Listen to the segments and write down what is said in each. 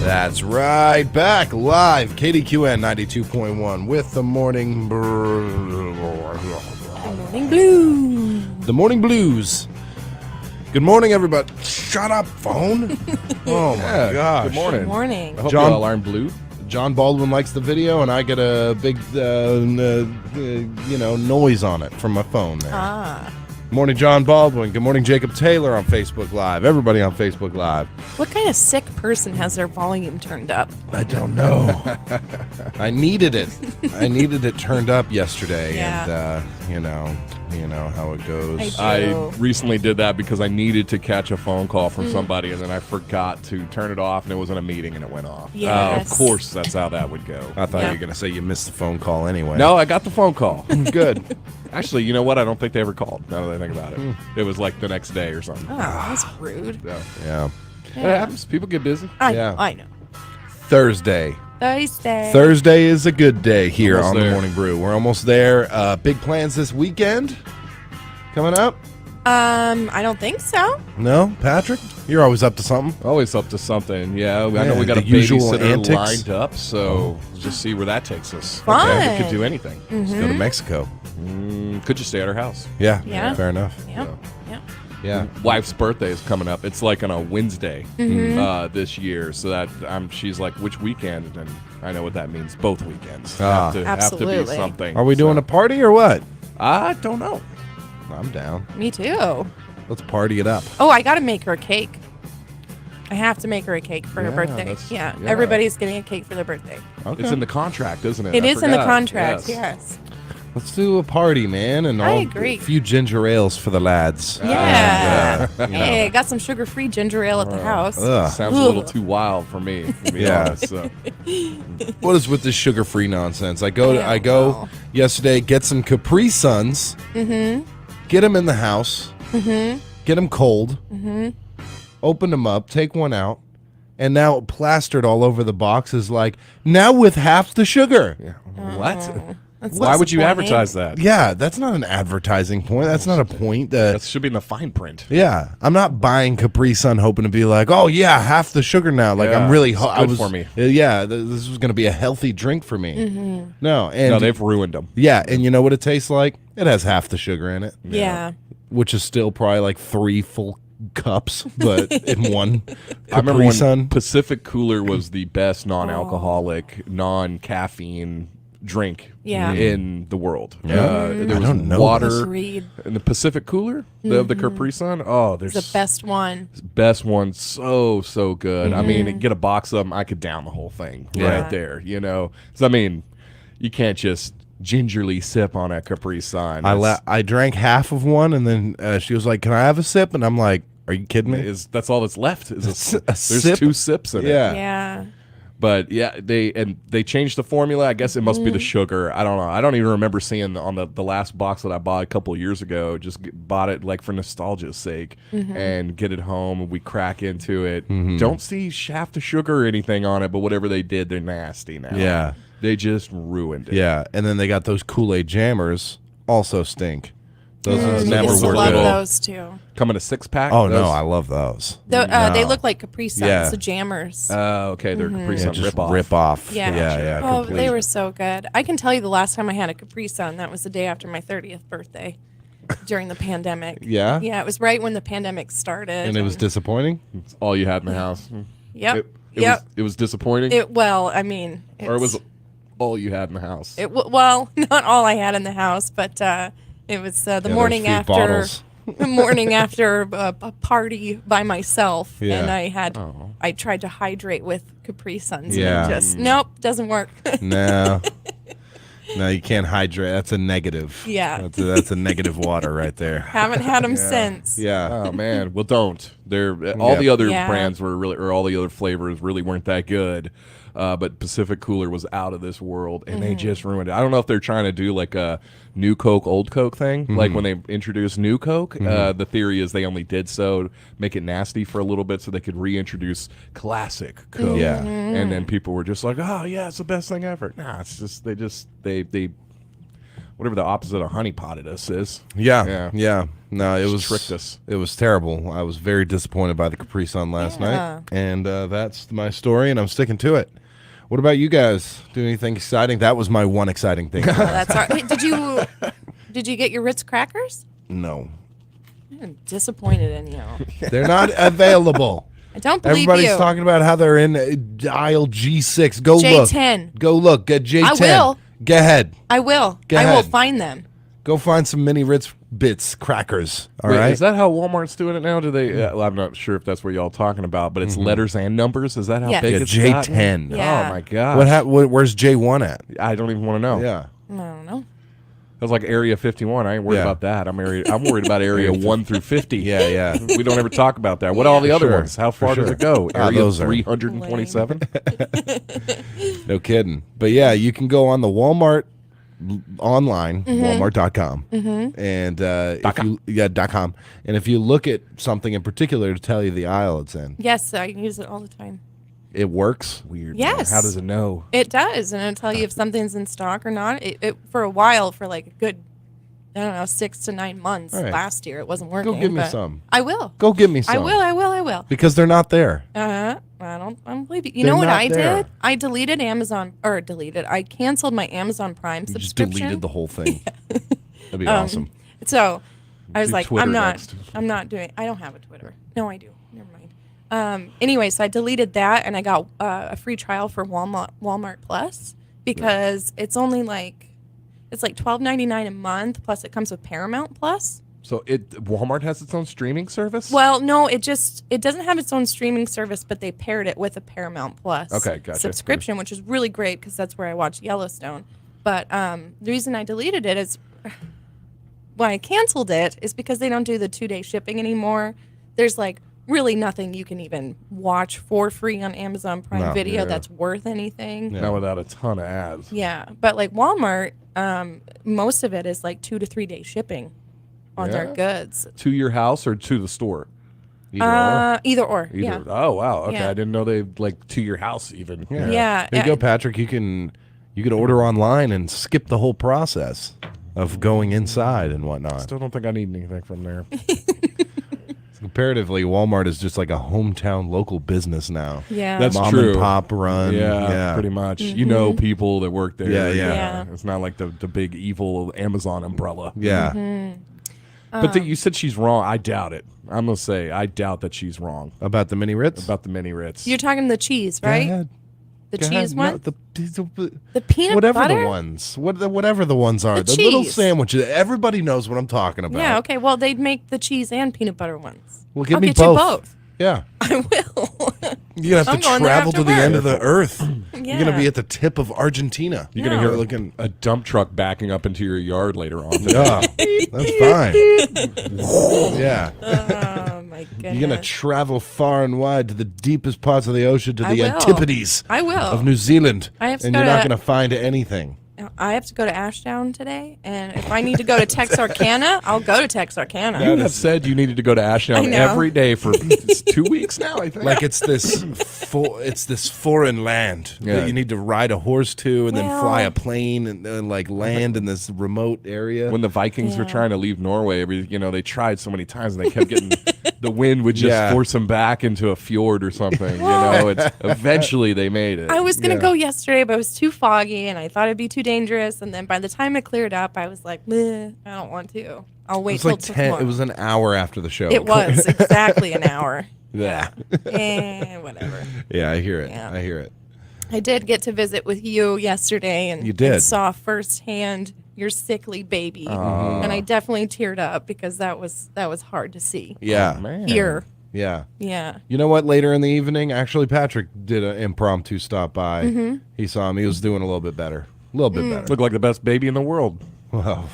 That's right. Back live, Kdqn 92.1 with the Morning Brew. Morning Brew. The Morning Blues. Good morning, everybody. Shut up, phone. Oh, my gosh. Good morning. Good morning. I hope John- you all aren't blue. John Baldwin likes the video, and I get a big, noise on it from my phone there. Morning, John Baldwin. Good morning, Jacob Taylor on Facebook Live. Everybody on Facebook Live. What kind of sick person has their volume turned up? I don't know. I needed it. I needed it turned up yesterday, Yeah. and you know how it goes. I I recently did that because I needed to catch a phone call from somebody, and then I forgot to turn it off, and it was in a meeting, and it went off. Yes. Of course, that's how that would go. I thought Yeah. you were gonna say you missed the phone call anyway. No, I got the phone call. Good. Actually, you know what? I don't think they ever called, now that I think about it. It was like the next day or something. Oh, that's rude. So, Yeah. it happens. People get busy. I Yeah. know. Thursday. Thursday. Thursday is a good day here Almost on the there. Morning Brew. We're almost there. Big plans this weekend coming up? I don't think so. No, Patrick? You're always up to something. Always up to something. Yeah, I Yeah, know we got the a usual babysitter antics. lined up, so just see where that takes us. Fun. Okay, we could do anything. Let's go to Mexico. Could you stay at our house? Yeah. Yeah. Fair enough. Yeah. Yeah. Yeah. Wife's birthday is coming up. It's like on a Wednesday this year, so that she's like, which weekend? And I know what that means. Both weekends have to be Absolutely. something. Are we doing a party or what? I don't know. I'm down. Me too. Let's party it up. Oh, I got to make her a cake. I have to make her a cake for her Yeah, birthday. that's- Yeah. yeah. Everybody's getting a cake for their birthday. Okay. It's in the contract, isn't it? It I is in the forgot. contract. Yes. Yes. Let's do a party, man, and I all agree. a few ginger ales for the lads. Yeah. And, Hey, I got some sugar-free ginger ale at the house. Ugh. Sounds a little too wild for me, to be Yeah. honest. So. What is with this sugar-free nonsense? I go I don't know. yesterday, get some Capri Suns, get them in the house, get them cold, open them up, take one out, and now plastered all over the box is like, now with half the sugar. What? That's Why would you disappointing. advertise that? Yeah, that's not an advertising point. That's not a point. That should be in the fine print. Yeah, I'm not buying Capri Sun hoping to be like, oh yeah, half the sugar now. Like Yeah, I'm really, it's I good was for me. Yeah, this was going to be a healthy drink for me. No, and No, they've ruined them. yeah, and you know what it tastes like? It has half the sugar in it, Yeah. which is still probably like 3 full cups, but in one. I remember Capri when Sun. Pacific Cooler was the best non-alcoholic, non-caffeine drink Yeah. in the world. Yeah. There I was don't know water Agreed. in the Pacific Cooler, the Capri Sun. Oh, there's It's the best one. best one. So good. I mean, get a box of them, I could down the whole thing Yeah. right there. You know, 'cause, I mean, you can't just gingerly sip on a Capri Sun. I drank half of one, and then she was like, "Can I have a sip?" And I'm like, "Are you kidding me?" That's all that's left. Is A there's sip? 2 sips in it. Yeah. Yeah. But yeah, they changed the formula. I guess it must be the sugar. I don't know. I don't even remember seeing on the last box that I bought a couple of years ago. Just bought it like for nostalgia's sake and get it home. We crack into it. Don't see shaft of sugar or anything on it, but whatever they did, they're nasty now. Yeah. They just ruined it. Yeah, and then they got those Kool-Aid jammers, also stink. Those never Used to were love good. those too. Come in a 6-pack. Oh those? no, I love those. They No. look like Capri Suns, Yeah. the jammers. Okay, they're Capri Yeah, Sun just rip-off. rip off. Yeah. yeah. Oh, complete. they were so good. I can tell you the last time I had a Capri Sun, that was the day after my 30th birthday during the pandemic. Yeah? Yeah, it was right when the pandemic started. And it was disappointing. It's all you had in the house. Yep. It yep. it was disappointing, Well, I mean. or it was all you had in the house. Well, not all I had in the house, but it was the those morning few after. bottles. The morning after a party by myself, Yeah. and I had Oh. I tried to hydrate with Capri Suns. Yeah. And it just nope, doesn't work. No. No, you can't hydrate. That's a negative. Yeah. That's a negative water right there. Haven't had them since. Yeah. Oh man, well don't. They're all the other Yeah. brands were really, or all the other flavors really weren't that good. But Pacific Cooler was out of this world, and they just ruined it. I don't know if they're trying to do like a new Coke, old Coke thing. Like when they introduced new Coke, the theory is they only did so to make it nasty for a little bit so they could reintroduce classic Coke. Yeah. And then people were just like, oh yeah, it's the best thing ever. Nah, it's just they whatever the opposite of honeypotted us is. Yeah. No, it was tricked us. It was terrible. I was very disappointed by the Capri Sun last night, and that's my story, and I'm sticking to it. What about you guys? Do anything exciting? That was my one exciting thing. That's all right. Did you get your Ritz crackers? No, I'm disappointed in you. they're not available. I don't believe Everybody's you. talking about how they're in aisle G6. Go look. J10. Go look. Get J10. I will. Go ahead. I will. Go I will ahead. find them. Go find some mini Ritz Bits crackers. All Wait, right. is that how Walmart's doing it now? Do they? Well, I'm not sure if that's what y'all talking about, but it's letters and numbers. Is that how Yes. big Yeah, it's J10. gotten? Yeah. Oh my god! Where's J1 at? I don't even want to know. Yeah. I don't know. That was like Area 51. I ain't worried Yeah. about that. I'm worried about Area 1 through 50. Yeah. We don't ever talk about that. What are all the other Sure. ones? How far For does sure. it go? Area those are- 327? No kidding. But yeah, you can go on the Walmart online, walmart.com. And .com. And if you look at something in particular to tell you the aisle it's in, Yes, I use it all the time. it works. Weird. Yes. Man. How does it know? It does, and it'll tell you if something's in stock or not. It for a while, for like a good, I don't know, 6 to 9 months All right. last year, it wasn't working. give me but some. I will. Go get me some. I will. Because they're not there. I don't believe you. You They're know what not I there. did? I deleted Amazon, I canceled my Amazon Prime You just subscription. deleted the whole thing. That'd be awesome. So I was Do like, Twitter I'm not next. doing. I don't have a Twitter. No, I do. Never mind. Anyway, so I deleted that, and I got a free trial for Walmart Plus because it's only like $12.99 a month, plus it comes with Paramount Plus. So Walmart has its own streaming service? Well, no, it doesn't have its own streaming service, but they paired it with a Paramount Plus Okay, gotcha. subscription, which is really great because that's where I watch Yellowstone. But the reason I deleted it is when I canceled it is because they don't do the 2-day shipping anymore. There's like really nothing you can even watch for free on Amazon Prime No, Video yeah. that's worth anything. Not without a ton of ads. Yeah, but like Walmart, most of it is like 2 to 3 day shipping on their Yeah? goods. To your house or to the store? Either or. Either. Yeah. Oh, wow. Okay. Yeah. I didn't know they like to your house even. Yeah. There you go, Patrick. You could order online and skip the whole process of going inside and whatnot. Still don't think I need anything from there. Comparatively, Walmart is just like a hometown local business now. Yeah. That's Mom true. and pop run. Yeah, pretty much. You know people that work there. Yeah. Yeah. It's not like the big evil Amazon umbrella. Yeah. But you said she's wrong. I doubt it. I'm going to say I doubt that she's wrong About the mini Ritz? about the mini Ritz. You're talking the cheese, Go right? ahead. The Go cheese ahead. one? No, The peanut whatever butter? the ones. Whatever the ones are. The The little cheese. sandwiches. Everybody knows what I'm talking about. Yeah, okay. Well, they'd make the cheese and peanut butter ones. Well, give I'll me get both. you both. Yeah. I will. You're going to I'm have to going there travel after to the work. end of the earth. You're going to Yeah. be at the tip of Argentina. You're going No. to hear looking. a dump truck backing up into your yard later on. Yeah. That's fine. Yeah. Oh, my goodness. You're going to travel far and wide to the deepest parts of the ocean, to I the will. antipodes I will. of New Zealand. I have to and go you're not to- going to find anything. I have to go to Ashdown today, and if I need to go to Texarkana, I'll go to Texarkana. You have said you needed to go to I Ashdown know. every day for it's 2 weeks now, I think. Like it's this foreign land Yeah. that you need to ride a horse to and then Well- fly a plane and then like land in this remote area. when the Vikings were Yeah. trying to leave Norway, they tried so many times and they kept getting the wind would just Yeah. force them back into a fjord or something. Eventually they made it. I was going to Yeah. go yesterday, but it was too foggy, and I thought it'd be too dangerous. And then by the time it cleared up, I was like, "Meh, I don't want to. I'll it wait was till like 10 tomorrow." it was an hour after the show. It was exactly an hour. Yeah. Whatever. Yeah, I hear it. Yeah. I hear it. I did get to visit with you yesterday, and You did. and saw firsthand your sickly baby, and I definitely teared up because that was hard to see. Yeah. Man. Here, Yeah. yeah. You know what? Later in the evening, actually, Patrick did an impromptu stop by. Mm-hmm. He saw him. He was doing a little bit better. A little bit Mm. better. Looked like the best baby in the world. Well,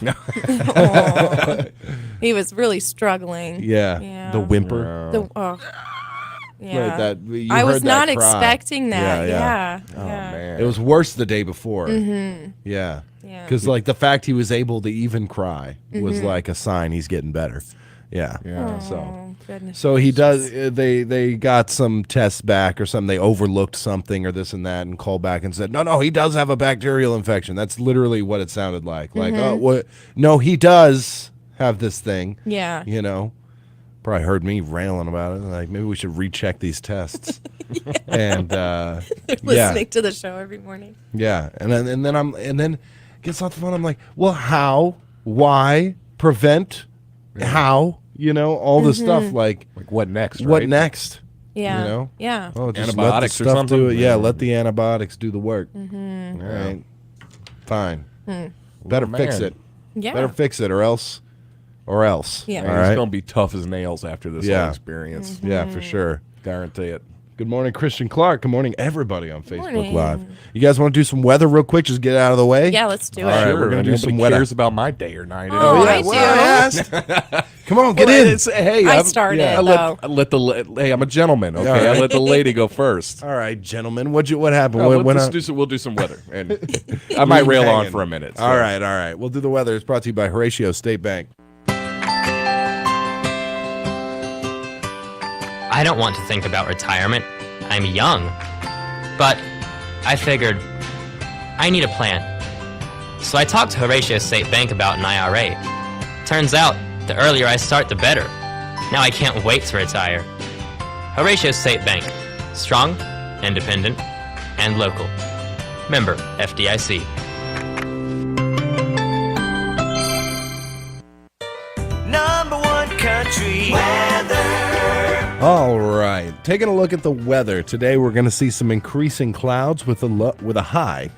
He was really struggling. yeah. Yeah. The whimper. The, oh, yeah. Right, that- you I was heard that not cry. expecting that. Yeah, Yeah. Oh yeah. man. It was worse the day before. Mm-hmm. Yeah. Yeah. Because like the fact he was able to even cry was like a sign he's getting better. Yeah. Yeah. So Oh, goodness. So he does. They got some tests back or something. They overlooked something or this and that, and called back and said, no, he does have a bacterial infection. That's literally what it sounded like. Like, oh, what? No, he does have this thing. Yeah. You know, probably heard me railing about it. Like, maybe we should recheck these tests. And Listening to the show every morning. yeah, and then gets off the phone. I'm like, well, how? Why? Prevent? How? You know, all this stuff. Like what next? what right? next? Yeah. You know? Yeah. Oh, just Antibiotics or let the stuff do something? it. Yeah, let the antibiotics do the work. All right, fine. Better fix man. it. Yeah. Better fix it, or else. Yeah. All Man, right. It's gonna be tough as nails after this Yeah. whole experience. Yeah, for sure. Guarantee it. Good morning, Christian Clark. Good morning, everybody on Facebook Morning. Live. You guys want to do some weather real quick? Just get out of the way. Yeah, let's do it. All right, Sure, we're gonna do nobody some weather. cares about my day or night. Oh, anyway. I well, do. I asked. Come on, get in. Hey, I started, though. Hey, I'm a gentleman. Okay, All right. I let the lady go first. All right, gentlemen. What happened? We'll do some weather, and I might rail on hanging. for a minute. so. All right. We'll do the weather. It's brought to you by Horatio State Bank. I don't want to think about retirement. I'm young. But I figured I need a plan. So I talked to Horatio State Bank about an IRA. Turns out, the earlier I start, the better. Now I can't wait to retire. Horatio State Bank. Strong, independent, and local. Member FDIC. Number one country weather. All right. Taking a look at the weather. Today we're going to see some increasing clouds with a high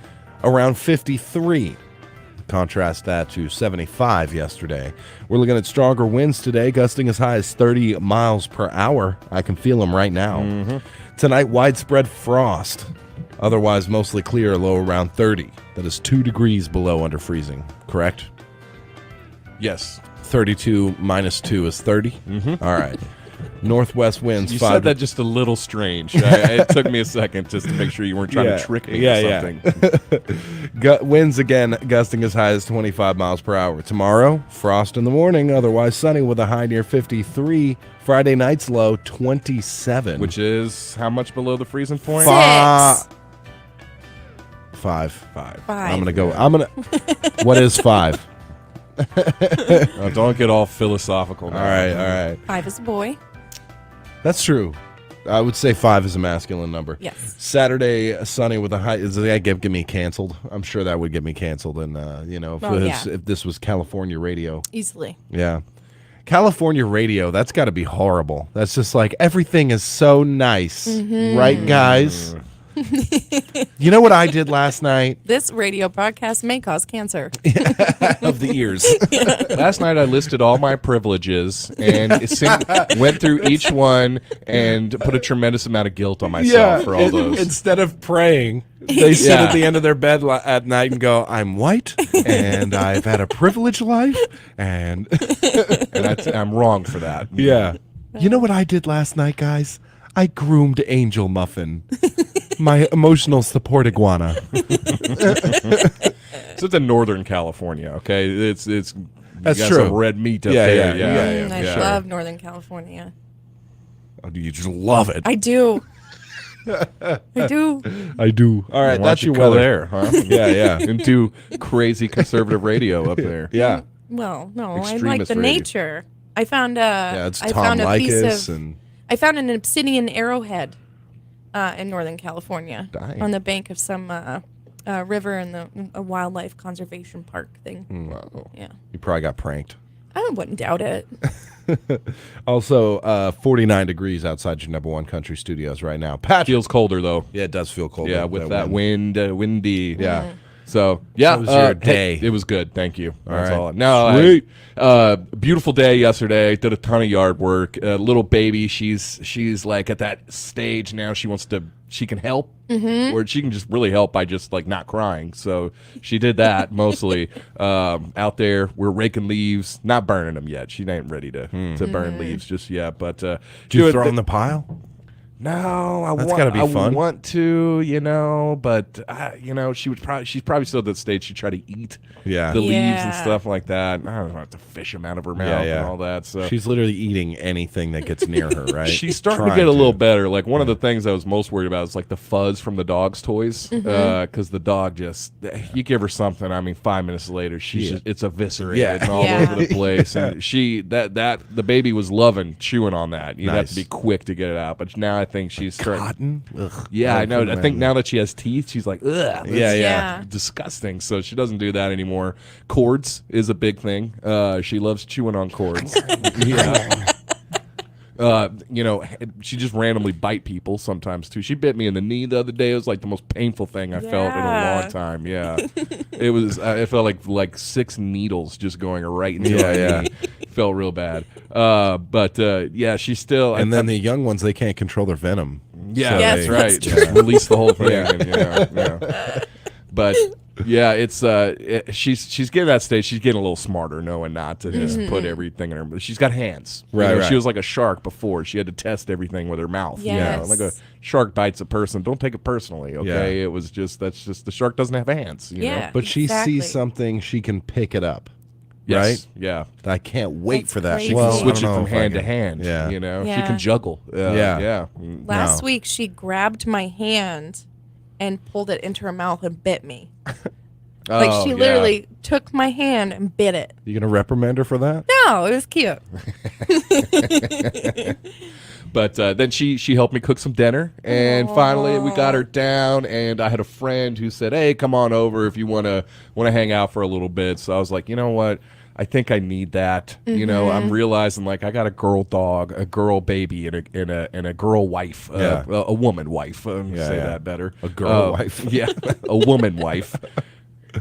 around 53. Contrast that to 75 yesterday. We're looking at stronger winds today, gusting as high as 30 miles per hour. I can feel them right now. Tonight, widespread frost. Otherwise, mostly clear, low around 30. That is 2 degrees below under freezing. Correct? Yes, 32 minus 2 is 30. All right. Northwest winds. you 5 said that just a little strange. It took me a second just to make sure you weren't trying to trick me or something. Winds again gusting as high as 25 miles per hour. Tomorrow, frost in the morning, otherwise sunny with a high near 53. Friday night's low 27. Which is how much below the freezing point? Six. 5. Five. What is 5? Oh, don't get all philosophical now. All right. 5 is a boy. That's true. I would say 5 is a masculine number. Yes. Saturday, sunny with a high. Does that get me canceled? I'm sure that would get me canceled. And, if this was California radio. Easily. Yeah. California radio, that's got to be horrible. That's just like, everything is so nice. Right, guys? You know what I did last night? This radio broadcast may cause cancer. Of the ears. Last night I listed all my privileges and went through each one and put a tremendous amount of guilt on myself for all those. Instead of praying, they sit at the end of their bed at night and go, I'm white, and I've had a privileged life, and I'm wrong for that. yeah. You know what I did last night, guys? I groomed Angel Muffin, my emotional support iguana. So it's in Northern California, okay? It's That's got true. some red meat up Yeah, there. yeah. I love Northern California. Oh, do you just love it? I do. I do. I do. All right, Why that's don't your you go weather. there, huh? Yeah. Into crazy conservative radio up there. Yeah. Well, no, I like Extremist the radio. nature. I found It's I Tom found a piece Likas of. and I found an obsidian arrowhead in Northern California Dang. on the bank of some river in a wildlife conservation park thing. Wow. Yeah, you probably got pranked. I wouldn't doubt it. Also, 49 degrees outside your number one country studios right now. Patrick. Feels colder though. Yeah, it does feel cold. Yeah, with that windy. Yeah. So yeah, So was your hey, day? it was good. Thank you. That's right. all. No, Sweet. beautiful day yesterday. Did a ton of yard work. Little baby, she's like at that stage now. She can help, or she can just really help by just like not crying. So she did that mostly. Out there, we're raking leaves, not burning them yet. She ain't ready to burn leaves just yet. But Did you throw in the pile? No, That's gotta be I fun. want to, but she's probably still at that stage. She'd try to eat Yeah. the leaves and Yeah. stuff like that. I don't have to fish them out of her mouth and all that. So She's literally eating anything that gets near her, right? she's starting to Trying get a little better. Like one of the things I was most worried about is like the fuzz from the dog's toys, because the dog you give her something. I mean, 5 minutes later, it's eviscerated and all Yeah. over the place. And the baby was loving chewing on that. You'd have to Nice. be quick to get it out. But now I think she's starting. Cotton? Ugh. Yeah, I know. I think imagine. now that she has teeth, she's like, ugh, that's Yeah. disgusting. So she doesn't do that anymore. Cords is a big thing. She loves chewing on cords. Yeah. She just randomly bite people sometimes too. She bit me in the knee the other day. It was like the most painful thing I felt in a Yeah. long time. Yeah, it was. It felt like 6 needles just going right into my knee. It felt real bad. She's still. And then the young ones, they can't control their venom. yeah, So Yes, that's they- right. that's Yeah. Release the whole thing. Yeah. But yeah, it's she's getting that stage. She's getting a little smarter, knowing not to just put everything in her. But she's got hands. Right, right. She was like a shark before. She had to test everything with her mouth. Yes. Like a shark bites a person. Don't take it personally. Okay, Yeah. it was that's just the shark doesn't have hands. You Yeah. know? But she Exactly. sees something, she can pick it up. Yes. Right? Yeah. I can't wait That's for that. crazy. Well, I Switch it don't know from if I hand to can- hand. Yeah. You know, she Yeah. can juggle. Yeah. Yeah. Last No. week, she grabbed my hand and pulled it into her mouth and bit me. Like Oh, she yeah. literally took my hand and bit it. You gonna reprimand her for that? No, it was cute. But then she helped me cook some dinner, and finally we got her down. And I had a friend who said, "Hey, come on over if you wanna hang out for a little bit." So I was like, you know what? I think I need that. You know, I'm realizing like I got a girl dog, a girl baby, and a girl wife, Yeah. a woman wife. Let me Yeah, say yeah. that better. A girl wife. Yeah, a woman wife.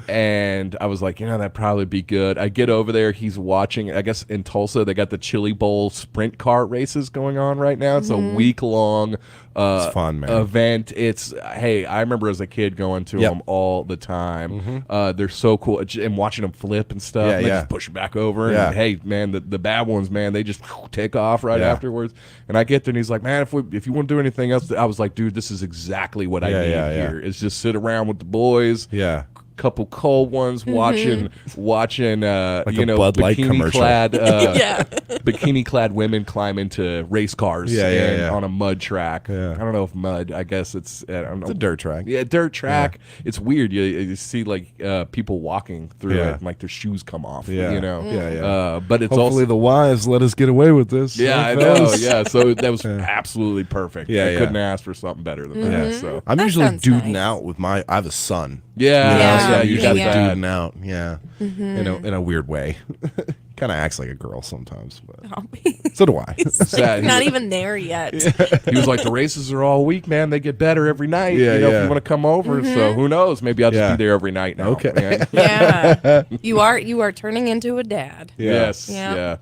And I was like, that'd probably be good. I get over there. He's watching. I guess in Tulsa, they got the Chili Bowl sprint car races going on right now. It's a week-long It's fun, man. event. Hey, I remember as a kid going to Yep. them all the time. They're so cool. And watching them flip and stuff. Yeah, and they yeah. just push back over. Yeah. And hey, man, the bad ones, man, they just take off right Yeah. afterwards. And I get there and he's like, man, if you want to do anything else, I was like, dude, this is exactly what I Yeah, need yeah, yeah. here. It's just sit around with the boys. Yeah. Couple cold ones watching Like a Bud Light bikini commercial. clad Yeah. bikini clad women climb into race cars Yeah. on a mud track. Yeah. I don't know if mud, I guess it's I don't know. It's a dirt track. Yeah, dirt track. It's weird. You see like people walking through Yeah. it and like their shoes come off. Yeah. You know. Yeah, yeah. But it's Hopefully also the wives let us get away with this. yeah, I Okay, know. fellas. Yeah, so that was absolutely perfect. Yeah, I yeah. couldn't ask for something better than that. So I'm That usually sounds duding nice. out with I have a son. yeah, You know, Yeah, so I'm you usually got that. duding out. Yeah. In a weird way. Kind of acts like a girl sometimes, but so do I. Sad. Not even there yet. He was like, the races are all week, man. They get better every night. Yeah, you know, yeah. if you want to come over. So who knows? Maybe I'll just Yeah. be there every night now. Okay. man. Yeah. You are turning into a dad. Yes. Yeah. Yeah.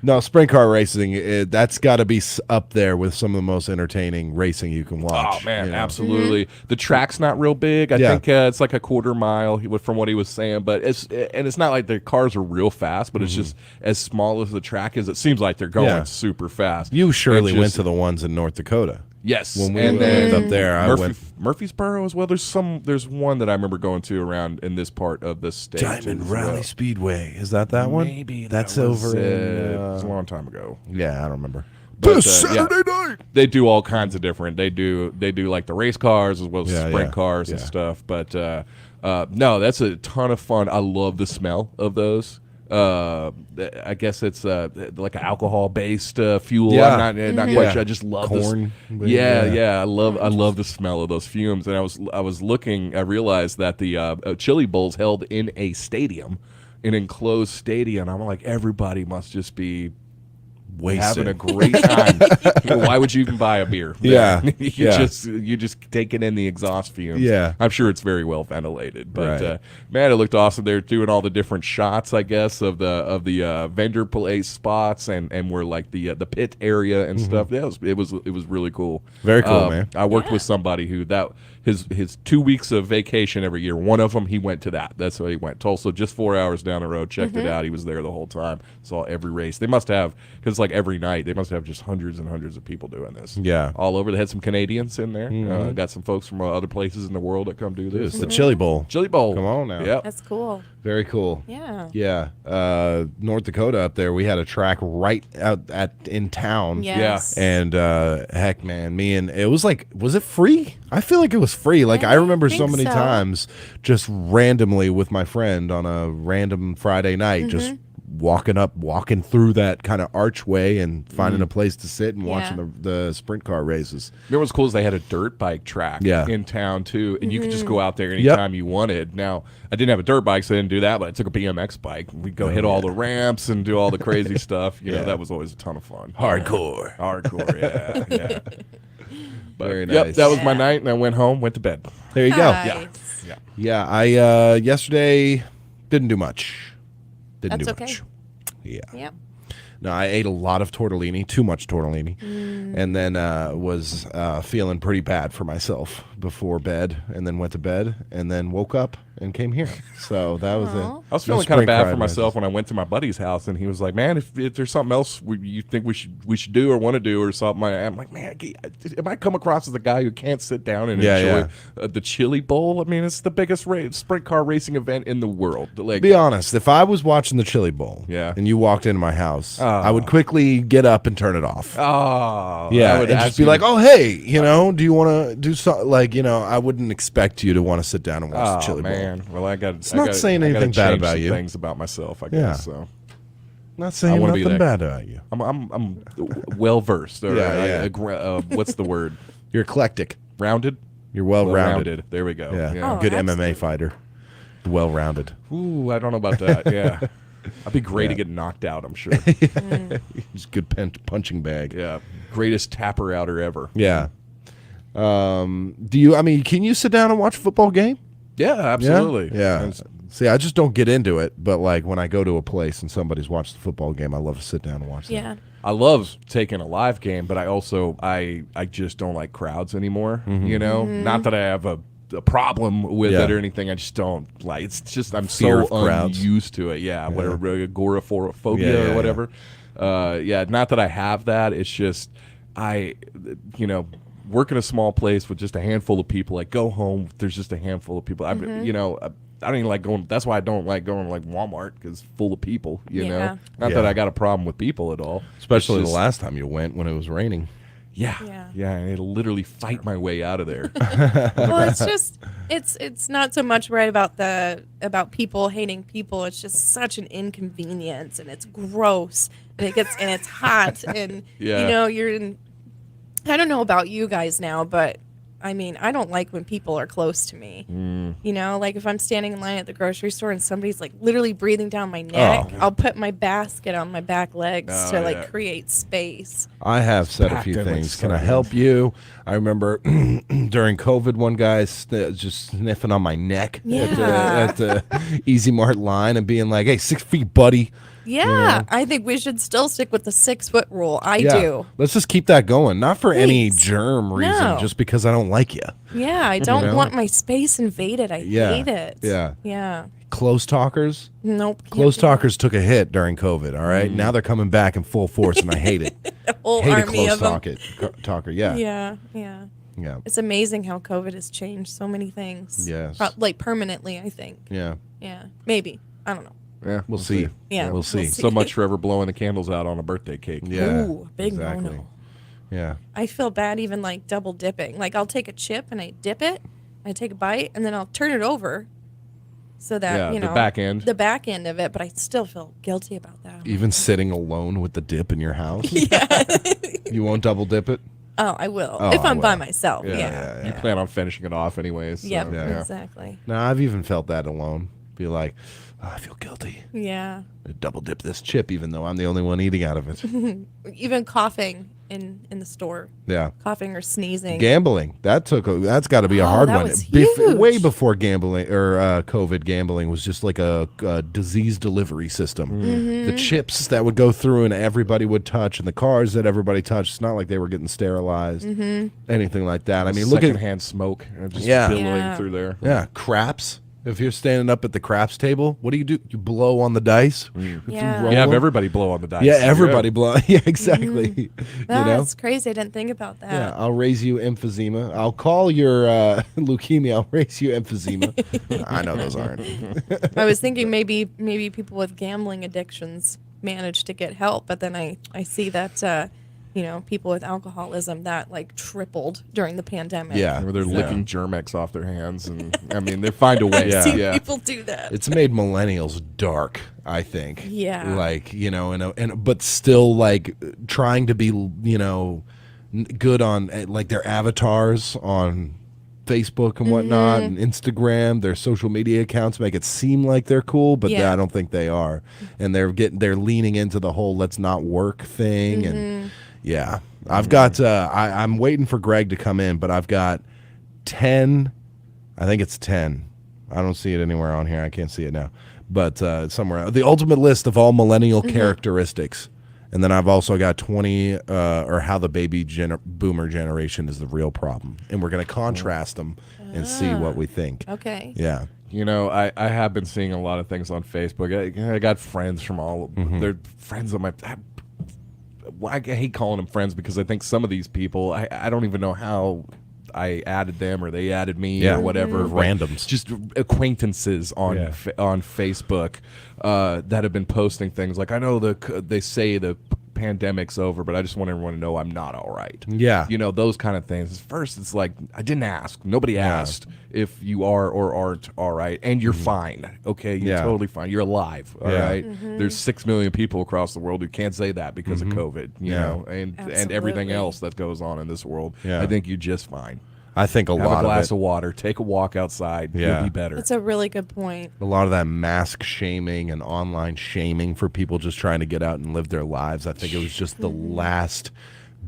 No, sprint car racing, that's got to be up there with some of the most entertaining racing you can watch. Oh man, you know? absolutely. The track's not real big. I Yeah. think it's like a quarter mile from what he was saying. But it's not like the cars are real fast. But it's just as small as the track is. It seems like they're going Yeah. super fast. You surely It's went just- to the ones in North Dakota. Yes, When we and lived then up there, I went. Murfreesboro as well. There's one that I remember going to around in this part of the state. Diamond as Rally well. Speedway. Is that one? Maybe That's that was, over in. it was a long time ago. Yeah, I don't remember. But, This yeah. Saturday night. They do all kinds of different. They do like the race cars as well as Yeah, sprint yeah, cars and yeah. stuff. But no, that's a ton of fun. I love the smell of those. I guess it's like an alcohol-based fuel. Yeah. I'm not Yeah. quite sure. I just love Corn, This. Yeah, yeah. yeah. I love the smell of those fumes. And I was looking. I realized that the Chili Bowl's held in a stadium, an enclosed stadium. I'm like, everybody must just be Wasted. having a great time. Why would you even buy a beer? Yeah, you yeah. just taking in the exhaust fumes. Yeah. I'm sure it's very well ventilated. But Right. man, it looked awesome. They're doing all the different shots, I guess, of the vendor place spots and where like the pit area and stuff. Yeah, it was really cool. Very cool, man. I worked with somebody who his 2 weeks of vacation every year. One of them he went to that. That's why he went. Tulsa, just 4 hours down the road. Checked it out. He was there the whole time. Saw every race. They must have, because like every night they must have just hundreds and hundreds of people doing this. Yeah. all over. They had some Canadians in there. Got some folks from other places in the world that come do this. It's the Chili Bowl. Chili Bowl. Come on now. Yep. That's cool. Very cool. Yeah. Yeah. North Dakota up there, we had a track right out in town. Yes. And heck, man, it was like, was it free? I feel like it was free. Like I remember so think many so. times just randomly with my friend on a random Friday night, just walking through that kind of archway and finding a place to sit and watching the sprint car races. You know what's cool is they had a dirt bike track in town too, and you could just go out there anytime you wanted. Now, I didn't have a dirt bike, so I didn't do that, but I took a BMX bike. We'd go hit all the ramps and do all the crazy stuff. You know, that was always a ton of fun. Hardcore. Yeah. But, Very Yep, nice. that was my night, and I went home, went to bed. There you go. Nice. Yeah, I yesterday didn't do much. Didn't That's do okay. much. Yeah. Yep. No, I ate a lot of tortellini, too much tortellini, and then was feeling pretty bad for myself before bed, and then went to bed, and then woke up and came here. So that was it. I was feeling kind of bad for myself when I went to my buddy's house, and he was like, "Man, if there's something else you think we should do or want to do or something," I'm like, "Man, am I come across as the guy who can't sit down and enjoy the Chili Bowl? I mean, it's the biggest sprint car racing event in the world." Like, Be honest, if I was watching the Chili Bowl, and you walked into my house, I would quickly get up and turn it off. Oh, yeah, I would and just be like, "Oh, hey, do you want to do something?" Like, I wouldn't expect you to want to sit down and watch the Chili Bowl. Well, It's not saying anything bad about you. Things about myself, I guess. So not saying wanna be nothing that- bad about you. I'm well versed. What's the word? You're eclectic. Rounded. You're well-rounded. There we go. Yeah, Oh, good absolutely. MMA fighter. Well-rounded. Ooh, I don't know about that. Yeah, I'd be great to get knocked out. I'm sure. He's a good punching bag. Yeah, greatest tapper outer ever. Yeah. Can you sit down and watch a football game? Yeah, absolutely. Yeah. See, I just don't get into it, but like when I go to a place and somebody's watched the football game, I love to sit down and watch Yeah. that. I love taking a live game, but I just don't like crowds anymore. You know, not that I have a problem with it or anything. I just don't like. It's just I'm Fear so of crowds. unused to it. Yeah, whatever agoraphobia or whatever. Not that I have that. It's just work in a small place with just a handful of people. Like go home, there's just a handful of people. I don't even like going. That's why I don't like going to like Walmart because full of people. You know, not that I got a problem with people at all. Especially It's the just- last time you went when it was raining. Yeah, and it'll literally fight my way out of there. Well, it's just it's not so much right about people hating people. It's just such an inconvenience, and it's gross, and it's hot, and you're in. I don't know about you guys now, but I mean, I don't like when people are close to me. Like if I'm standing in line at the grocery store and somebody's like literally breathing down my neck, I'll put my basket on my back legs to create space. I have said a few Packed in with things. Can I something. help you? I remember during COVID, one guy just sniffing on my neck at the Easy Mart line and being like, "Hey, 6 feet, buddy." Yeah, I think we should still stick with the 6-foot rule. I do. Let's just keep that going. Not for any Please. germ reason, No. just because I don't like you. Yeah, I don't know? want my space invaded. I hate it. Yeah. Yeah. Close talkers. Nope. can't Close do that. talkers took a hit during COVID. All right, now they're coming back in full force, and I hate it. A whole Hate a army close of them. talker. Yeah. Yeah. It's amazing how COVID has changed so many things. Yes. Like permanently, I think. Yeah. Yeah. Maybe. I don't know. Yeah, We'll see. Yeah, We'll see. So much for ever blowing the candles out on a birthday cake. Yeah. Ooh, big exactly. no-no. Yeah. I feel bad even like double dipping. Like I'll take a chip and I dip it, I take a bite, and then I'll turn it over so that, the back end. The back end of it, but I still feel guilty about that. Even sitting alone with the dip in your house. Yeah. You won't double dip it? Oh, I will. Oh, if I'm by well. myself. Yeah. You plan on finishing it off anyways. So, Yep, yeah. exactly. No, I've even felt that alone. Be like, I feel guilty. Yeah. I double dip this chip, even though I'm the only one eating out of it. Even coughing in the store, Yeah. coughing or sneezing. Gambling. That's got to be a Oh, hard that one. was huge. Way before gambling or COVID, gambling was just like a disease delivery system. Mm-hmm. The chips that would go through and everybody would touch, and the cars that everybody touched. It's not like they were getting sterilized, anything like that. I mean, look at secondhand smoke just Yeah. billowing Yeah. through there. craps. If you're standing up at the craps table, what do? You blow on the dice. Yeah. Roll You have them. everybody blow on the dice. Yeah, everybody blow. Yeah, exactly. You know. That's crazy. I didn't think about that. Yeah, I'll raise you emphysema. I'll call your leukemia. I'll raise you emphysema. I know those aren't. I was thinking maybe people with gambling addictions manage to get help, but then I see that people with alcoholism that like tripled during the pandemic. Yeah, Where they're licking Germex off their hands, and I mean they find a way. Yeah. See yeah. people do that. it's made millennials dark. I think. Yeah. Like and but still like trying to be good on like their avatars on Facebook and whatnot and Instagram, their social media accounts make it seem like they're cool, but Yeah. I don't think they are. And they're leaning into the whole let's not work thing and yeah. I've got I'm waiting for Greg to come in, but I've got 10. I think it's 10. I don't see it anywhere on here. I can't see it now. But somewhere the ultimate list of all millennial characteristics. And then I've also got 20 or how the baby boomer generation is the real problem. And we're going to contrast them and see what we think. Okay. Yeah. You know, I have been seeing a lot of things on Facebook. I got friends from all. They're friends of my. I hate calling them friends because I think some of these people, I don't even know how I added them or they added me or whatever. but Randoms. Just acquaintances on Yeah. on Facebook that have been posting things like, I know they say the pandemic's over, but I just want everyone to know I'm not all right. Yeah. You know, those kind of things. First, it's like, I didn't ask. Nobody asked if you are or aren't all right. And you're fine. Okay? You're Yeah. totally fine. You're alive. All Yeah. right? There's 6 million people across the world who can't say that because of COVID, you Yeah. know, and everything Absolutely. else that goes on in this world. Yeah. I think you're just fine. I think a Have lot a glass of of water. Take a walk outside. Yeah. You'll be better. That's a really good point. a lot of that mask shaming and online shaming for people just trying to get out and live their lives. I think it was just the last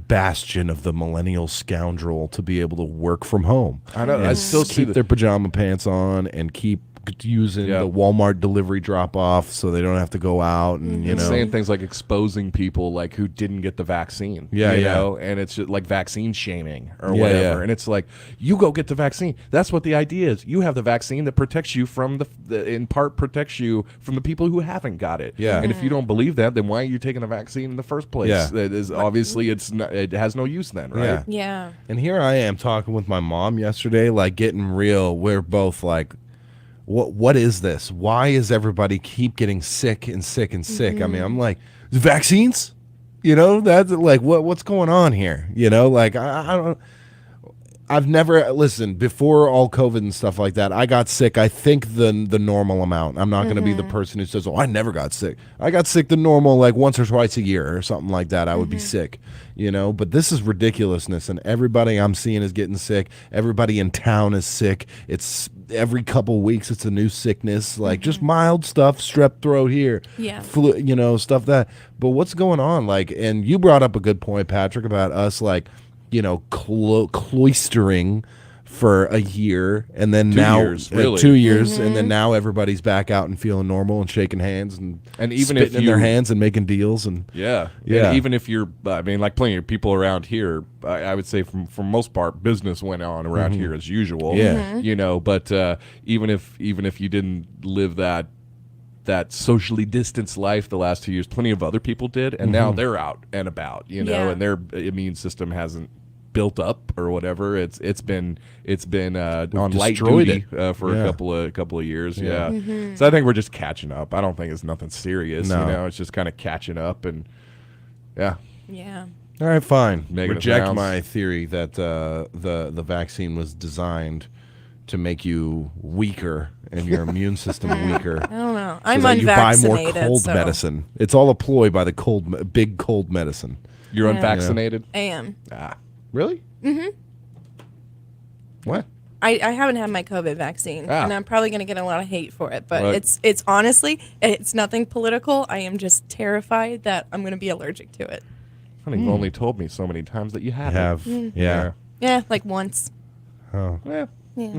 bastion of the millennial scoundrel to be able to work from home. I know. I And still see keep the- their pajama pants on and keep using Yeah. the Walmart delivery drop off so they don't have to go out and And saying things like exposing people like who didn't get the vaccine. Yeah, you yeah. know? And it's just like vaccine shaming or Yeah, whatever. yeah. And it's like, you go get the vaccine. That's what the idea is. You have the vaccine that protects you from in part protects you from the people who haven't got it. Yeah. And if you don't believe that, then why are you taking a vaccine in the first place? Yeah. That is obviously it has no use then, right? Yeah. Yeah. And here I am talking with my mom yesterday, like getting real. We're both like, what is this? Why is everybody keep getting sick and sick and sick? I mean, I'm like, vaccines? You know, that's like what's going on here? You know, like I don't. I've never listened before all COVID and stuff like that. I got sick. I think the normal amount. I'm not going to be the person who says, "Oh, I never got sick." I got sick the normal, like once or twice a year or something like that. I would be sick, you know. But this is ridiculousness, and everybody I'm seeing is getting sick. Everybody in town is sick. It's every couple weeks it's a new sickness, like just mild stuff, strep throat here, Yeah. flu, you know, stuff that. But what's going on? Like, and you brought up a good point, Patrick, about us like, you know, cloistering for a year, and then 2 now years, really. 2 years, and then now everybody's back out and feeling normal and shaking hands and even if spitting in their you- hands and making deals and Yeah, Yeah. And even if you're, I mean, like plenty of people around here, I would say for most part, business went on around here as usual. Yeah. you know. But even if you didn't live that socially distanced life the last 2 years, plenty of other people did, and now they're out and about, you know, Yeah. and their immune system hasn't built up or whatever. It's been on light destroyed duty it. for Yeah. a couple of years. Yeah. Yeah. So I think we're just catching up. I don't think it's nothing serious. No. You know, it's just kind of catching up and yeah. Yeah. all right, fine. Making its Reject rounds. my theory that the vaccine was designed to make you weaker and your immune system weaker. I don't know. So I'm that you buy unvaccinated. more cold so medicine. It's all a ploy by the big cold medicine. You're Yeah. unvaccinated? I am. Ah. Really? Mm-hmm. What? I haven't had my COVID vaccine, and I'm probably going to get a lot of hate for it. But Right. it's honestly, it's nothing political. I am just terrified that I'm going to be allergic to it. Honey, you've only told me so many times that you I have. have. Yeah. Yeah, like once. Oh. Yeah. Yeah.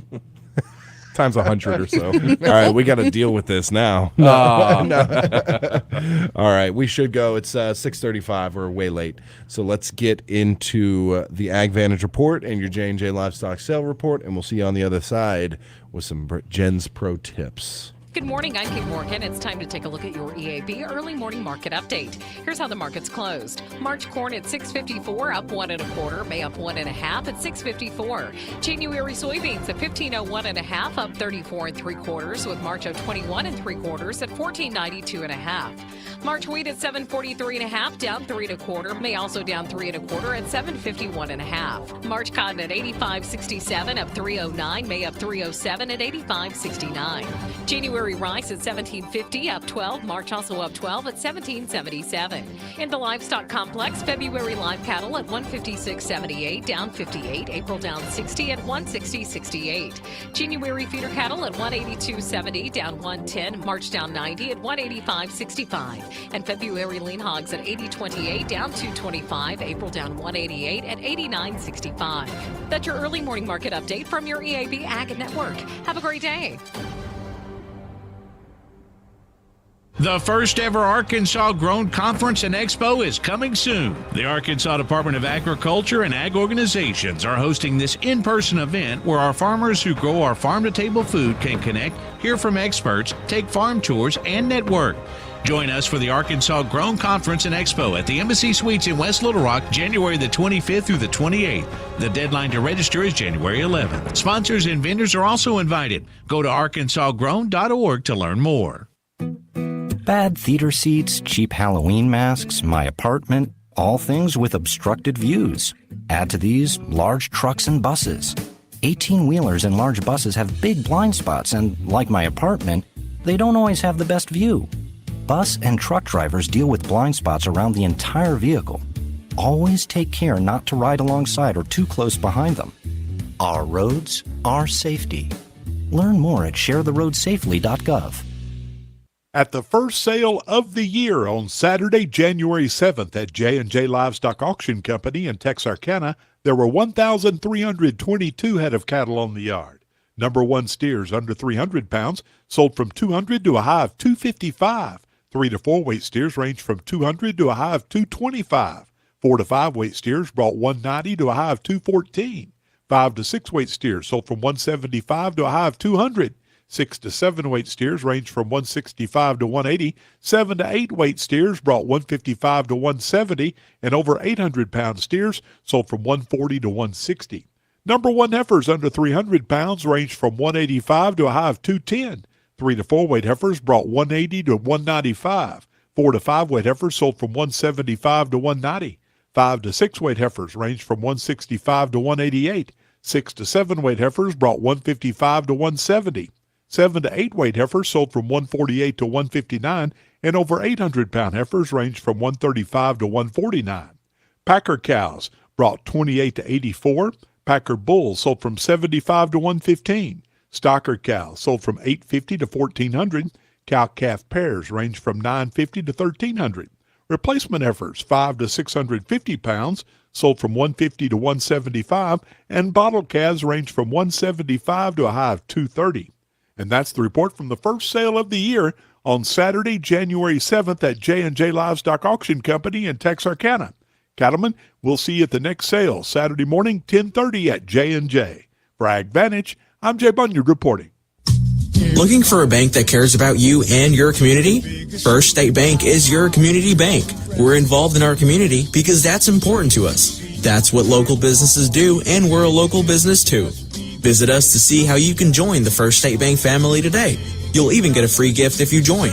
Times 100 or so. All right, we got to deal with this now. No. All right, we should go. It's 6:35. We're way late, so let's get into the Ag Vantage report and your J&J Livestock Sale report, and we'll see you on the other side with some Jen's Pro tips. Good morning, I'm Kate Morgan. It's time to take a look at your EAB early morning market update. Here's how the market's closed. March corn at $6.54, up 1 1/4. May up 1 1/2 at $6.54. January soybeans at $15.01 1/2, up 34 3/4, with March of 21 3/4 at $14.92 1/2. March wheat at $7.43 1/2, down 3 1/4. May also down 3 1/4 at $7.51 1/2. March cotton at $85.67, up 3.09. May up 3.07 at $85.69. January rice at $17.50, up 12. March also up 12 at $17.77. In the livestock complex, February live cattle at $156.78, down 58. April down 60 at $160.68. January feeder cattle at $182.70, down 110. March down 90 at $185.65. And February lean hogs at $80.28, down 225. April down 188 at $89.65. That's your early morning market update from your EAB Ag Network. Have a great day. The first ever Arkansas Grown Conference and Expo is coming soon. The Arkansas Department of Agriculture and ag organizations are hosting this in-person event where our farmers who grow our farm-to-table food can connect, hear from experts, take farm tours, and network. Join us for the Arkansas Grown Conference and Expo at the Embassy Suites in West Little Rock, January the 25th through the 28th. The deadline to register is January 11th. Sponsors and vendors are also invited. Go to arkansasgrown.org to learn more. Bad theater seats, cheap Halloween masks, my apartment, all things with obstructed views. Add to these large trucks and buses. 18-wheelers and large buses have big blind spots, and like my apartment, they don't always have the best view. Bus and truck drivers deal with blind spots around the entire vehicle. Always take care not to ride alongside or too close behind them. Our roads, our safety. Learn more at sharetheroadsafely.gov. At the first sale of the year on Saturday, January 7th at J&J Livestock Auction Company in Texarkana, there were 1,322 head of cattle on the yard. Number 1 steers under 300 pounds sold from 200 to a high of 255. 3 to 4 weight steers ranged from 200 to a high of 225. 4 to 5 weight steers brought 190 to a high of 214. 5 to 6 weight steers sold from 175 to a high of 200. 6 to 7 weight steers ranged from 165 to 180. 7 to 8 weight steers brought 155 to 170, and over 800-pound steers sold from 140 to 160. Number 1 heifers under 300 pounds ranged from 185 to a high of 210. 3 to 4 weight heifers brought 180 to 195. 4 to 5 weight heifers sold from 175 to 190. 5 to 6 weight heifers ranged from 165 to 188. 6 to 7 weight heifers brought 155 to 170. 7 to 8 weight heifers sold from 148 to 159, and over 800-pound heifers ranged from 135 to 149. Packer cows brought 28 to 84. Packer bulls sold from 75 to 115. Stocker cows sold from 850 to 1400. Cow-calf pairs ranged from 950 to 1300. Replacement heifers 5 to 650 pounds sold from 150 to 175, and bottle calves ranged from 175 to a high of 230. And that's the report from the first sale of the year on Saturday, January 7th at J&J Livestock Auction Company in Texarkana. Cattlemen, we'll see you at the next sale Saturday morning, 10:30 at J&J. For Ag Vantage, I'm Jay Bunyard reporting. Looking for a bank that cares about you and your community? First State Bank is your community bank. We're involved in our community because that's important to us. That's what local businesses do, and we're a local business too. Visit us to see how you can join the First State Bank family today. You'll even get a free gift if you join,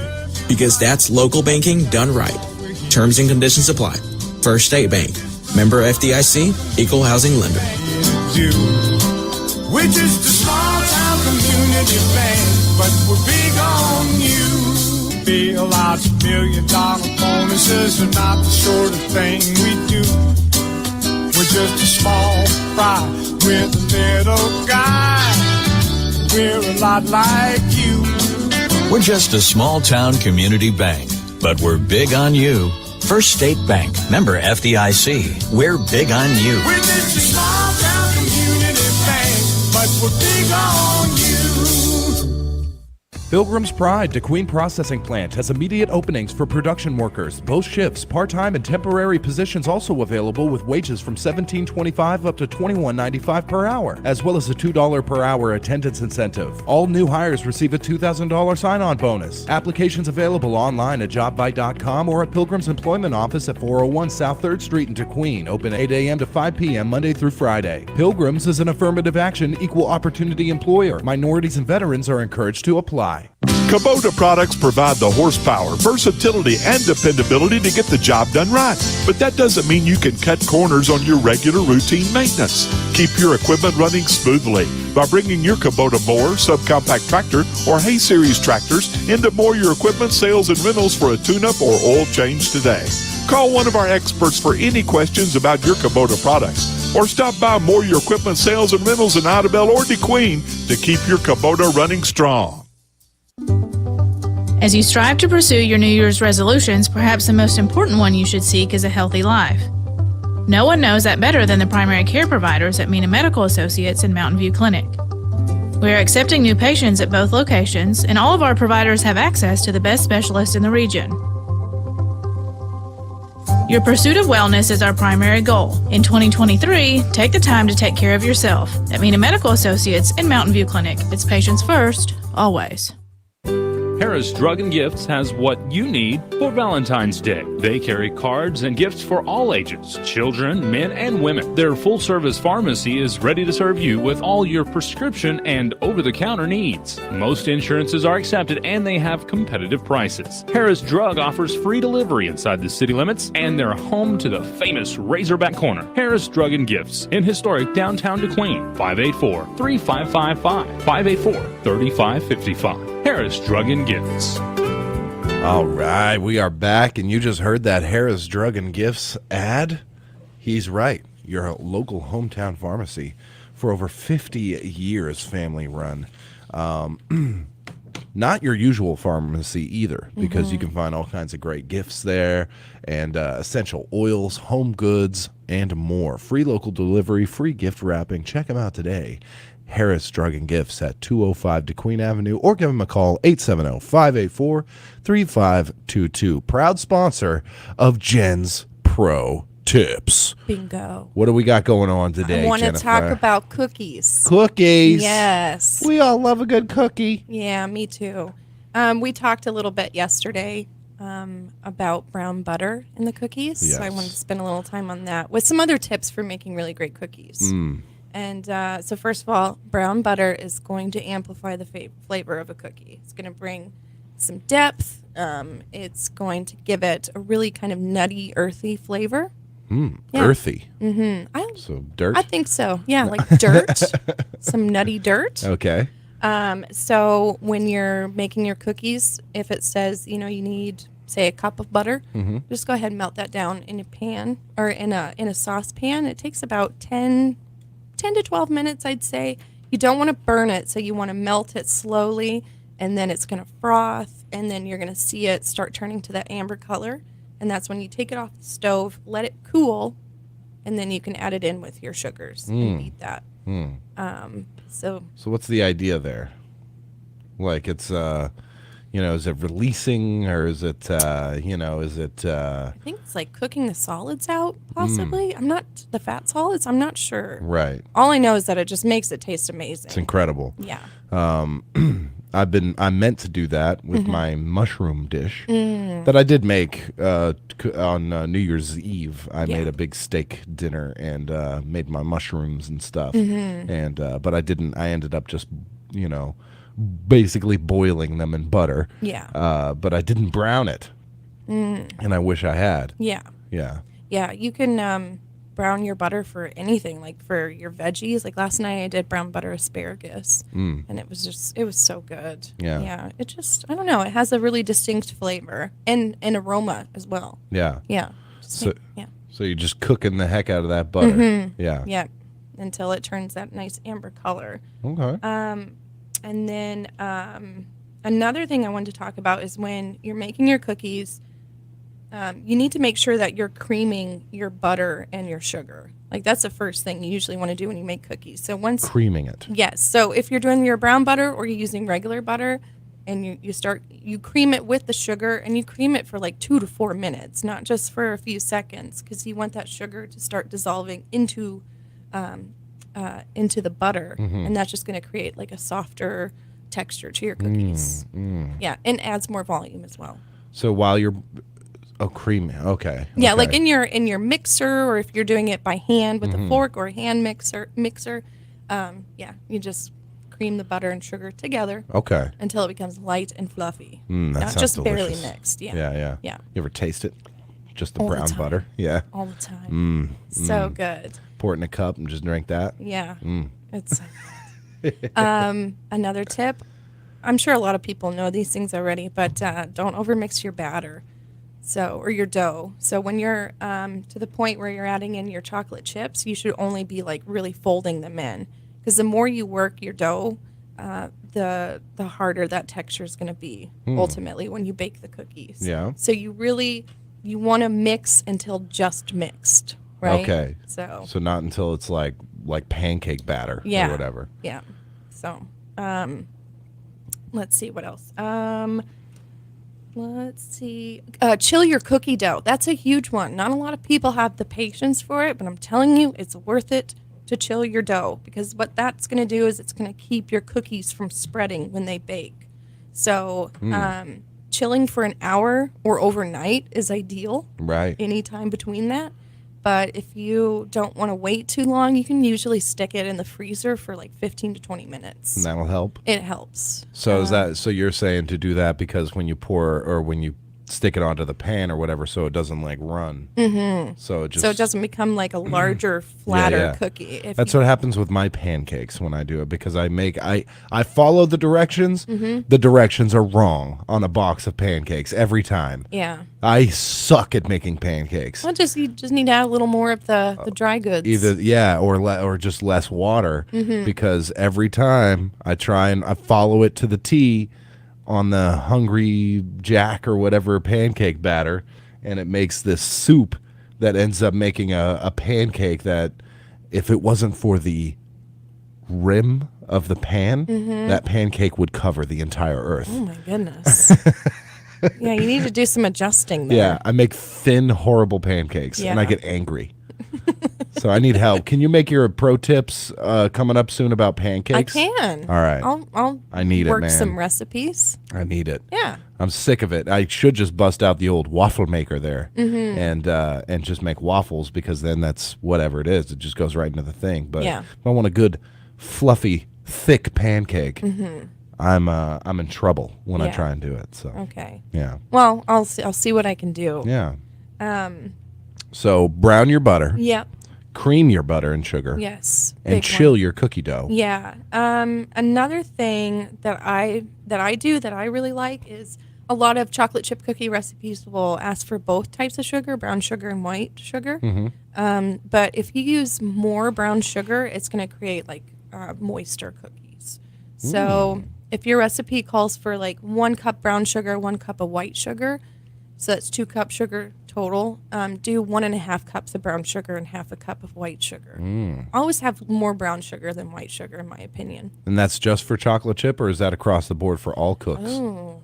because that's local banking done right. Terms and conditions apply. First State Bank. Member FDIC, Equal Housing Lender. We're just a small town community bank, but we're big on you. Bill out $1 million bonuses are not the sort of thing we do. We're just a small fry with a little guy. we're a lot like you. We're just a small town community bank, but we're big on you. First State Bank, member FDIC. We're big on you. We're just a small town community bank, but we're big on you. Pilgrim's Pride Kdqn Processing Plant has immediate openings for production workers. Both shifts, part-time and temporary positions also available with wages from $17.25 up to $21.95 per hour, as well as a $2 per hour attendance incentive. All new hires receive a $2,000 sign-on bonus. Applications available online at jobbite.com or at Pilgrim's Employment Office at 401 South 3rd Street in Kdqn, open 8 a.m. to 5 p.m. Monday through Friday. Pilgrim's is an affirmative action, equal opportunity employer. Minorities and veterans are encouraged to apply. Kubota products provide the horsepower, versatility, and dependability to get the job done right. But that doesn't mean you can cut corners on your regular routine maintenance. Keep your equipment running smoothly by bringing your Kubota mower, subcompact tractor, or hay series tractors into Mow Your Equipment sales and rentals for a tune-up or oil change today. Call one of our experts for any questions about your Kubota products, or stop by Mow Your Equipment sales and rentals in Idabel or Kdqn to keep your Kubota running strong. As you strive to pursue your New Year's resolutions, perhaps the most important one you should seek is a healthy life. No one knows that better than the primary care providers at Mena Medical Associates and Mountain View Clinic. We are accepting new patients at both locations, and all of our providers have access to the best specialists in the region. Your pursuit of wellness is our primary goal. In 2023, take the time to take care of yourself. At Mena Medical Associates and Mountain View Clinic, it's patients first, always. Harris Drug and Gifts has what you need for Valentine's Day. They carry cards and gifts for all ages, children, men, and women. Their full-service pharmacy is ready to serve you with all your prescription and over-the-counter needs. Most insurances are accepted and they have competitive prices. Harris Drug offers free delivery inside the city limits, and they're home to the famous Razorback Corner. Harris Drug and Gifts in historic downtown Kdqn, 584-3555, 584-3555. Harris Drug and Gifts. All right, we are back, and you just heard that Harris Drug and Gifts ad. He's right. Your local hometown pharmacy for over 50 years, family run. Not your usual pharmacy either, because you can find all kinds of great gifts there, and essential oils, home goods, and more. Free local delivery, free gift wrapping. Check them out today. Harris Drug and Gifts at 205 Kdqn Avenue, or give them a call, 870-584-3522. Proud sponsor of Jen's Pro Tips. Bingo. What do we got going on today, I want to Jennifer? talk about cookies. Cookies. Yes. We all love a good cookie. Yeah, me too. We talked a little bit yesterday about brown butter in the cookies. Yes. So I wanted to spend a little time on that with some other tips for making really great cookies. And so first of all, brown butter is going to amplify the flavor of a cookie. It's going to bring some depth. It's going to give it a really kind of nutty, earthy flavor. Yeah. Earthy. So dirt? I think so. Yeah, like dirt. Some nutty dirt. Okay. So when you're making your cookies, if it says, you need, say, a cup of butter, just go ahead and melt that down in a pan or in a saucepan. It takes about 10 to 12 minutes, I'd say. You don't want to burn it, so you want to melt it slowly, and then it's going to froth, and then you're going to see it start turning to that amber color, and that's when you take it off the stove, let it cool, and then you can add it in with your sugars and beat that. So what's the idea there? Like, it's is it releasing, or is it I think it's like cooking the solids out, possibly. I'm not the fat solids. I'm not sure. Right. All I know is that it just makes it taste amazing. It's incredible. Yeah. I meant to do that with my mushroom dish that I did make on New Year's Eve. I made a big steak dinner and made my mushrooms and stuff. And but I didn't. I ended up just basically boiling them in butter. Yeah. But I didn't brown it, and I wish I had. Yeah. Yeah. Yeah. You can brown your butter for anything, like for your veggies. Like last night I did brown butter asparagus, and it was so good. Yeah. Yeah. It just, I don't know. It has a really distinct flavor and aroma as well. Yeah. Yeah. So you're just cooking the heck out of that butter. Yeah. Yeah. Until it turns that nice amber color. Okay. And then another thing I wanted to talk about is when you're making your cookies, you need to make sure that you're creaming your butter and your sugar. Like that's the first thing you usually want to do when you make cookies. So once Creaming it. yes, so if you're doing your brown butter or you're using regular butter, and you cream it with the sugar, and you cream it for like 2 to 4 minutes, not just for a few seconds, because you want that sugar to start dissolving into the butter, and that's just going to create like a softer texture to your cookies. Yeah, and adds more volume as well. So while you're creaming, okay. Yeah, okay. like in your mixer, or if you're doing it by hand with a fork or a hand mixer. You just cream the butter and sugar together. Okay. Until it becomes light and fluffy. That Not sounds just delicious. barely mixed. Yeah. Yeah. You ever taste it? Just the All the brown time. butter? Yeah. All the time. So good. Pour it in a cup and just drink that? Yeah. It's so good. Another tip, I'm sure a lot of people know these things already, but don't overmix your batter. Or your dough. So when you're to the point where you're adding in your chocolate chips, you should only be like really folding them in, because the more you work your dough, the harder that texture is going to be ultimately when you bake the cookies. Yeah. So you want to mix until just mixed, right? Okay. So not until it's like pancake batter or whatever. Yeah. So let's see what else. Let's see. Chill your cookie dough. That's a huge one. Not a lot of people have the patience for it, but I'm telling you, it's worth it to chill your dough, because what that's going to do is it's going to keep your cookies from spreading when they bake. So chilling for an hour or overnight is ideal. Right. Anytime between that. But if you don't want to wait too long, you can usually stick it in the freezer for like 15 to 20 minutes. And that'll help? It helps. So so you're saying to do that because when you pour or when you stick it onto the pan or whatever, so it doesn't like run. Mm-hmm. So it doesn't become like a larger, flatter cookie. That's what happens with my pancakes when I do it, because I follow the directions. Mm-hmm. The directions are wrong on a box of pancakes every time. Yeah. I suck at making pancakes. Well, you just need to add a little more of the dry goods. Either or just less water, because every time I try and I follow it to the T on the Hungry Jack or whatever pancake batter, and it makes this soup that ends up making a pancake that, if it wasn't for the rim of the pan, that pancake would cover the entire earth. Oh my goodness. Yeah, you need to do some adjusting there. Yeah, I make thin, horrible pancakes, and I get angry. So I need help. Can you make your pro tips coming up soon about pancakes? I can. All right. I'll need work it, man. some recipes. I need it. Yeah. I'm sick of it. I should just bust out the old waffle maker there and just make waffles, because then that's whatever it is. It just goes right into the thing. But if I want a good, fluffy, thick pancake, I'm in trouble when I try and do it. So okay. Yeah. Well, I'll see what I can do. Yeah. So brown your butter. Yep. Cream your butter and sugar. Yes. And chill your cookie dough. Yeah. Another thing that I do that I really like is a lot of chocolate chip cookie recipes will ask for both types of sugar, brown sugar and white sugar. But if you use more brown sugar, it's going to create like moister cookies. So if your recipe calls for like 1 cup brown sugar, 1 cup of white sugar, so that's 2 cups sugar total, do 1.5 cups of brown sugar and half a cup of white sugar. Always have more brown sugar than white sugar, in my opinion. And that's just for chocolate chip, or is that across the board for all cooks? Oh.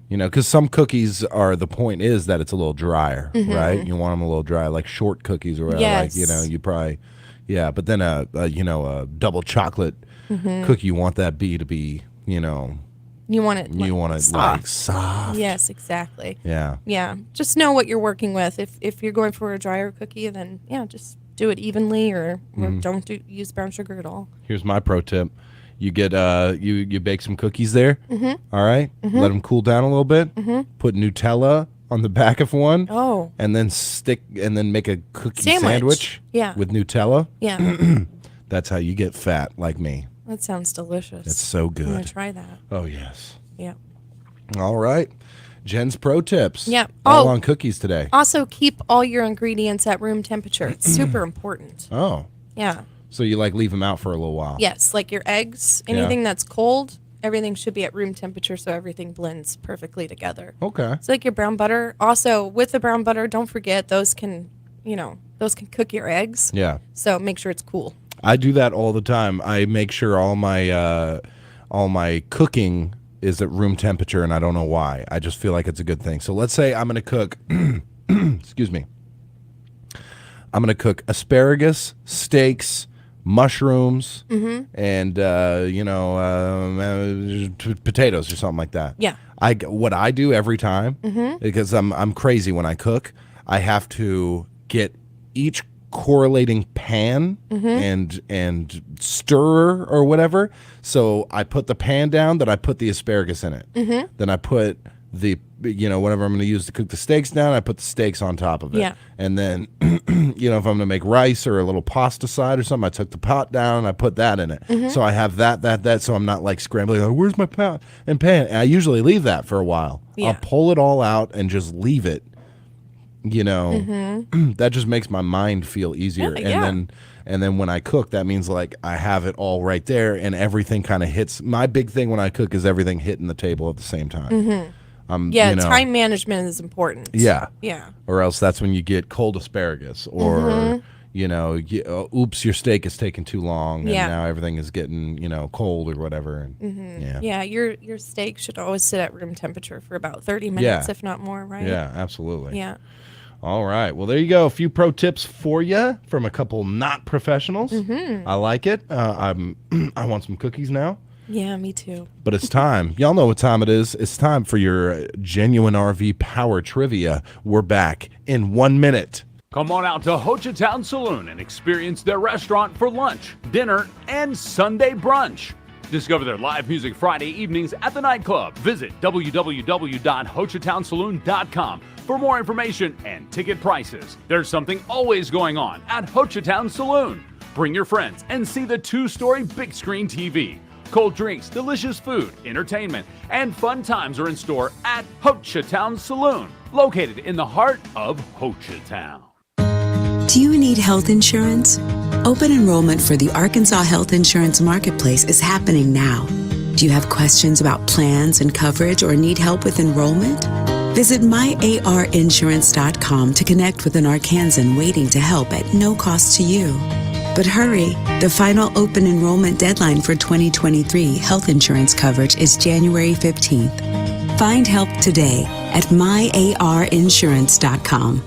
You know, because some cookies the point is that it's a little drier, right? You want them a little dry, like short cookies or whatever. Yes. Like, you probably, but then a double chocolate cookie, you want that to be, You want it soft. Like soft. Yes, exactly. Yeah. Yeah. Just know what you're working with. If you're going for a drier cookie, then just do it evenly, or don't use brown sugar at all. Here's my pro tip. You get you bake some cookies there. All right. Let them cool down a little bit. Put Nutella on the back of one. Oh. And then make a cookie sandwich. Yeah. With Nutella. Yeah. That's how you get fat like me. That sounds delicious. It's so good. I'm gonna try that. Oh yes. Yeah. All right. Jen's pro tips. Yeah. All on cookies today. Also, keep all your ingredients at room temperature. It's super important. Oh. Yeah. So you leave them out for a little while. Yes, like your eggs, anything that's cold, everything should be at room temperature so everything blends perfectly together. Okay. So like your brown butter. Also, with the brown butter, don't forget those can cook your eggs. Yeah. So make sure it's cool. I do that all the time. I make sure all my cooking is at room temperature, and I don't know why. I just feel like it's a good thing. So let's say I'm going to cook, excuse me, I'm going to cook asparagus, steaks, mushrooms, and potatoes or something like that. Yeah. What I do every time, because I'm crazy when I cook, I have to get each correlating pan and stirrer or whatever. So I put the pan down, then I put the asparagus in it. Then I put the whatever I'm going to use to cook the steaks down, I put the steaks on top of it. Yeah. And then if I'm going to make rice or a little pasta side or something, I took the pot down and I put that in it. So I have that so I'm not like scrambling, like, where's my pot and pan? And I usually leave that for a while. Yeah. I'll pull it all out and just leave it. That just makes my mind feel easier. And then when I cook, that means like I have it all right there and everything kind of hits. My big thing when I cook is everything hitting the table at the same time. Time management is important. Yeah. Yeah. Or else that's when you get cold asparagus or, oops, your steak is taking too long and now everything is getting, cold or whatever. And, Yeah, your steak should always sit at room temperature for about 30 minutes, if not more, right? Yeah, absolutely. Yeah. All right. Well, there you go. A few pro tips for you from a couple not professionals. I like it. I want some cookies now. Yeah, me too. But it's time. Y'all know what time it is. It's time for your Genuine RV Power Trivia. We're back in 1 minute. Come on out to Ho Chi Town Saloon and experience their restaurant for lunch, dinner, and Sunday brunch. Discover their live music Friday evenings at the nightclub. Visit www.hochitown.saloon.com for more information and ticket prices. There's something always going on at Ho Chi Town Saloon. Bring your friends and see the 2-story big screen TV. Cold drinks, delicious food, entertainment, and fun times are in store at Ho Chi Town Saloon, located in the heart of Ho Chi Town. Do you need health insurance? Open enrollment for the Arkansas Health Insurance Marketplace is happening now. Do you have questions about plans and coverage or need help with enrollment? Visit myarinsurance.com to connect with an Arkansan waiting to help at no cost to you. But hurry, the final open enrollment deadline for 2023 health insurance coverage is January 15th. Find help today at myarinsurance.com.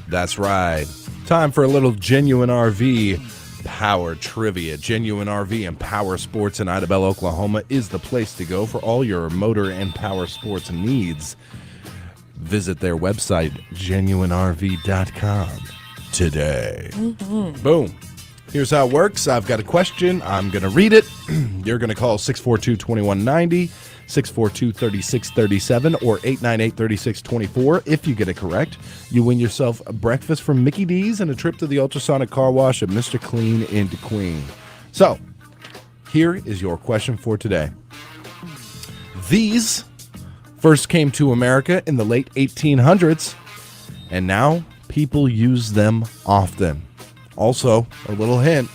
That's right. Time for a little Genuine RV Power Trivia. Genuine RV and Power Sports in Idabel, Oklahoma is the place to go for all your motor and power sports needs. Visit their website, genuinerv.com, today. Boom. Here's how it works. I've got a question. I'm going to read it. You're going to call 642-2190, 642-3637, or 898-3624. If you get it correct, you win yourself a breakfast from Mickey D's and a trip to the ultrasonic car wash at Mr. Clean in Kdqn. So, here is your question for today. These first came to America in the late 1800s, and now people use them often. Also, a little hint,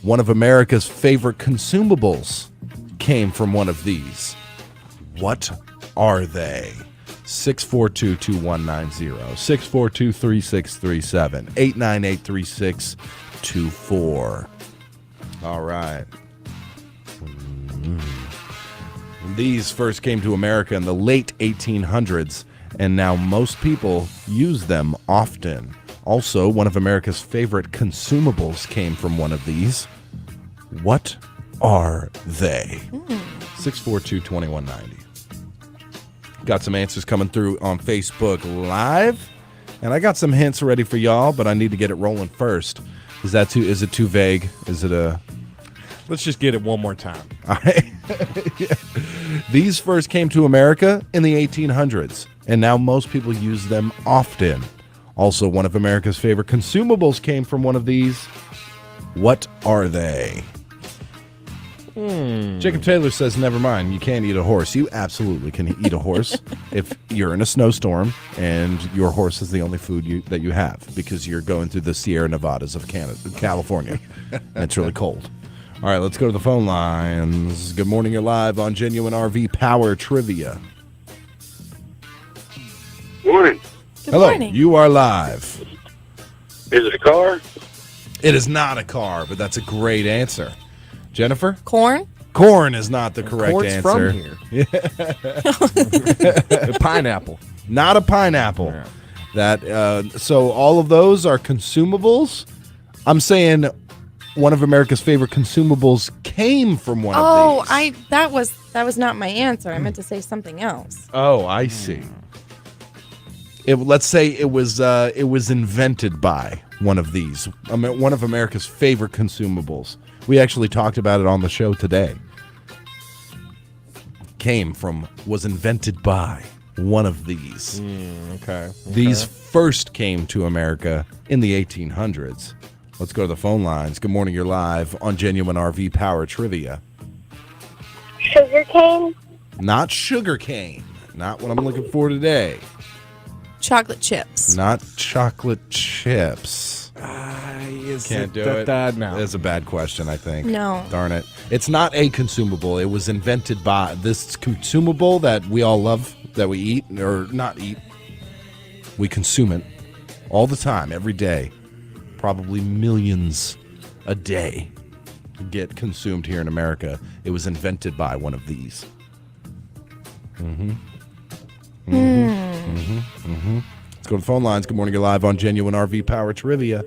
one of America's favorite consumables came from one of these. What are they? 642-2190, 642-3637, 898-3624. All right. These first came to America in the late 1800s, and now most people use them often. Also, one of America's favorite consumables came from one of these. What are they? 642-2190. Got some answers coming through on Facebook Live, and I got some hints ready for y'all, but I need to get it rolling first. Is it too vague? Is it a... Let's just get it one more time. All right. Yeah. These first came to America in the 1800s, and now most people use them often. Also, one of America's favorite consumables came from one of these. What are they? Jacob Taylor says, never mind, you can't eat a horse. You absolutely can eat a horse if you're in a snowstorm and your horse is the only food that you have because you're going through the Sierra Nevadas of California. And it's really cold. All right, let's go to the phone lines. Good morning, you're live on Genuine RV Power Trivia. Morning. Hello, you are live. Is it a car? It is not a car, but that's a great answer. Jennifer? Corn? Corn is not the correct Corn's answer. from here. Pineapple. Not a pineapple. Yeah. That so all of those are consumables. I'm saying one of America's favorite consumables came from one of these. That was not my answer. I meant to say something else. Oh, I see. Let's say it was invented by one of these. One of America's favorite consumables. We actually talked about it on the show today. Was invented by one of these. Okay. These first came to America in the 1800s. Let's go to the phone lines. Good morning, you're live on Genuine RV Power Trivia. Sugar cane? Not sugar cane. Not what I'm looking for today. Chocolate chips. Not chocolate chips. Can't do it. No. That's a bad question, I think. No. Darn it. It's not a consumable. It was invented by this consumable that we all love, that we eat, or not eat. We consume it all the time, every day. Probably millions a day get consumed here in America. It was invented by one of these. Let's go to the phone lines. Good morning, you're live on Genuine RV Power Trivia.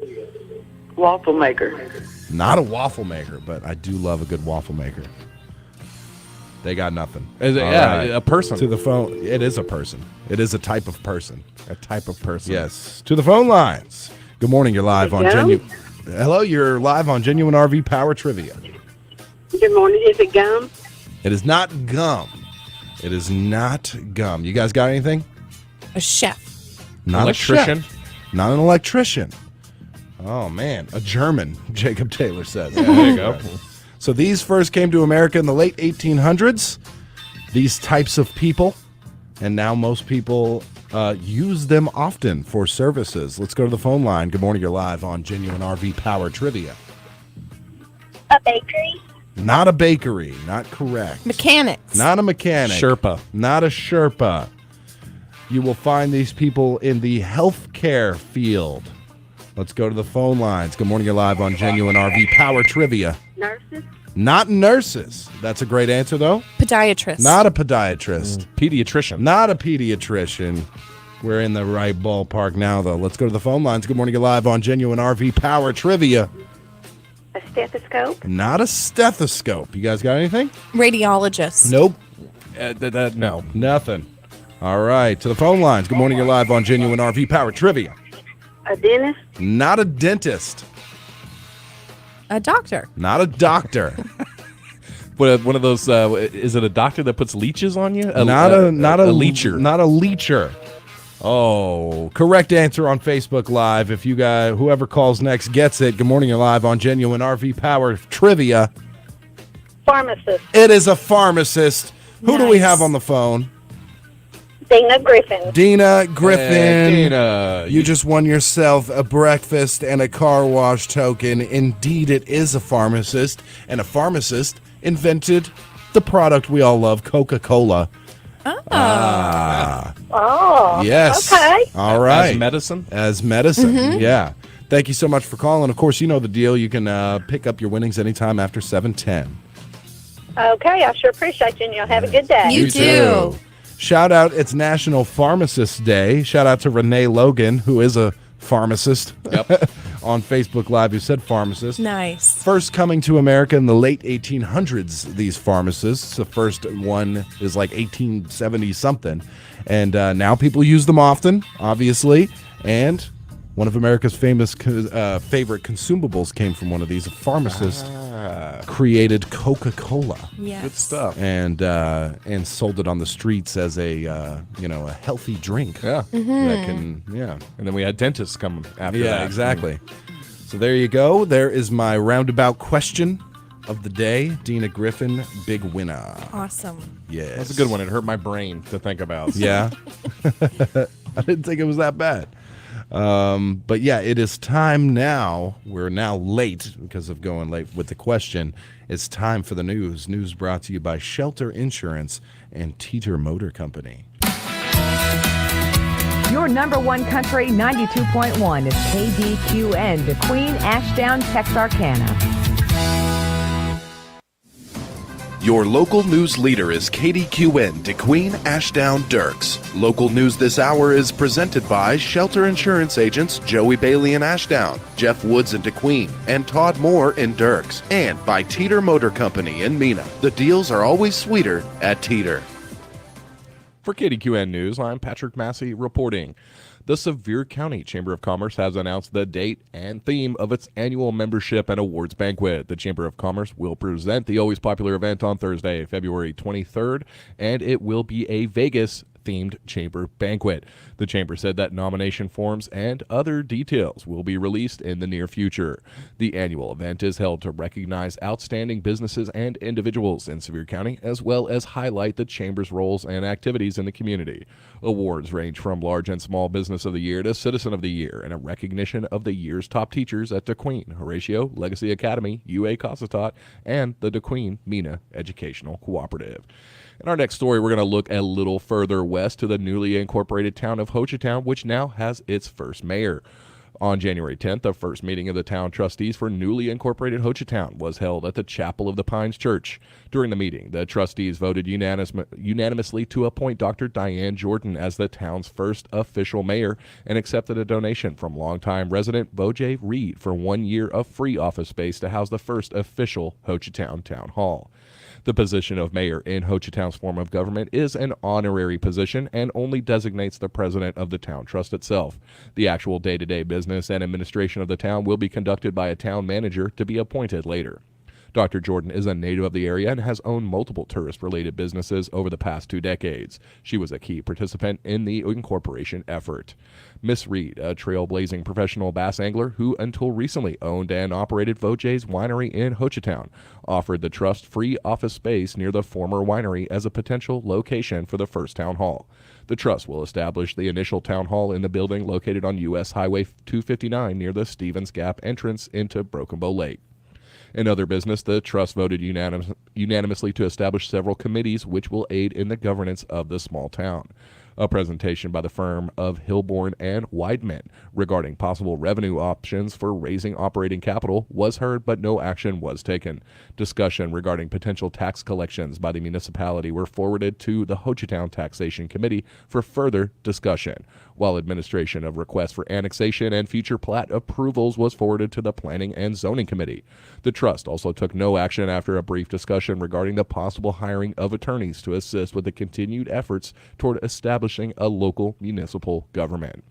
Waffle maker. Not a waffle maker, but I do love a good waffle maker. They got nothing. Is it, All a person. To the phone. It is a person. It is a type of person. A type of person. Yes. To the phone lines. Good morning, you're live on Genuine. Hello, you're live on Genuine RV Power Trivia. Good morning. Is it gum? It is not gum. It is not gum. You guys got anything? A chef. Not electrician. a chef. Not an electrician. Oh, man. A German, Jacob Taylor says. Yeah, there you go. So these first came to America in the late 1800s. These types of people. And now most people use them often for services. Let's go to the phone line. Good morning, you're live on Genuine RV Power Trivia. A bakery? Not a bakery. Not correct. Mechanics. Not a mechanic. Sherpa. Not a Sherpa. You will find these people in the healthcare field. Let's go to the phone lines. Good morning, you're live on Genuine RV Power Trivia. Nurses? Not nurses. That's a great answer, though. Podiatrist. Not a pediatrist. Pediatrician. Not a pediatrician. We're in the right ballpark now, though. Let's go to the phone lines. Good morning, you're live on Genuine RV Power Trivia. A stethoscope? Not a stethoscope. You guys got anything? Radiologist. Nope. No. Nothing. All right. To the phone lines. Good morning, you're live on Genuine RV Power Trivia. A dentist? Not a dentist. A doctor. Not a doctor. One of those. Is it a doctor that puts leeches on you? Not a leecher. Not a leecher. Oh, correct answer on Facebook Live. If you guys, whoever calls next gets it. Good morning, you're live on Genuine RV Power Trivia. Pharmacist? It is a pharmacist. Who do we have on the phone? Dina Griffin. Dina Griffin. Dina. You just won yourself a breakfast and a car wash token. Indeed, it is a pharmacist. And a pharmacist invented the product we all love, Coca-Cola. Oh. Yes. Okay. All right. As medicine? As medicine, yeah. Thank you so much for calling. Of course, you know the deal. You can pick up your winnings anytime after 7:10. Okay. I sure appreciate you, and you'll have a good day. You too. Shout out, it's National Pharmacist Day. Shout out to Renee Logan, who is a pharmacist on Facebook Live, who said pharmacist. Nice. First coming to America in the late 1800s, these pharmacists. The first one is like 1870-something. And now people use them often, obviously. And one of America's famous favorite consumables came from one of these. A pharmacist created Coca-Cola. Yes. Good stuff. And sold it on the streets as a a healthy drink. Yeah. That can And then we had dentists come after that. Yeah, exactly. So there you go. There is my roundabout question of the day, Dina Griffin, big winner. Awesome. Yes. That's a good one. It hurt my brain to think about. Yeah. I didn't think it was that bad. But yeah, it is time now. We're now late because of going late with the question. It's time for the news. News brought to you by Shelter Insurance and Teeter Motor Company. Your number one country 92.1 is KDQN, Kdqn, Ashdown, Texarkana. Your local news leader is Kdqn, Kdqn, Ashdown, Dirks. Local news this hour is presented by Shelter Insurance agents Joey Bailey in Ashdown, Jeff Woods in Kdqn, and Todd Moore in Dirks. And by Teeter Motor Company in Mena. The deals are always sweeter at Teeter. For KDQN News, I'm Patrick Massey reporting. The Sevier County Chamber of Commerce has announced the date and theme of its annual membership and awards banquet. The Chamber of Commerce will present the always popular event on Thursday, February 23rd, and it will be a Vegas-themed chamber banquet. The chamber said that nomination forms and other details will be released in the near future. The annual event is held to recognize outstanding businesses and individuals in Sevier County, as well as highlight the chamber's roles and activities in the community. Awards range from Large and Small Business of the Year to Citizen of the Year, and a recognition of the year's top teachers at Kdqn, Horatio, Legacy Academy, UA Cossatot, and the Kdqn Mena Educational Cooperative. In our next story, we're going to look a little further west to the newly incorporated town of Hochatown, which now has its first mayor. On January 10th, the first meeting of the town trustees for newly incorporated Hochatown was held at the Chapel of the Pines Church. During the meeting, the trustees voted unanimously to appoint Dr. Diane Jordan as the town's first official mayor and accepted a donation from longtime resident Vojay Reed for 1 year of free office space to house the first official Hochatown Town Hall. The position of mayor in Hochatown's form of government is an honorary position and only designates the president of the town trust itself. The actual day-to-day business and administration of the town will be conducted by a town manager to be appointed later. Dr. Jordan is a native of the area and has owned multiple tourist-related businesses over the past 2 decades. She was a key participant in the incorporation effort. Miss Reed, a trailblazing professional bass angler who until recently owned and operated Vojay's Winery in Hochatown, offered the trust free office space near the former winery as a potential location for the first town hall. The trust will establish the initial town hall in the building located on U.S. Highway 259 near the Stevens Gap entrance into Broken Bow Lake. In other business, the trust voted unanimously to establish several committees which will aid in the governance of the small town. A presentation by the firm of Hilborn and Weidman regarding possible revenue options for raising operating capital was heard, but no action was taken. Discussion regarding potential tax collections by the municipality were forwarded to the Hochatown Taxation Committee for further discussion, while administration of requests for annexation and future plat approvals was forwarded to the Planning and Zoning Committee. The trust also took no action after a brief discussion regarding the possible hiring of attorneys to assist with the continued efforts toward establishing a local municipal government.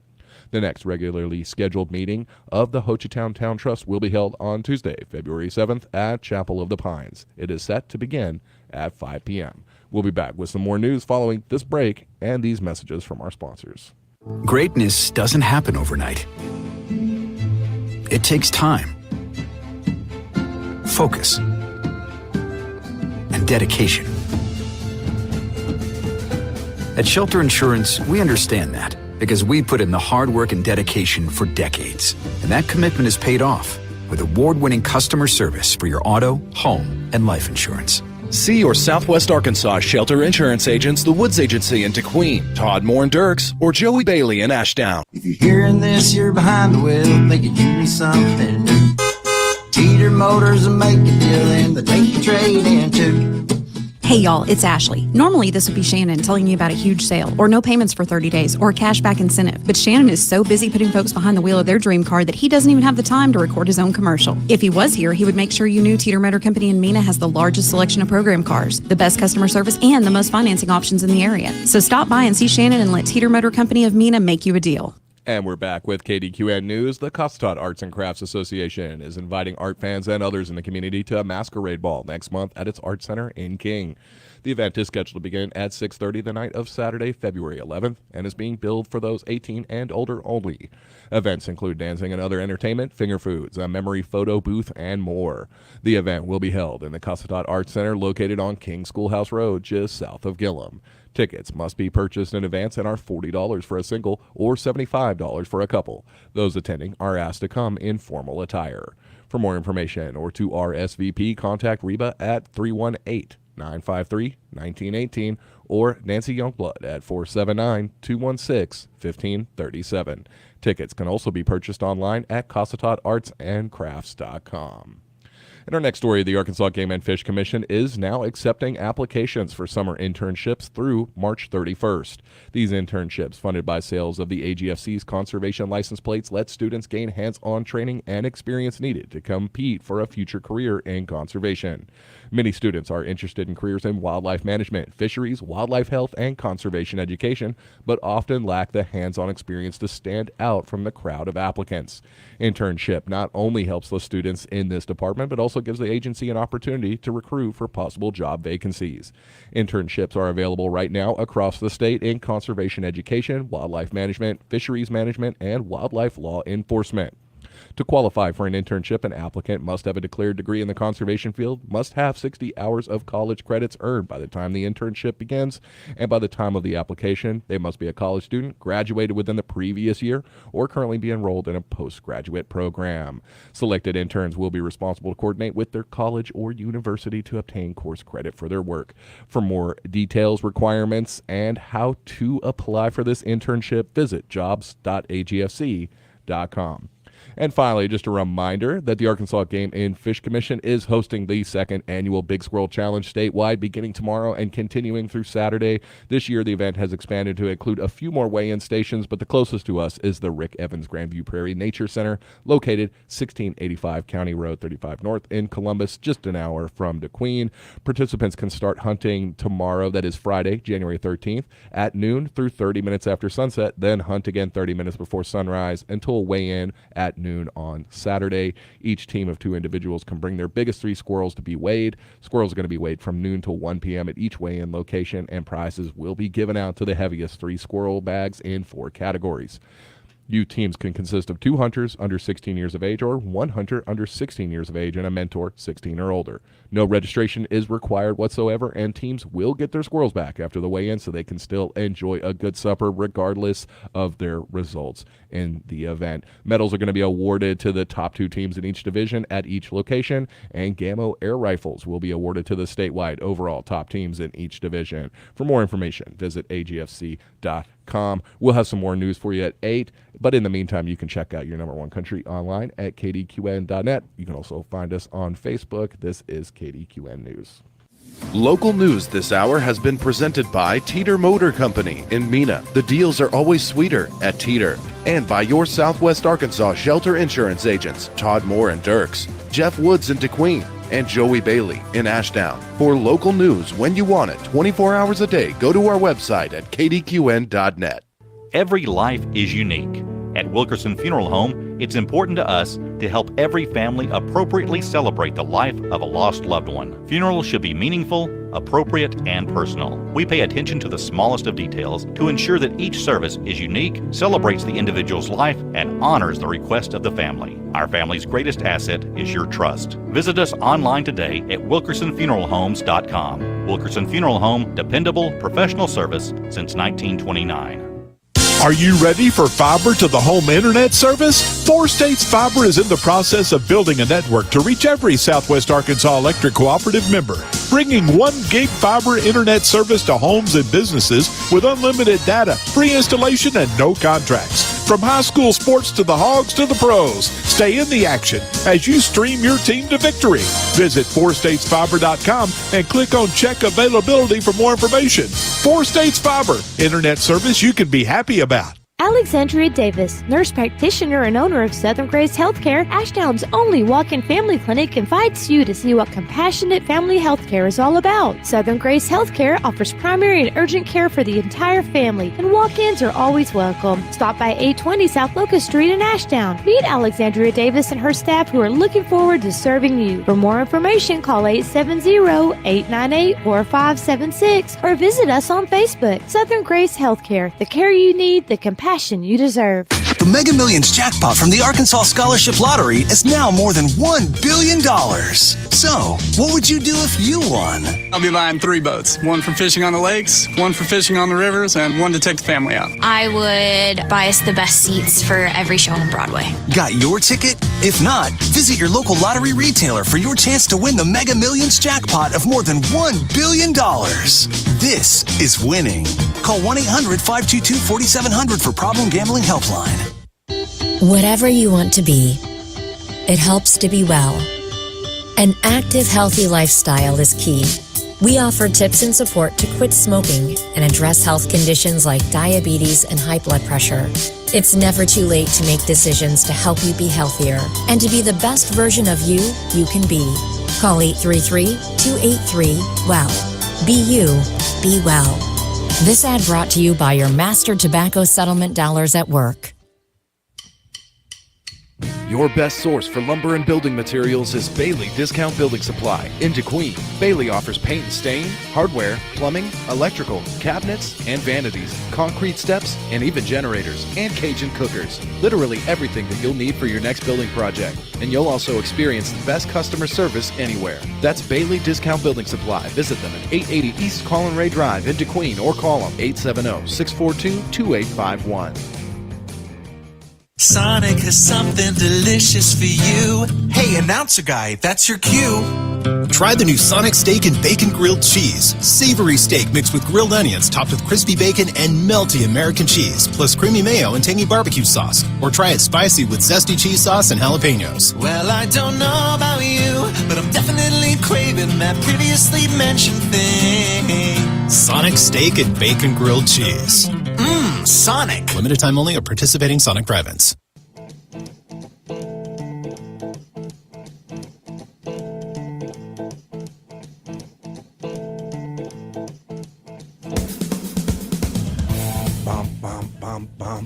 The next regularly scheduled meeting of the Hochatown Town Trust will be held on Tuesday, February 7th at Chapel of the Pines. It is set to begin at 5 p.m. We'll be back with some more news following this break and these messages from our sponsors. Greatness doesn't happen overnight. It takes time, focus, and dedication. At Shelter Insurance, we understand that because we put in the hard work and dedication for decades. And that commitment is paid off with award-winning customer service for your auto, home, and life insurance. See your Southwest Arkansas Shelter Insurance agents, the Woods Agency in Kdqn, Todd Moore in Dirks, or Joey Bailey in Ashdown. If you're hearing this, you're behind the wheel, thinking you need something new. Teeter Motors will make a deal and they take your trade in too. Hey y'all, it's Ashley. Normally this would be Shannon telling you about a huge sale, or no payments for 30 days, or a cashback incentive. But Shannon is so busy putting folks behind the wheel of their dream car that he doesn't even have the time to record his own commercial. If he was here, he would make sure you knew Teeter Motor Company in Mena has the largest selection of program cars, the best customer service, and the most financing options in the area. So stop by and see Shannon and let Teeter Motor Company of Mena make you a deal. And we're back with KDQN News. The Costtot Arts and Crafts Association is inviting art fans and others in the community to a masquerade ball next month at its art center in King. The event is scheduled to begin at 6:30 the night of Saturday, February 11th, and is being billed for those 18 and older only. Events include dancing and other entertainment, finger foods, a memory photo booth, and more. The event will be held in the Costtot Arts Center located on King Schoolhouse Road, just south of Gillum. Tickets must be purchased in advance and are $40 for a single or $75 for a couple. Those attending are asked to come in formal attire. For more information or to RSVP, contact Reba at 318-953-1918 or Nancy Youngblood at 479-216-1537. Tickets can also be purchased online at CosttotartsandCrafts.com. In our next story, the Arkansas Game and Fish Commission is now accepting applications for summer internships through March 31st. These internships, funded by sales of the AGFC's conservation license plates, let students gain hands-on training and experience needed to compete for a future career in conservation. Many students are interested in careers in wildlife management, fisheries, wildlife health, and conservation education, but often lack the hands-on experience to stand out from the crowd of applicants. Internship not only helps the students in this department, but also gives the agency an opportunity to recruit for possible job vacancies. Internships are available right now across the state in conservation education, wildlife management, fisheries management, and wildlife law enforcement. To qualify for an internship, an applicant must have a declared degree in the conservation field, must have 60 hours of college credits earned by the time the internship begins, and by the time of the application, they must be a college student, graduated within the previous year, or currently be enrolled in a postgraduate program. Selected interns will be responsible to coordinate with their college or university to obtain course credit for their work. For more details, requirements, and how to apply for this internship, visit jobs.agfc.com. And finally, just a reminder that the Arkansas Game and Fish Commission is hosting the second annual Big Squirrel Challenge statewide beginning tomorrow and continuing through Saturday. This year, the event has expanded to include a few more weigh-in stations, but the closest to us is the Rick Evans Grandview Prairie Nature Center, located 1685 County Road 35 North in Columbus, just an hour from Kdqn. Participants can start hunting tomorrow, that is Friday, January 13th, at noon through 30 minutes after sunset, then hunt again 30 minutes before sunrise until weigh-in at noon on Saturday. Each team of 2 individuals can bring their biggest 3 squirrels to be weighed. Squirrels are going to be weighed from noon till 1 p.m. at each weigh-in location, and prizes will be given out to the heaviest 3 squirrel bags in 4 categories. You teams can consist of 2 hunters under 16 years of age or 1 hunter under 16 years of age and a mentor 16 or older. No registration is required whatsoever, and teams will get their squirrels back after the weigh-in so they can still enjoy a good supper regardless of their results in the event. Medals are going to be awarded to the top 2 teams in each division at each location, and Gammo air rifles will be awarded to the statewide overall top teams in each division. For more information, visit agfc.com. We'll have some more news for you at 8, but in the meantime, you can check out your number one country online at kdqn.net. You can also find us on Facebook. This is KDQN News. Local news this hour has been presented by Teeter Motor Company in Mena. The deals are always sweeter at Teeter. And by your Southwest Arkansas Shelter Insurance agents, Todd Moore and Dirks, Jeff Woods in Kdqn, and Joey Bailey in Ashdown. For local news when you want it, 24 hours a day, go to our website at kdqn.net. Every life is unique. At Wilkerson Funeral Home, it's important to us to help every family appropriately celebrate the life of a lost loved one. Funerals should be meaningful, appropriate, and personal. We pay attention to the smallest of details to ensure that each service is unique, celebrates the individual's life, and honors the request of the family. Our family's greatest asset is your trust. Visit us online today at wilkersonfuneralhomes.com. Wilkerson Funeral Home, dependable, professional service since 1929. Are you ready for fiber to the home internet service? 4 States Fiber is in the process of building a network to reach every Southwest Arkansas Electric Cooperative member, bringing 1 gig fiber internet service to homes and businesses with unlimited data, free installation, and no contracts. From high school sports to the Hogs to the pros, stay in the action as you stream your team to victory. Visit 4statesfiber.com and click on Check Availability for more information. 4 States Fiber, internet service you can be happy about. Alexandria Davis, nurse practitioner and owner of Southern Grace Healthcare, Ashdown's only walk-in family clinic, invites you to see what compassionate family healthcare is all about. Southern Grace Healthcare offers primary and urgent care for the entire family, and walk-ins are always welcome. Stop by 820 South Locust Street in Ashdown. Meet Alexandria Davis and her staff who are looking forward to serving you. For more information, call 870-898-4576 or visit us on Facebook. Southern Grace Healthcare, the care you need, the compassion you deserve. The Mega Millions jackpot from the Arkansas Scholarship Lottery is now more than $1 billion. So, what would you do if you won? I'll be buying 3 boats. One for fishing on the lakes, one for fishing on the rivers, and one to take the family out. I would buy us the best seats for every show on Broadway. Got your ticket? If not, visit your local lottery retailer for your chance to win the Mega Millions jackpot of more than $1 billion. This is winning. Call 1-800-522-4700 for Problem Gambling Helpline. Whatever you want to be, it helps to be well. An active, healthy lifestyle is key. We offer tips and support to quit smoking and address health conditions like diabetes and high blood pressure. It's never too late to make decisions to help you be healthier and to be the best version of you can be. Call 833-283-WELL. Be you, be well. This ad brought to you by your master tobacco settlement dollars at work. Your best source for lumber and building materials is Bailey Discount Building Supply in Kdqn. Bailey offers paint and stain, hardware, plumbing, electrical, cabinets, and vanities, concrete steps, and even generators, and Cajun cookers. Literally everything that you'll need for your next building project. And you'll also experience the best customer service anywhere. That's Bailey Discount Building Supply. Visit them at 880 East Colin Ray Drive in Kdqn or call them 870-642-2851. Sonic has something delicious for you. Hey, announcer guy, that's your cue. Try the new Sonic Steak and Bacon Grilled Cheese. Savory steak mixed with grilled onions topped with crispy bacon and melty American cheese, plus creamy mayo and tangy barbecue sauce. Or try it spicy with zesty cheese sauce and jalapenos. Well, I don't know about you, but I'm definitely craving that previously mentioned thing. Sonic Steak and Bacon Grilled Cheese. Sonic. Limited time only at participating Sonic drive-ins.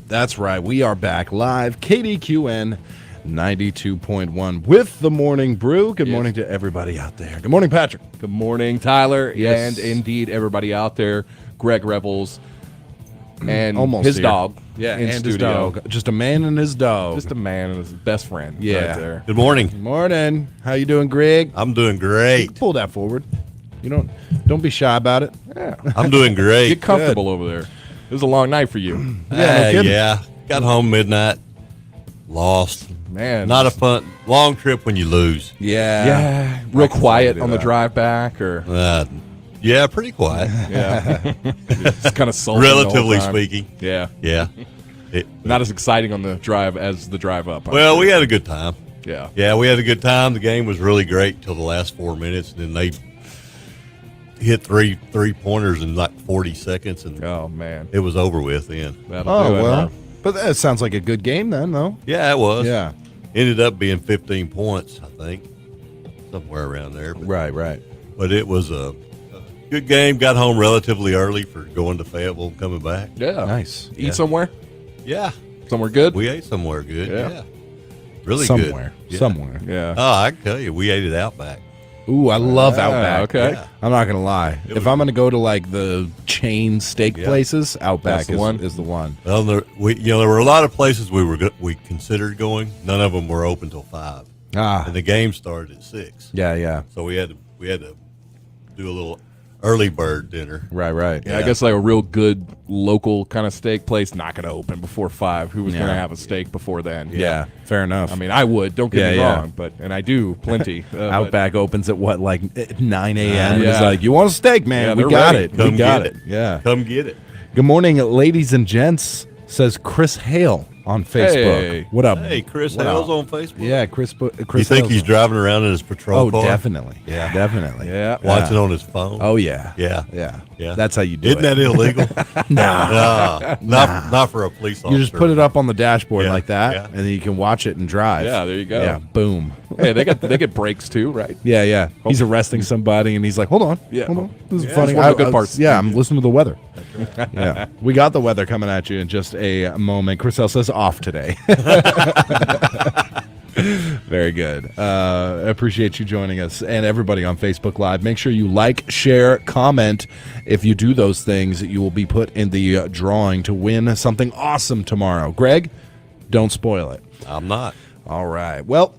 That's right. We are back live. Kdqn 92.1 with the Morning Brew. Good morning to everybody out there. Good morning, Patrick. Good morning, Tyler. Yes. And indeed, everybody out there. Greg Rebels and Almost his here. dog. Yeah, in and studio. his dog. Just a man and his dog. Just a man and his best friend. Yeah. Right there. Good morning. Good morning. How you doing, Greg? I'm doing great. Pull that forward. You don't be shy about it. Yeah. I'm doing great. Get comfortable over there. It was a long night for you. Yeah. Got home midnight. Lost. Man. Not a fun, long trip when you lose. Yeah. Real quiet on the drive back, or yeah, pretty quiet. Yeah. It's kind of sultry. Relatively the whole time. speaking. Yeah. Yeah. Not as exciting on the drive as the drive up. Well, we had a good time. Yeah. Yeah, we had a good time. The game was really great till the last 4 minutes, and then they hit three pointers in like 40 seconds, and oh man, it was over with then. Well, but that sounds like a good game then, though. Yeah, it was. Yeah, ended up being 15 points, I think, somewhere around there. But, right. But it was a good game. Got home relatively early for going to Fayetteville and coming back. Yeah, nice. Eat somewhere. Yeah, somewhere good. We ate somewhere good. Yeah, really somewhere. good. Somewhere. Yeah. Oh, I can tell you, we ate it Outback. Ooh, I love Outback. Okay. Yeah. I'm not gonna lie. If I'm gonna go to like the chain steak places, Outback the one. is the one. Well, there were a lot of places we considered going. None of them were open till 5. And the game started at 6. Yeah. So we had to do a little early bird dinner. Right. Yeah, I guess like a real good local kind of steak place not going to open before 5. Who was going to have a steak before then? Yeah, fair enough. I mean, I would. Don't get me wrong, and I do plenty. Outback opens at what, like 9 a.m. and yeah. it's like, you want a steak, man? Yeah, we got ready. it. Come We got get it. Yeah. Come get it. Good morning, ladies and gents. Says Chris Hale. on Facebook. Hey. What up? Hey, Chris What Hales up? on Facebook. Yeah, Chris You think Hales he's on- driving around in his patrol Oh, car? definitely. Yeah. Definitely. Yeah. Watching on his phone. Oh, yeah. Yeah. Yeah. Yeah. That's how you do Isn't it. that illegal? No. Not for a police officer. You just put it up on the dashboard Yeah, like that, yeah. and then you can watch it and drive. Yeah, there you go. Yeah, boom. Hey, they get breaks too, right? Yeah, yeah. He's arresting somebody, and he's like, "Hold on, Yeah. hold on. This is Yeah, funny." it's one of the good parts. Yeah, I'm listening to the weather. Yeah, we got the weather coming at you in just a moment. Chriselle says off today. Very good. Appreciate you joining us, and everybody on Facebook Live. Make sure you like, share, comment. If you do those things, you will be put in the drawing to win something awesome tomorrow. Greg, don't spoil it. I'm not. All right. Well,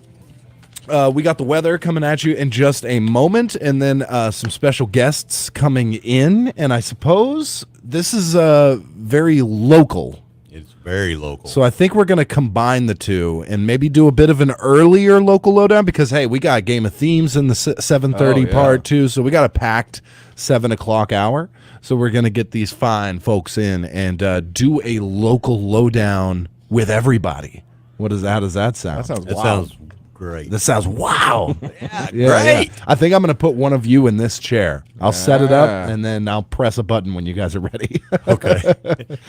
we got the weather coming at you in just a moment, and then some special guests coming in. And I suppose this is very local. It's very local. So I think we're going to combine the two and maybe do a bit of an earlier local lowdown because, hey, we got Game of Themes in the 7:30 part too. So we got a packed 7 o'clock hour. So we're going to get these fine folks in and do a local lowdown with everybody. How does that sound? That sounds great. That sounds wow. Yeah, Yeah. great. I think I'm going to put one of you in this chair. I'll set it up, and then I'll press a button when you guys are ready. Okay.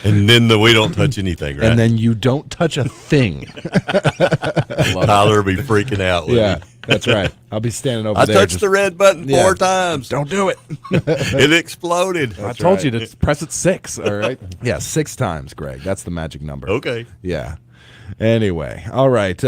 And then we don't touch anything, right? And then you don't touch a thing. Tyler will be freaking out. Yeah, that's right. I'll be standing over I there. touched the red button Yeah. 4 times. Don't do it. It exploded. I told you to press it 6. All right. Yeah, 6 times, Greg. That's the magic number. Okay. Yeah. Anyway, all right.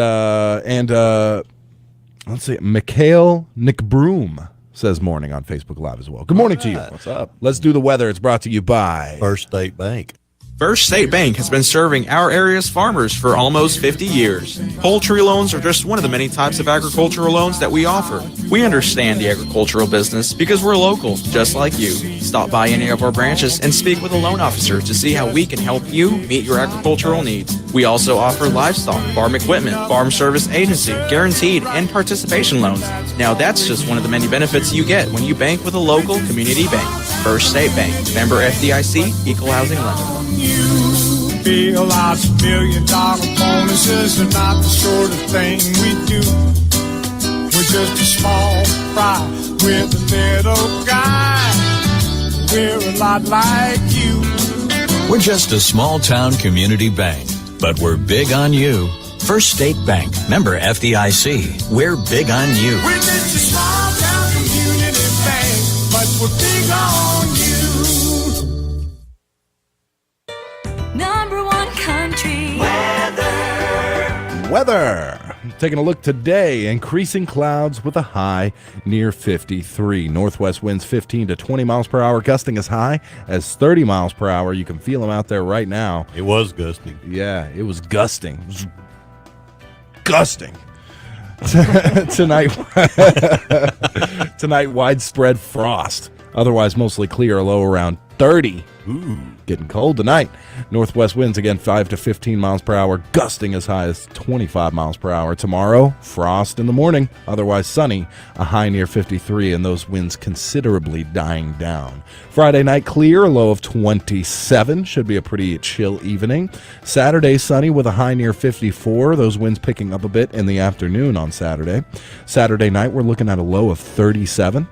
Let's see. Mikhail Nickbroom says morning on Facebook Live as well. Good morning to you. What's up? Let's do the weather. It's brought to you by First State Bank. First State Bank has been serving our area's farmers for almost 50 years. Poultry loans are just one of the many types of agricultural loans that we offer. We understand the agricultural business because we're local, just like you. Stop by any of our branches and speak with a loan officer to see how we can help you meet your agricultural needs. We also offer livestock, farm equipment, farm service agency, guaranteed, and participation loans. Now that's just one of the many benefits you get when you bank with a local community bank. First State Bank, member FDIC, equal housing lender. You realize $1 million bonuses are not the sort of thing we do. We're just a small fry with a little guy. We're a lot like you. We're just a small town community bank, but we're big on you. First State Bank, member FDIC. We're big on you. We're just a small town community bank, but we're big on you. #1 country weather. Taking a look today, increasing clouds with a high near 53. Northwest winds 15 to 20 miles per hour, gusting as high as 30 miles per hour. You can feel them out there right now. It was gusting. Yeah, it was gusting. It was gusting. Tonight, widespread frost. Otherwise, mostly clear, a low around 30. Ooh, getting cold tonight. Northwest winds again 5 to 15 miles per hour, gusting as high as 25 miles per hour. Tomorrow, frost in the morning, otherwise sunny, a high near 53, and those winds considerably dying down. Friday night clear, a low of 27. Should be a pretty chill evening. Saturday sunny with a high near 54. Those winds picking up a bit in the afternoon on Saturday. Saturday night, we're looking at a low of 37.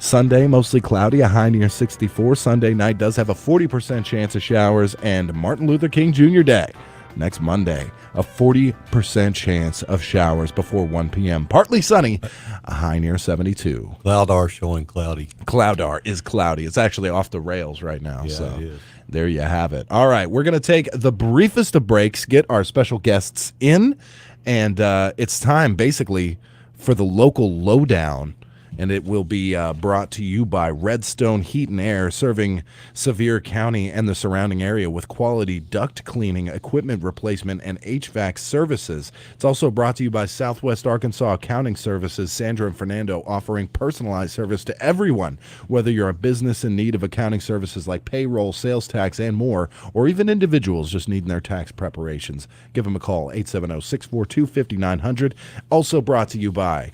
Sunday, mostly cloudy, a high near 64. Sunday night does have a 40% chance of showers. And Martin Luther King Jr. Day, next Monday, a 40% chance of showers before 1 p.m. Partly sunny, a high near 72. Cloudar showing cloudy. Cloudar is cloudy. It's actually off the rails right now. Yeah, so it is. there you have it. All right, we're going to take the briefest of breaks, get our special guests in, and it's time basically for the local lowdown. And it will be brought to you by Redstone Heat and Air, serving Sevier County and the surrounding area with quality duct cleaning, equipment replacement, and HVAC services. It's also brought to you by Southwest Arkansas Accounting Services, Sandra and Fernando, offering personalized service to everyone, whether you're a business in need of accounting services like payroll, sales tax, and more, or even individuals just needing their tax preparations. Give them a call, 870-642-5900. Also brought to you by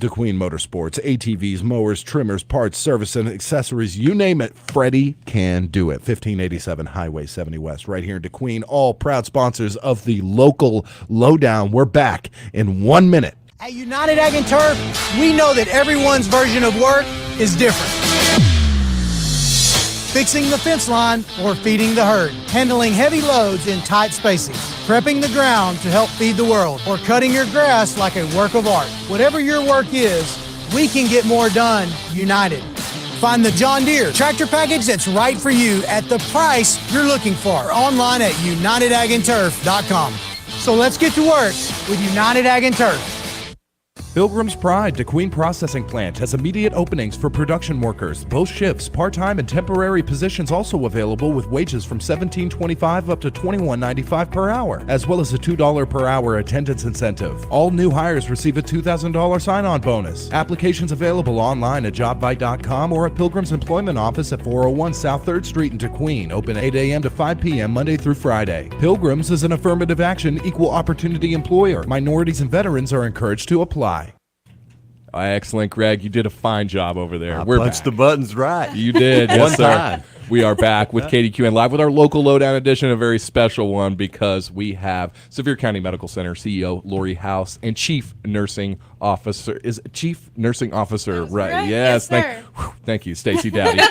Kdqn Motorsports, ATVs, mowers, trimmers, parts, service, and accessories, you name it, Freddie can do it. 1587 Highway 70 West, right here in Kdqn, all proud sponsors of the local lowdown. We're back in 1 minute. At United Ag and Turf, we know that everyone's version of work is different. Fixing the fence line or feeding the herd, handling heavy loads in tight spaces, prepping the ground to help feed the world, or cutting your grass like a work of art. Whatever your work is, we can get more done united. Find the John Deere tractor package that's right for you at the price you're looking for. Online at UnitedAgAndTurf.com. So let's get to work with United Ag and Turf. Pilgrim's Pride Kdqn Processing Plant has immediate openings for production workers. Both shifts, part-time and temporary positions also available with wages from $17.25 up to $21.95 per hour, as well as a $2 per hour attendance incentive. All new hires receive a $2,000 sign-on bonus. Applications available online at jobbite.com or at Pilgrim's Employment Office at 401 South 3rd Street in Kdqn, open 8 a.m. to 5 p.m. Monday through Friday. Pilgrim's is an affirmative action, equal opportunity employer. Minorities and veterans are encouraged to apply. Excellent, Greg. You did a fine job over there. I We're punched back. the buttons right. You did. One Yes, sir. time. We are back with Kdqn Live with our local lowdown edition, a very special one because we have Sevier County Medical Center CEO Lori House and Chief Nursing Officer. Is Chief Nursing Officer right? Yes. Thank you, Stacy Dowdy.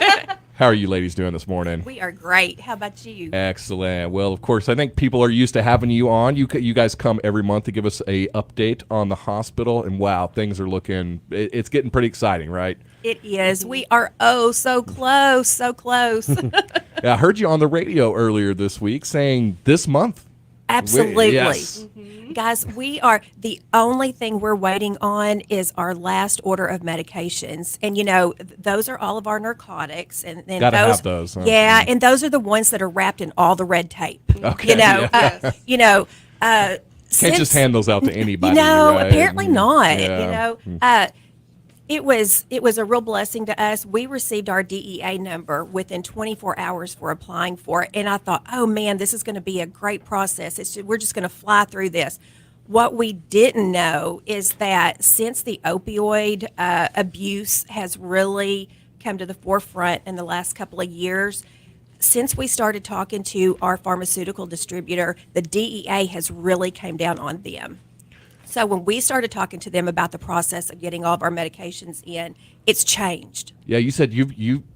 How are you ladies doing this morning? We are great. How about you? Excellent. Well, of course, I think people are used to having you on. You guys come every month to give us a update on the hospital, and wow, things are looking. It's getting pretty exciting, right? It is. We are so close, so close. Yeah, I heard you on the radio earlier this week saying this month. Absolutely. Yes. Guys, we are, the only thing we're waiting on is our last order of medications. And, you know, those are all of our narcotics. And Gotta have those, huh? Yeah, and those are the ones that are wrapped in all the red tape. Okay, You know, yeah. Can't Can't just hand those out to anybody. No, right? apparently not. Yeah. You know, it was a real blessing to us. We received our DEA number within 24 hours for applying for it, and I thought, oh man, this is going to be a great process. We're just going to fly through this. What we didn't know is that since the opioid abuse has really come to the forefront in the last couple of years, since we started talking to our pharmaceutical distributor, the DEA has really came down on them. So when we started talking to them about the process of getting all of our medications in, it's changed. Yeah, you said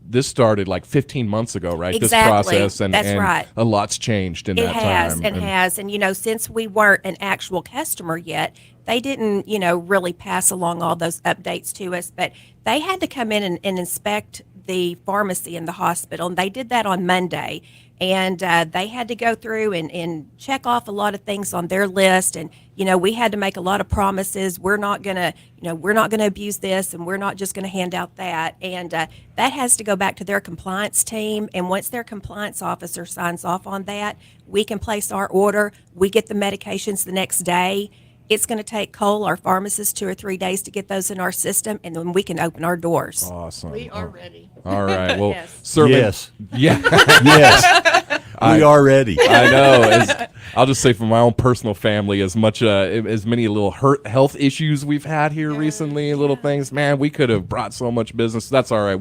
this started like 15 months ago, right? Exactly. This process, That's right. A lot's changed in that time. It has. And, you know, since we weren't an actual customer yet, they didn't, you know, really pass along all those updates to us. But they had to come in and inspect the pharmacy in the hospital, and they did that on Monday. And they had to go through and check off a lot of things on their list. And, you know, we had to make a lot of promises. We're not going to abuse this, and we're not just going to hand out that. And that has to go back to their compliance team. And once their compliance officer signs off on that, we can place our order. We get the medications the next day. It's going to take Cole, our pharmacist, 2 or 3 days to get those in our system, and then we can open our doors. Awesome. We are ready. All right. Well, Yes. certainly. Yes. Yeah. Yes. We are ready. I know. I'll just say from my own personal family, as many little health issues we've had here recently, little things, man, we could have brought so much business. That's all right.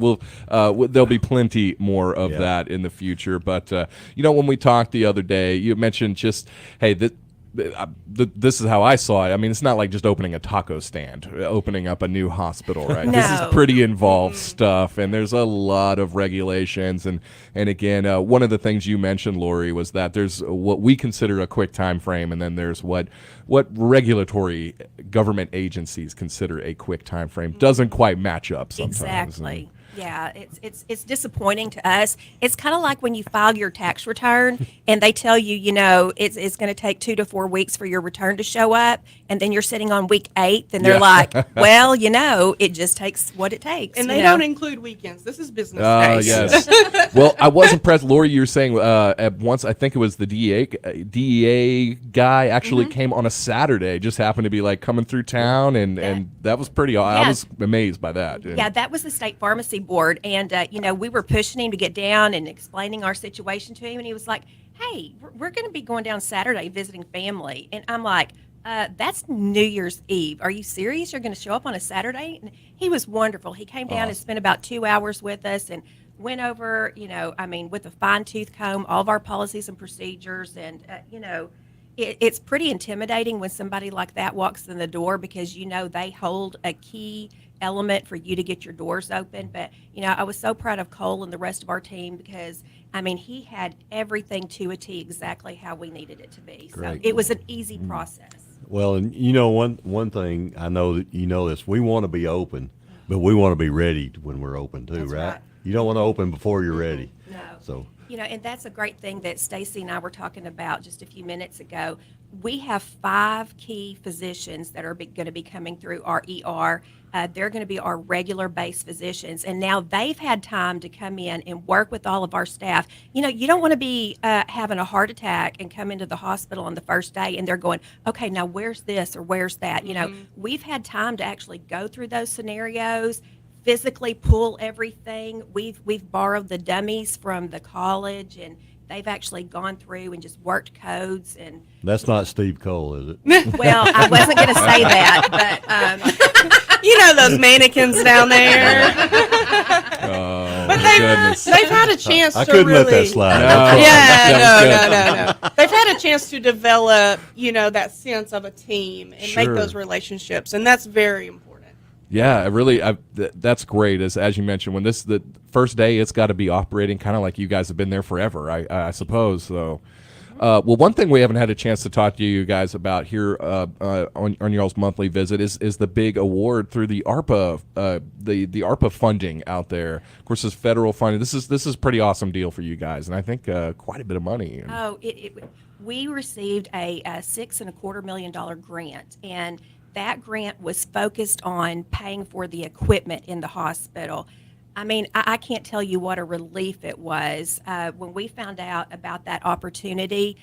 There'll be plenty more of that in the future. But, you know, when we talked the other day, you mentioned just, hey, this is how I saw it. I mean, it's not like just opening a taco stand, opening up a new hospital, right? No. This is pretty involved stuff, and there's a lot of regulations. And again, one of the things you mentioned, Lori, was that there's what we consider a quick time frame, and then there's what regulatory government agencies consider a quick time frame. Doesn't quite match up sometimes. Exactly. Yeah, it's disappointing to us. It's kind of like when you file your tax return and they tell you, you know, it's going to take 2 to 4 weeks for your return to show up, and then you're sitting on week 8, and they're like, well, you know, it just takes what it takes. And they don't include weekends. This is business days. Yes. Well, I was impressed, Lori. You were saying at once, I think it was the DEA guy actually came on a Saturday. Just happened to be like coming through town, and that was pretty. I was amazed by that. Yeah, that was the state pharmacy board, and you know, we were pushing him to get down and explaining our situation to him, and he was like, hey, we're going to be going down Saturday visiting family. And I'm like, That's New Year's Eve. Are you serious? You're going to show up on a Saturday? And he was wonderful. He came down and spent about 2 hours with us and went over, with a fine-tooth comb, all of our policies and procedures. And, it's pretty intimidating when somebody like that walks in the door because, they hold a key element for you to get your doors open. But, I was so proud of Cole and the rest of our team because, he had everything to a T exactly how we needed it to be. So Great. it was an easy process. Well, and one thing I know that you know this, we want to be open, but we want to be ready when we're open too, right? You don't want to open before you're ready. No. So. And that's a great thing that Stacy and I were talking about just a few minutes ago. We have 5 key physicians that are going to be coming through our ER. They're going to be our regular base physicians. And now they've had time to come in and work with all of our staff. You don't want to be having a heart attack and come into the hospital on the first day and they're going, okay, now where's this or where's that? We've had time to actually go through those scenarios, physically pull everything. We've borrowed the dummies from the college, and they've actually gone through and just worked codes. And That's not Steve Cole, is it? well, I wasn't going to say that, but those mannequins down there. Oh, But my goodness. they've had a chance I to couldn't really. let that slide. No. They've had a chance to develop, that sense of a team and make Sure. those relationships, and that's very important. Yeah, that's great. As you mentioned, when the first day, it's got to be operating kind of like you guys have been there forever, I suppose. So, well, one thing we haven't had a chance to talk to you guys about here on y'all's monthly visit is the big award through the ARPA, the ARPA funding out there. Of course, this federal funding. This is a pretty awesome deal for you guys, and I think quite a bit of money. Oh, we received a $6.25 million grant, and that grant was focused on paying for the equipment in the hospital. I can't tell you what a relief it was when we found out about that opportunity.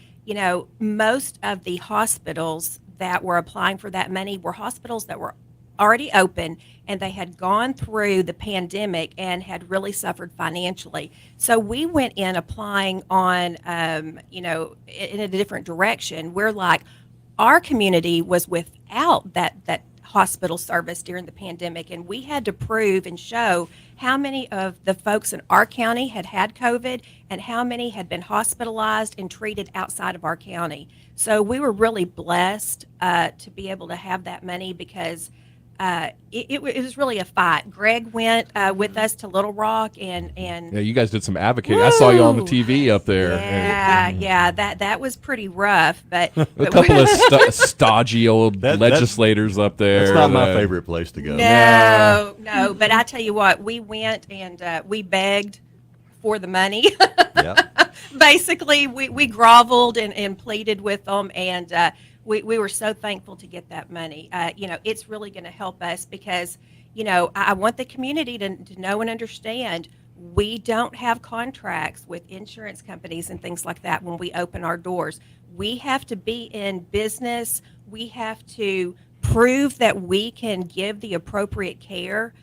Most of the hospitals that were applying for that money were hospitals that were already open and they had gone through the pandemic and had really suffered financially. So we went in applying on, in a different direction. We're like, our community was without that hospital service during the pandemic, and we had to prove and show how many of the folks in our county had COVID and how many had been hospitalized and treated outside of our county. So we were really blessed to be able to have that money because it was really a fight. Greg went with us to Little Rock and yeah, you guys did some advocating. I saw you on the TV up there. Yeah, that was pretty rough. But a couple of stodgy old legislators up there. That's not my favorite place to go. No. But I tell you what, we went and we begged for the money. Yep. Basically, we groveled and pleaded with them, and we were so thankful to get that money. It's really going to help us because, I want the community to know and understand we don't have contracts with insurance companies and things like that when we open our doors. We have to be in business. We have to prove that we can give the appropriate care.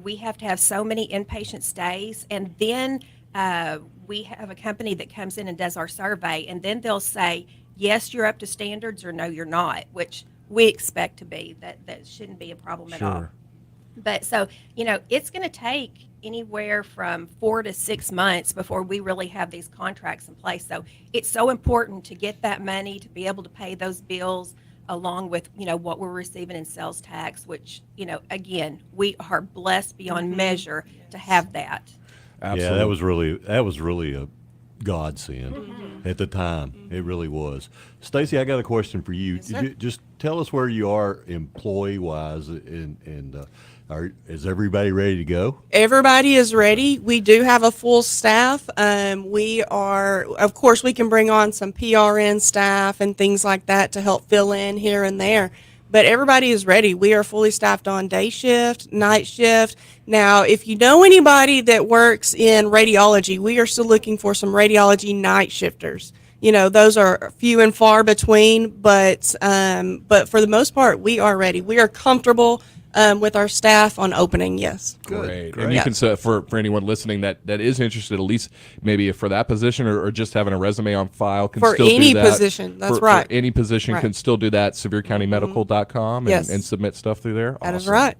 We have to have so many inpatient stays, and then we have a company that comes in and does our survey, and then they'll say, yes, you're up to standards, or no, you're not, which we expect to be. That shouldn't be a problem at all. But so, it's going to take anywhere from 4 to 6 months before we really have these contracts in place. So it's so important to get that money to be able to pay those bills along with, what we're receiving in sales tax, which, again, we are blessed beyond measure to have that. Absolutely. Yeah, that was really a godsend at the time. It really was. Stacy, I got a question for you. Yes, sir. Just tell us where you are employee wise, and is everybody ready to go? Everybody is ready. We do have a full staff. We can bring on some PRN staff and things like that to help fill in here and there. But everybody is ready. We are fully staffed on day shift, night shift. Now, if you know anybody that works in radiology, we are still looking for some radiology night shifters. Those are few and far between, but for the most part, we are ready. We are comfortable with our staff on opening. Yes. Great. And you can for anyone listening that is interested, at least maybe for that position or just having a resume on file, can For still any do that. position, that's For right. any position Right. can still do that. SevereCountyMedical.com Yes. and submit stuff through there. That is Awesome. right.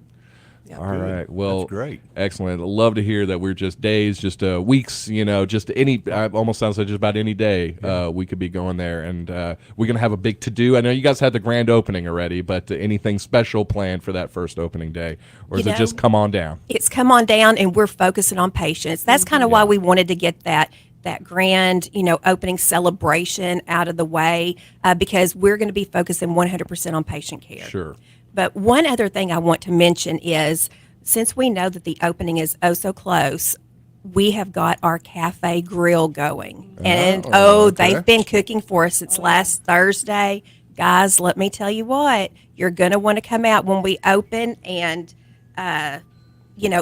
All right. Well, That's great. Excellent. I love to hear that we're just days, just weeks, just any, almost sounds like just about any day we could be going there. And we're going to have a big to-do. I know you guys had the grand opening already, but anything special planned for that first opening day? Or is it just come on down? It's come on down, and we're focusing on patients. That's kind of why we wanted to get that grand, opening celebration out of the way, because we're going to be focusing 100% on patient care. Sure. But one other thing I want to mention is, since we know that the opening is oh so close, we have got our cafe grill going. And they've been cooking for us since last Thursday. Guys, let me tell you what, you're going to want to come out when we open and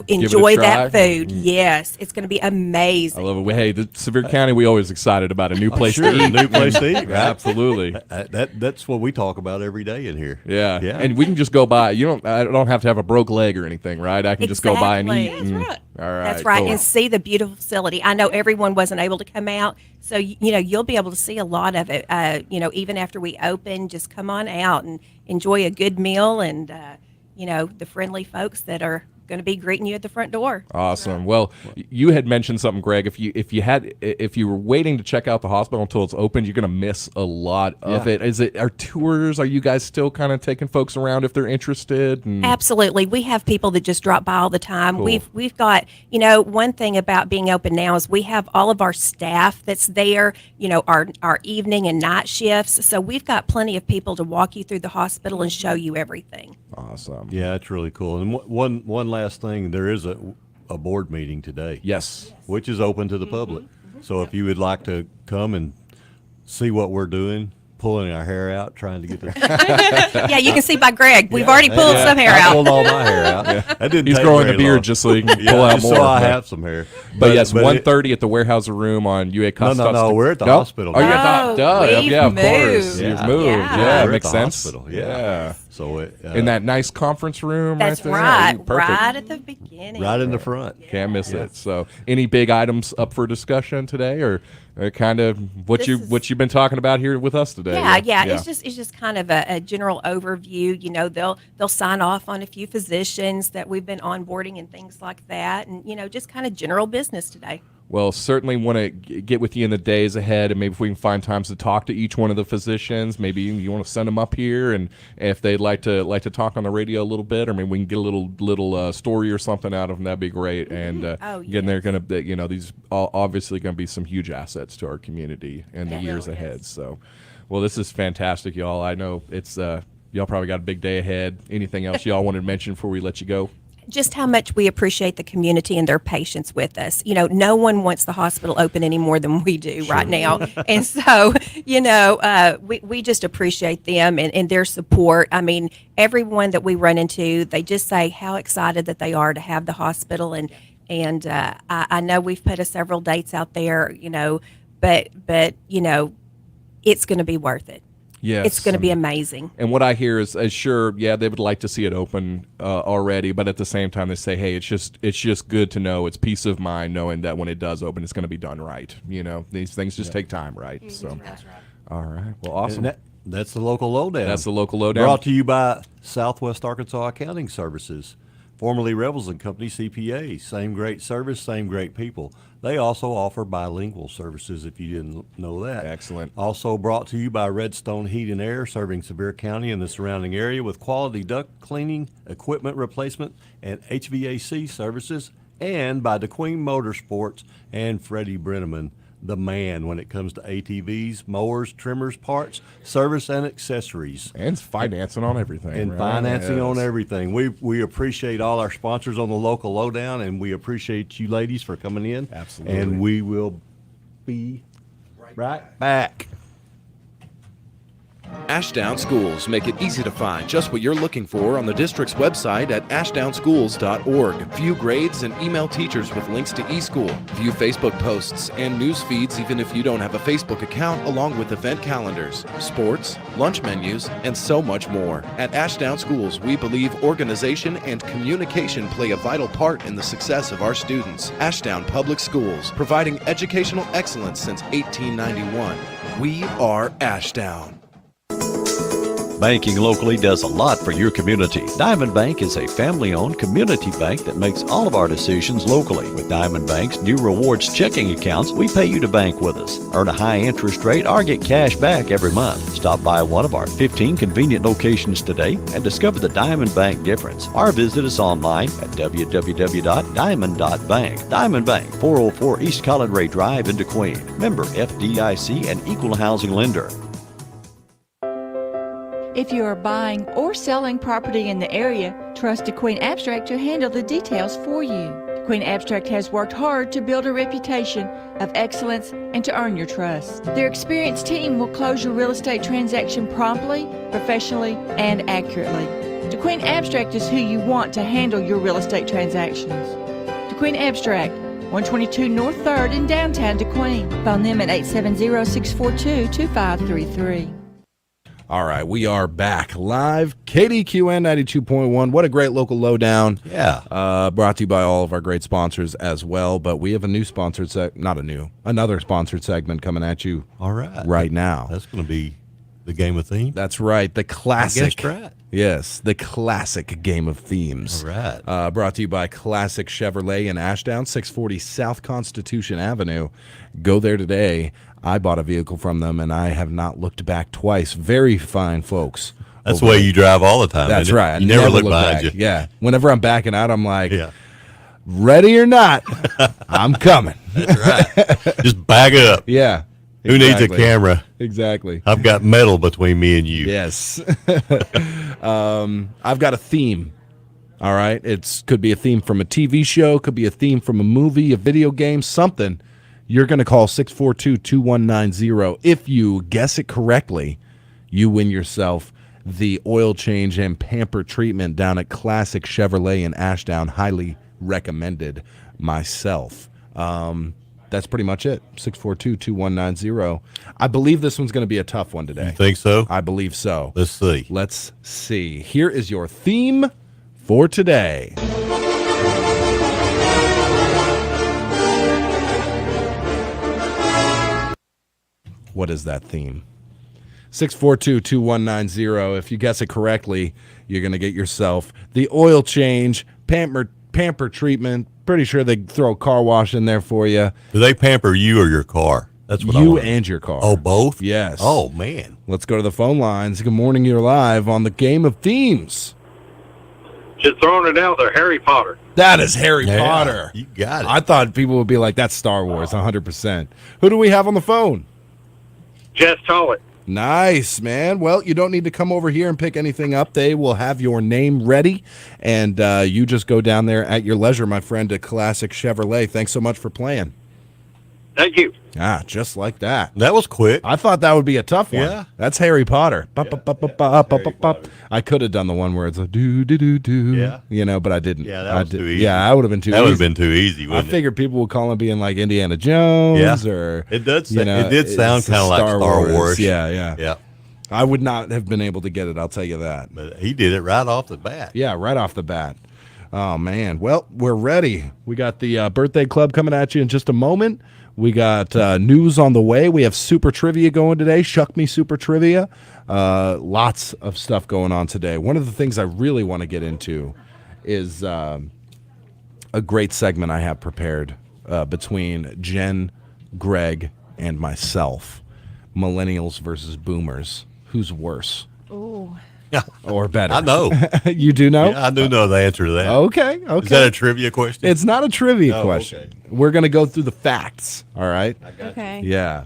enjoy that food. Yes, it's going to be amazing. I love it. Hey, the Sevier County, we always excited about a new place to eat. New place to eat, right? Absolutely. That's what we talk about every day in here. Yeah. And we can just go by. I don't have to have a broke leg or anything, right? I can just go by and eat. That's right. All right. That's right, cool. and see the beautiful facility. I know everyone wasn't able to come out, so you'll be able to see a lot of it. Even after we open, just come on out and enjoy a good meal, and the friendly folks that are going to be greeting you at the front door. Awesome. Well, you had mentioned something, Greg. If you were waiting to check out the hospital until it's open, you're going to miss a lot of it. Are tours? Are you guys still kind of taking folks around if they're interested? Absolutely. We have people that just drop by all the time. Cool. We've got, one thing about being open now is we have all of our staff that's there, our evening and night shifts. So we've got plenty of people to walk you through the hospital and show you everything. Awesome. Yeah, it's really cool. And one last thing, there is a board meeting today. Yes. Which is open to the public. So if you would like to come and see what we're doing, pulling our hair out, trying to get this. Yeah, you can see by Greg. We've already pulled some hair out. I pulled all my hair out. That didn't He's take growing very a beard long. just so he can pull out just more. So I have some hair. But yes, 1:30 at the Warehouse Room on UA Costa. No, we're at the hospital. Oh, you're at the we've yeah, of course. moved. You've moved. Yeah. Yeah, We're at makes the sense. hospital. Yeah. So in that nice conference room. That's right there. right. Perfect. Right at the beginning. right in the front. Can't miss it. So, any big items up for discussion today, or kind of what you've been talking about here with us today? Yeah. It's just kind of a general overview. They'll sign off on a few physicians that we've been onboarding and things like that, and just kind of general business today. Well, certainly want to get with you in the days ahead, and maybe if we can find times to talk to each one of the physicians. Maybe you want to send them up here, and if they'd like to talk on the radio a little bit, or maybe we can get a little story or something out of them. That'd be great. And again, they're going to, these are obviously going to be some huge assets to our community in the years ahead. So, well, this is fantastic, y'all. I know it's y'all probably got a big day ahead. Anything else y'all wanted to mention before we let you go? Just how much we appreciate the community and their patience with us. No one wants the hospital open any more than we do right now. And so, we just appreciate them and their support. I mean, everyone that we run into, they just say how excited that they are to have the hospital. And I know we've put several dates out there, but it's going to be worth it. Yes, it's going to be amazing. And what I hear is, sure, they would like to see it open already, but at the same time, they say, hey, it's just good to know. It's peace of mind knowing that when it does open, it's going to be done right. These things just take time, right? Mm-hmm. So, that's right. All right, well, awesome. That's the local lowdown. That's the local lowdown. Brought to you by Southwest Arkansas Accounting Services, formerly Rebels and Company CPA. Same great service, same great people. They also offer bilingual services, if you didn't know that. Excellent. Also brought to you by Redstone Heat and Air, serving Sevier County and the surrounding area with quality duct cleaning, equipment replacement, and HVAC services. And by Kdqn Motorsports and Freddie Brenneman, the man when it comes to ATVs, mowers, trimmers, parts, service, and accessories. And financing on everything. And right? financing on everything. We appreciate all our sponsors on the local lowdown, and we appreciate you ladies for coming in. Absolutely. And we will be right back. Ashdown Schools make it easy to find just what you're looking for on the district's website at ashdownschools.org. View grades and email teachers with links to eSchool. View Facebook posts and news feeds even if you don't have a Facebook account, along with event calendars, sports, lunch menus, and so much more. At Ashdown Schools, we believe organization and communication play a vital part in the success of our students. Ashdown Public Schools, providing educational excellence since 1891. We are Ashdown. Banking locally does a lot for your community. Diamond Bank is a family-owned community bank that makes all of our decisions locally. With Diamond Bank's new rewards checking accounts, we pay you to bank with us. Earn a high interest rate or get cash back every month. Stop by one of our 15 convenient locations today and discover the Diamond Bank difference. Or visit us online at www.diamond.bank. Diamond Bank, 404 East Collinray Drive in DeQueen. Member FDIC and equal housing lender. If you are buying or selling property in the area, trust Kdqn Abstract to handle the details for you. Kdqn Abstract has worked hard to build a reputation of excellence and to earn your trust. Their experienced team will close your real estate transaction promptly, professionally, and accurately. Kdqn Abstract is who you want to handle your real estate transactions. Kdqn Abstract, 122 North 3rd in downtown DeQueen. Phone them at 870-642-2533. All right, we are back live. Kdqn 92.1. What a great local lowdown. Yeah. Brought to you by all of our great sponsors as well. But we have a new sponsored another sponsored segment coming at you right now. That's going to be the Game of Themes? That's right. The classic. I guessed right. Yes, the classic Game of Themes. All right. Brought to you by Classic Chevrolet in Ashdown, 640 South Constitution Avenue. Go there today. I bought a vehicle from them, and I have not looked back twice. Very fine folks. That's the way you drive all the time. That's isn't it? right. You never look back. behind you. Yeah. Whenever I'm backing out, I'm like, ready or not, I'm coming. That's right. Just back up. Yeah. Who needs a camera? Exactly. I've got metal between me and you. Yes. I've got a theme. All right. Could be a theme from a TV show, could be a theme from a movie, a video game, something. You're going to call 642-2190. If you guess it correctly, you win yourself the oil change and pamper treatment down at Classic Chevrolet in Ashdown. Highly recommended myself. That's pretty much it. 642-2190. I believe this one's going to be a tough one today. You think so? I believe so. Let's see. Here is your theme for today. What is that theme? 642-2190. If you guess it correctly, you're going to get yourself the oil change, pamper treatment. Pretty sure they throw a car wash in there for you. Do they pamper you or your car? That's what you and your car. Oh, both? Yes. Oh, man. Let's go to the phone lines. Good morning. You're live on the Game of Themes. Just throwing it out there, Harry Potter. That is Harry Potter. You got it. I thought people would be like, that's Star Wars, 100%. Who do we have on the phone? Jess Tollett. Nice, man. Well, you don't need to come over here and pick anything up. They will have your name ready, and you just go down there at your leisure, my friend, to Classic Chevrolet. Thanks so much for playing. Thank you. Just like that. That was quick. I thought that would be a tough one. Yeah. That's Harry Potter. I could have done the one where it's a do-do-do-do. Yeah. But I didn't. Yeah, that was too easy. Yeah, I would have been too easy. That would have been too easy, I wouldn't it? figured people would call him being like Indiana Jones or... It did sound kind of like Star Wars. Yeah. Yeah. I would not have been able to get it, I'll tell you that. But he did it right off the bat. Yeah, right off the bat. Oh, man. Well, we're ready. We got the birthday club coming at you in just a moment. We got news on the way. We have Super Trivia going today. Shuck Me Super Trivia. Lots of stuff going on today. One of the things I really want to get into is a great segment I have prepared between Jen, Greg, and myself. Millennials versus boomers. Who's worse? Ooh. Or better? I know. You do know? Yeah, I do know the answer to that. Okay. Is that a trivia question? It's not a trivia question. Okay. We're going to go through the facts, all right? Okay. Yeah.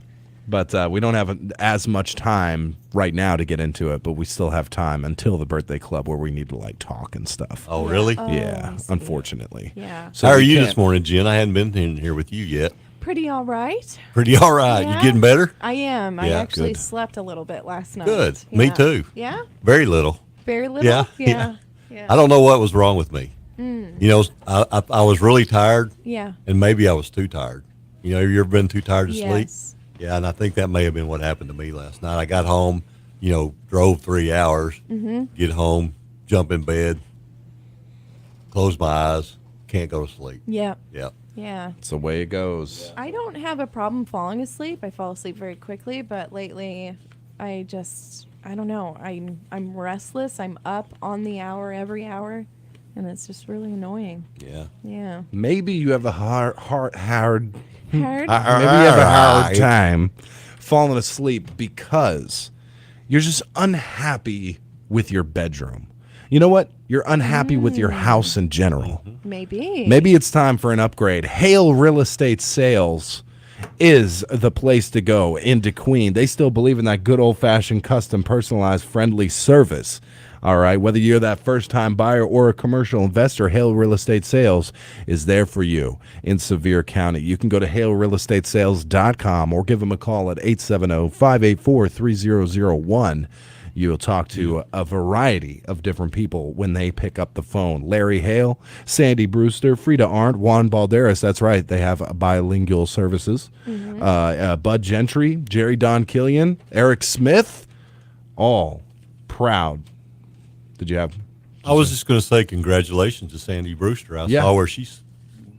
But we don't have as much time right now to get into it, but we still have time until the birthday club where we need to, talk and stuff. Oh, really? Yeah, unfortunately. Yeah. So How are we you can't- this morning, Jen? I hadn't been in here with you yet. Pretty all right. Pretty all right. Yeah. You getting better? I am. I Yeah, actually good. slept a little bit last night. Good. Yeah. Me too. Yeah? Very little. Very little? Yeah. Yeah. I don't know what was wrong with me. Mm. You know, I was really tired. Yeah. And maybe I was too tired. You know, you ever been too tired to sleep? Yes. Yeah, and I think that may have been what happened to me last night. I got home, you know, drove 3 hours, get home, jump in bed, close my eyes, can't go to sleep. Yep. Yep. Yeah. It's the way it goes. I don't have a problem falling asleep. I fall asleep very quickly, but lately I don't know. I'm restless. I'm up on the hour every hour, and it's just really annoying. Yeah. Yeah. Maybe you have a hard Hard? maybe you have a hard time falling asleep because you're just unhappy with your bedroom. You know what? You're unhappy with your house in general. Maybe. Maybe it's time for an upgrade. Hale Real Estate Sales is the place to go in Kdqn. They still believe in that good old-fashioned, custom, personalized, friendly service. All right, whether you're that first-time buyer or a commercial investor, Hale Real Estate Sales is there for you in Sevier County. You can go to halerealestatesales.com or give them a call at 870-584-3001. You'll talk to a variety of different people when they pick up the phone. Larry Hale, Sandy Brewster, Frida Arndt, Juan Balderas. That's right. They have bilingual services. Bud Gentry, Jerry Don Killian, Eric Smith, all proud. Did you have? I was just going to say congratulations to Sandy Brewster. I saw where she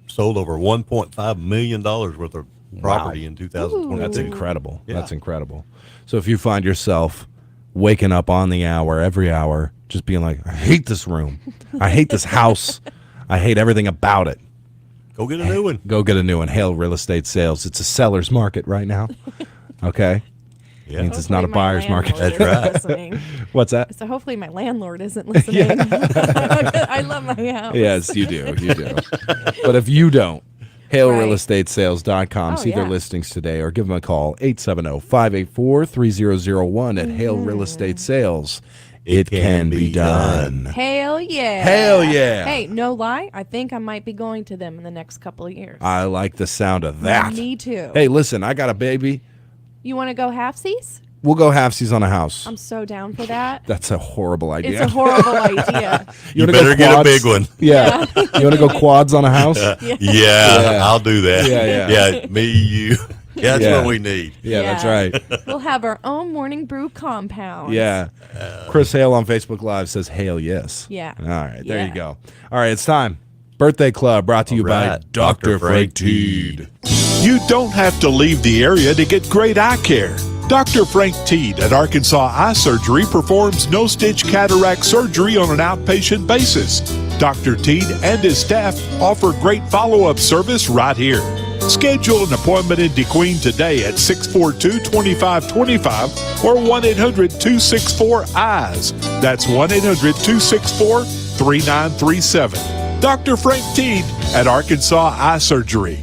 sold over $1.5 million worth of property in 2020. That's incredible. Yeah. That's incredible. So if you find yourself waking up on the hour, every hour, just being like, I hate this room. I hate this house. I hate everything about it. Go get a new one. Go get a new one. Hale Real Estate Sales. It's a seller's market right now. Okay? Yeah. Means it's not a Hopefully my buyer's market. landlord That's isn't listening. What's that? So hopefully my landlord isn't listening. I love my house. Yes, you do. You do. But if you don't, HaleRealEstateSales.com. Oh, See their yeah. listings today or give them a call, 870-584-3001 at Hale Real Estate Sales. It can be done. Hell yeah. Hell yeah. Hey, no lie. I think I might be going to them in the next couple of years. I like the sound of that. Me too. Hey, listen, I got a baby. You want to go halfsies? We'll go halfsies on a house. I'm so down for that. That's a horrible idea. It's a horrible idea. You wanna better go get a quads? big one. Yeah. You want to go quads on a house? Yeah, I'll do that. Yeah. Me, you. Yeah, that's what we need. Yeah, that's right. We'll have our own Morning Brew compound. Yeah. Chris Hale on Facebook Live says, Hale, yes. Yeah. All right, there Yeah. you go. All right, it's time. Birthday Club brought to you by right. Dr. Dr. Frank Frank Teed. You don't have to leave the area to get great eye care. Dr. Frank Teed at Arkansas Eye Surgery performs no-stitch cataract surgery on an outpatient basis. Dr. Teed and his staff offer great follow-up service right here. Schedule an appointment in Kdqn today at 642-2525 or 1-800-264-EYES. That's 1-800-264-3937. Dr. Frank Teed at Arkansas Eye Surgery.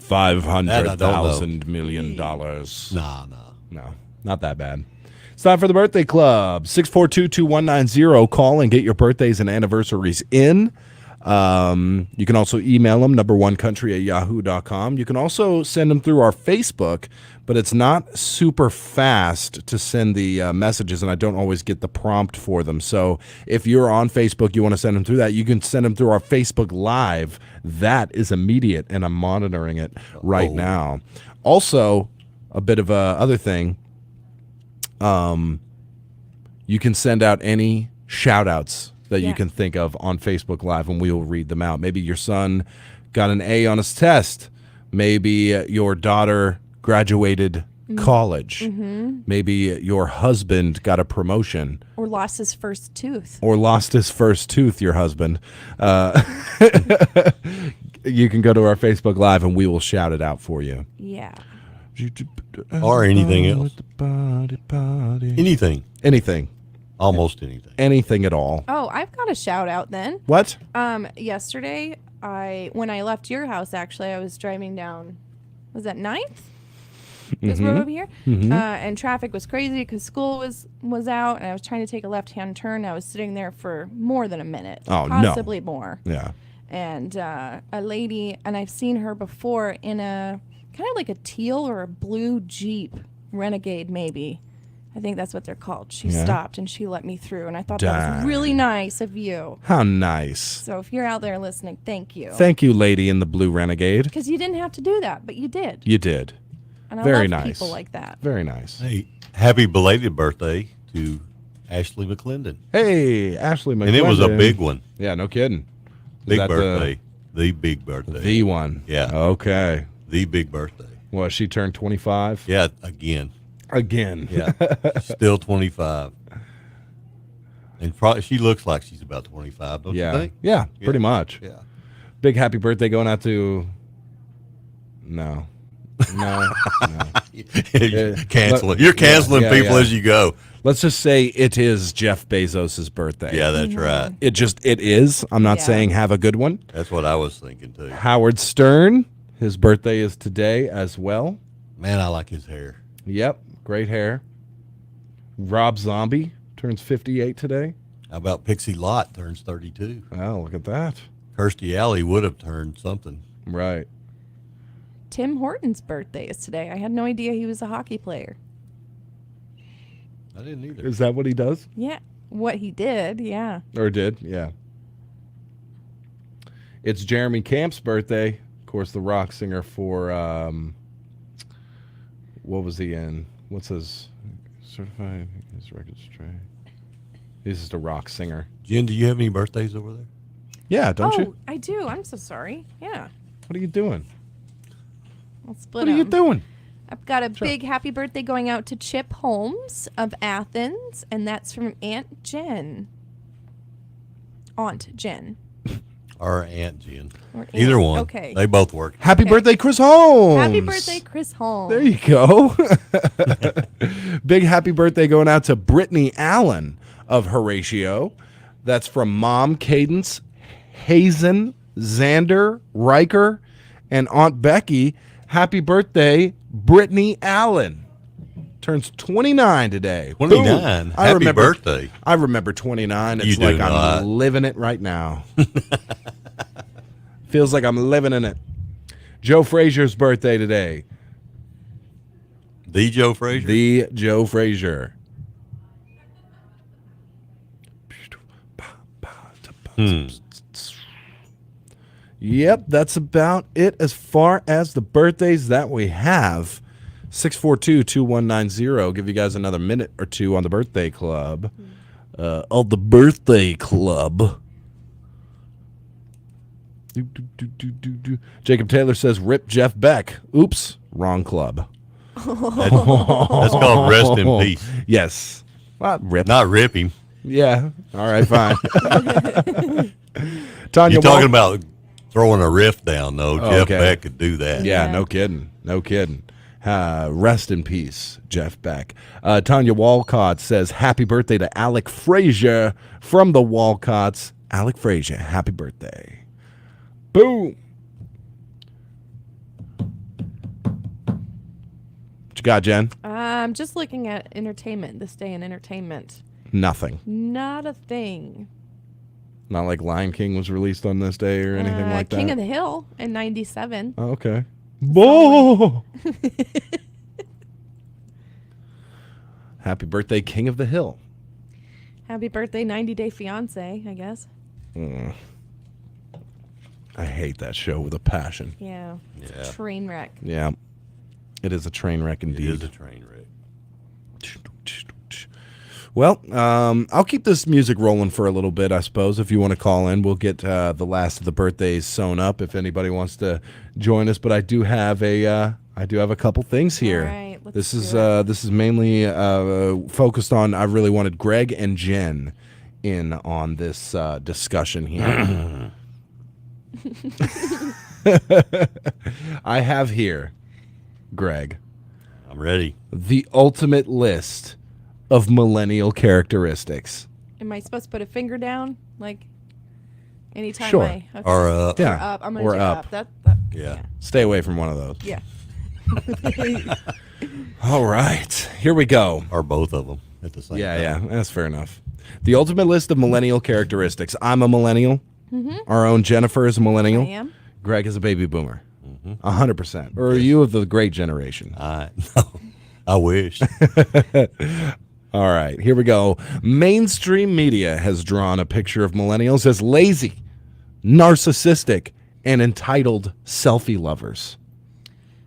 $500 million. No, not that bad. It's time for the birthday club. 642-2190. Call and get your birthdays and anniversaries in. You can also email them, number1country@yahoo.com. You can also send them through our Facebook, but it's not super fast to send the messages, and I don't always get the prompt for them. So if you're on Facebook, you want to send them through that, you can send them through our Facebook Live. That is immediate, and I'm monitoring it right now. Also, a bit of a other thing, you can send out any shout-outs that you can think of on Facebook Live, and we will read them out. Maybe your son got an A on his test. Maybe your daughter graduated college. Mm-hmm. Maybe your husband got a promotion. Or lost his first tooth. Or lost his first tooth, your husband. You can go to our Facebook Live, and we will shout it out for you. Yeah. Or anything else. Anything. Anything. Almost anything. Anything at all. Oh, I've got a shout out then. What? Yesterday, when I left your house, actually, I was driving down, was that 9th? this Mhm. road over here. Mhm. And traffic was crazy because school was out, and I was trying to take a left-hand turn. I was sitting there for more than a minute, Oh, no. possibly more. Yeah. And a lady, and I've seen her before in a kind of like a teal or a blue Jeep Renegade, maybe. I think that's what they're called. She Yeah. stopped and she let me through, and I thought that was really nice of you. How nice. So if you're out there listening, thank you. Thank you, lady in the blue Renegade. Because you didn't have to do that, but you did. You did. And I Very love nice. people like that. Very nice. Hey, happy belated birthday to Ashley McClendon. Hey, Ashley McClendon. And it was a big one. Yeah, no kidding. Is Big that birthday. The big birthday. The one. Yeah. Okay. The big birthday. Well, she turned 25? Yeah, again. Again. Yeah. Still 25. And she looks like she's about 25, don't Yeah. you think? Yeah, pretty much. Yeah. Big happy birthday going out to... No. No. Cancel it. You're canceling people as you go. Let's just say it is Jeff Bezos' birthday. Yeah, that's right. It is. I'm not saying have a good one. That's what I was thinking, too. Howard Stern, his birthday is today as well. Man, I like his hair. Yep, great hair. Rob Zombie turns 58 today. How about Pixie Lott turns 32? Oh, look at that. Kirstie Alley would have turned something. Right. Tim Hortons' birthday is today. I had no idea he was a hockey player. I didn't either. Is that what he does? Yeah, what he did, yeah. Or did, yeah. It's Jeremy Camp's birthday. Of course, the rock singer for, what was he in? What's his certified? His record straight. He's just a rock singer. Jen, do you have any birthdays over there? Yeah, don't you? I do. I'm so sorry. Yeah. What are you doing? I'll split What are you 'em. doing? I've got a big happy birthday going out to Chip Holmes of Athens, and that's from Aunt Jen. Aunt Jen. Or Aunt Jen. Or Aunt- Either one. okay. They both work. Happy birthday, Chris Holmes. Happy birthday, Chris Holmes. There you go. Big happy birthday going out to Brittany Allen of Horatio. That's from Mom, Cadence, Hazen, Xander, Riker, and Aunt Becky. Happy birthday, Brittany Allen. Turns 29 today. 29? Boom. Happy birthday. I remember 29. It's You do like not. I'm living it right now. Feels like I'm living in it. Joe Frazier's birthday today. The Joe Frazier? The Joe Frazier. Yep, that's about it as far as the birthdays that we have. 642-2190. Give you guys another minute or two on the birthday club. On the birthday club. Jacob Taylor says, rip Jeff Beck. Oops, wrong club. That's called rest in peace. Yes. Not rip him. Yeah. All right, fine. Tanya You're talking about throwing a riff down, though. Oh, Jeff okay. Beck could do that. Yeah, no kidding. No kidding. Rest in peace, Jeff Beck. Tanya Walcott says, happy birthday to Alec Frazier from the Walcotts. Alec Frazier, happy birthday. Boom. What you got, Jen? I'm just looking at entertainment, this day in entertainment. Nothing. Not a thing. Not like Lion King was released on this day or anything like that? King of the Hill in 97. Oh, okay. Whoa! Happy birthday, King of the Hill. Happy birthday, 90 Day Fiance, I guess. I hate that show with a passion. Yeah. Train wreck. Yeah. It is a train wreck indeed. It is a train wreck. Well, I'll keep this music rolling for a little bit, I suppose. If you want to call in, we'll get the last of the birthdays sewn up if anybody wants to join us. But I do have a couple things here. All right, let's this is do it. this is mainly focused on. I really wanted Greg and Jen in on this discussion here. I have here, Greg. I'm ready. The ultimate list of millennial characteristics. Am I supposed to put a finger down? Like, anytime Sure. I... Okay. Or up. Yeah. Or up. I'm going Or to do up. up. Yeah. Stay away from one of those. Yeah. All right, here we go. Or both of them at the same time. Yeah, that's fair enough. The ultimate list of millennial characteristics. I'm a millennial. Our own Jennifer is a millennial. I am. Greg is a baby boomer. 100%. Or are you of the great generation? I wish. All right, here we go. Mainstream media has drawn a picture of millennials as lazy, narcissistic, and entitled selfie lovers.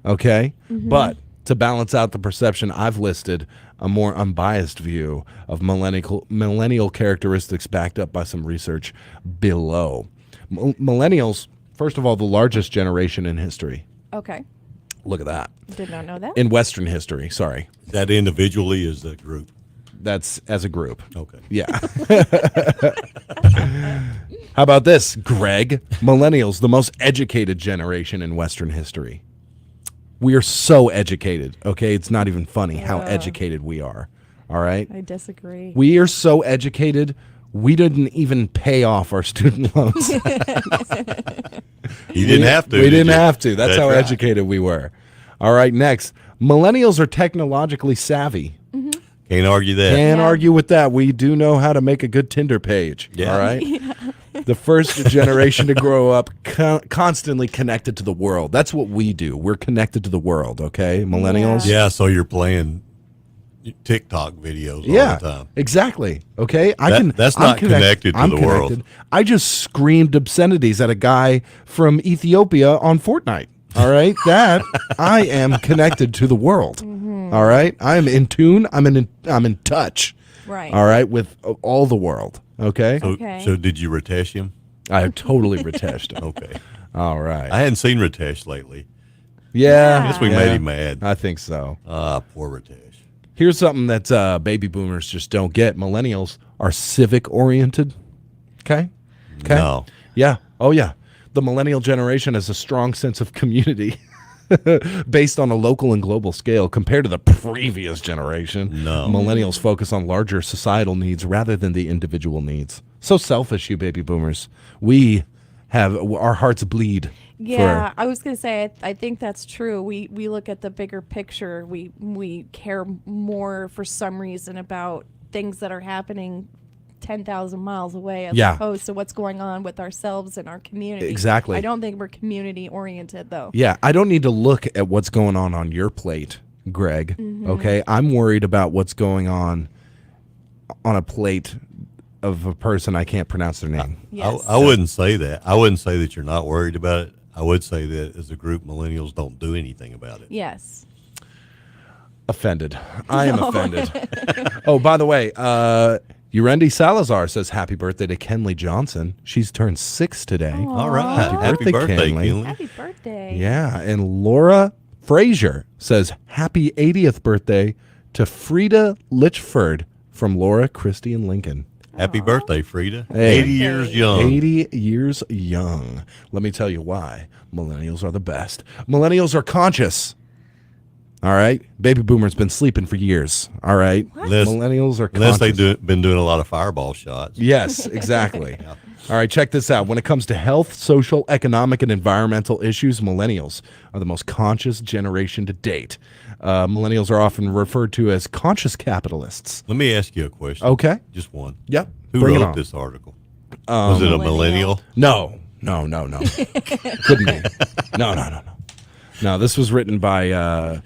Okay? But to balance out the perception, I've listed a more unbiased view of millennial characteristics backed up by some research below. Millennials, first of all, the largest generation in history. Okay. Look at that. Did not know that. In Western history, sorry. That individually is a group. That's as a group. Okay. Yeah. How about this, Greg? Millennials, the most educated generation in Western history. We are so educated, okay? It's not even funny how educated we are, all right? I disagree. We are so educated, we didn't even pay off our student loans. You didn't have to. We did didn't you? have to. That's how right. educated we were. All right, next. Millennials are technologically savvy. Can't argue that. Can't argue with that. We do know how to make a good Tinder page. Yeah. All right. The first generation to grow up constantly connected to the world. That's what we do. We're connected to the world. Okay, millennials. Yeah, so you're playing TikTok videos all Yeah, the time. exactly. Okay, That's not connected to the world. I just screamed obscenities at a guy from Ethiopia on Fortnite. All right, that I am connected to the world. All right, I'm in tune. I'm in touch. Right. All right, with all the world. Okay. So did you Ritesh him? I totally Riteshed him. Okay. All right. I hadn't seen Ritesh lately. Yeah. I guess we made him mad. I think so. Poor Ritesh. Here's something that baby boomers just don't get. Millennials are civic oriented. Okay? No. Yeah. Oh, yeah. The millennial generation has a strong sense of community based on a local and global scale compared to the previous generation. No. Millennials focus on larger societal needs rather than the individual needs. So selfish, you baby boomers. We have our hearts bleed. Yeah, I was going to say, I think that's true. We look at the bigger picture. We care more for some reason about things that are happening 10,000 miles away as opposed to what's going on with ourselves and our community. Exactly. I don't think we're community oriented, though. Yeah, I don't need to look at what's going on your plate, Greg. Okay, I'm worried about what's going on a plate of a person I can't pronounce their name. Yes. I wouldn't say that. I wouldn't say that you're not worried about it. I would say that as a group, millennials don't do anything about it. Yes. Offended. I am offended. Oh, by the way, Urendi Salazar says happy birthday to Kenley Johnson. She's turned 6 today. Aww. All right. Happy birthday, Kenley. Happy birthday. Yeah, and Laura Frazier says happy 80th birthday to Frida Litchford from Laura, Christy, and Lincoln. Happy birthday, Frida. Hey. 80 years young. 80 years young. Let me tell you why. Millennials are the best. Millennials are conscious. All right? Baby boomers been sleeping for years. All right? Millennials are conscious. Unless they've been doing a lot of fireball shots. Yes, exactly. All right, check this out. When it comes to health, social, economic, and environmental issues, millennials are the most conscious generation to date. Millennials are often referred to as conscious capitalists. Let me ask you a question. Okay. Just one. Yep. Who Bring it wrote on. this article? Was it a millennial? No. Couldn't be. No. No, this was written by a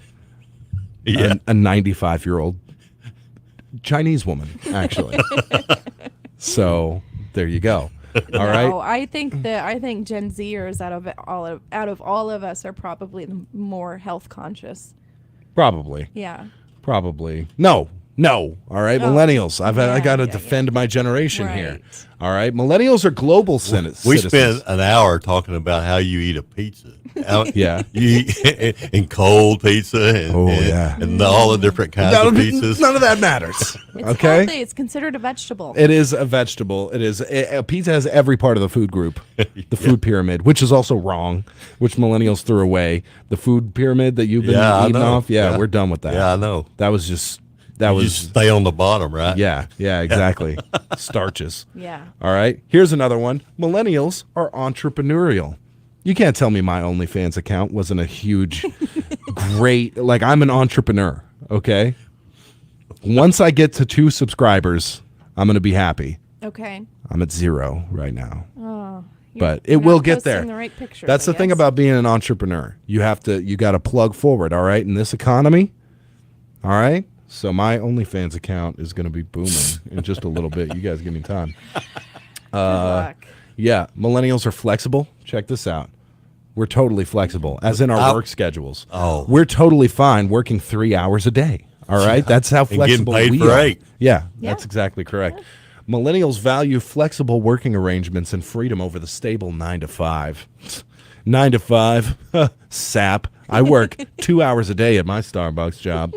95-year-old Chinese woman, actually. So there you go. All right. No, I think Gen Zers out of all of us are probably the more health conscious. Probably. Yeah. Probably. No. All right. Oh. Millennials. I got to defend my generation here. All right. Millennials are global citizens. We spent an hour talking about how you eat a pizza. Yeah. You eat and cold pizza and all the different kinds of pizzas. None of that matters. It's okay. healthy. It's considered a vegetable. It is a vegetable. It is. Pizza has every part of the food group, the food pyramid, which is also wrong, which millennials threw away. The food pyramid that you've been eating off. Yeah, we're done with that. Yeah, I know. That was just. That You was just stay on the bottom, right? Yeah, exactly. Starches. Yeah. All right. Here's another one. Millennials are entrepreneurial. You can't tell me my OnlyFans account wasn't a huge great, like I'm an entrepreneur, okay? Once I get to 2 subscribers, I'm going to be happy. Okay. I'm at 0 right now. Oh. But you're it will not get posting there. the right pictures, That's I the thing guess. about being an entrepreneur. You got to plug forward, all right? In this economy, all right? So my OnlyFans account is going to be booming in just a little bit. You guys give me time. luck. Yeah, millennials are flexible. Check this out. We're totally flexible, as in our work schedules. Oh. We're totally fine working 3 hours a day. All right? That's how And getting flexible paid we for are. 8. Yeah, that's exactly correct. Millennials value flexible working arrangements and freedom over the stable 9 to 5. 9 to 5, sap. I work 2 hours a day at my Starbucks job,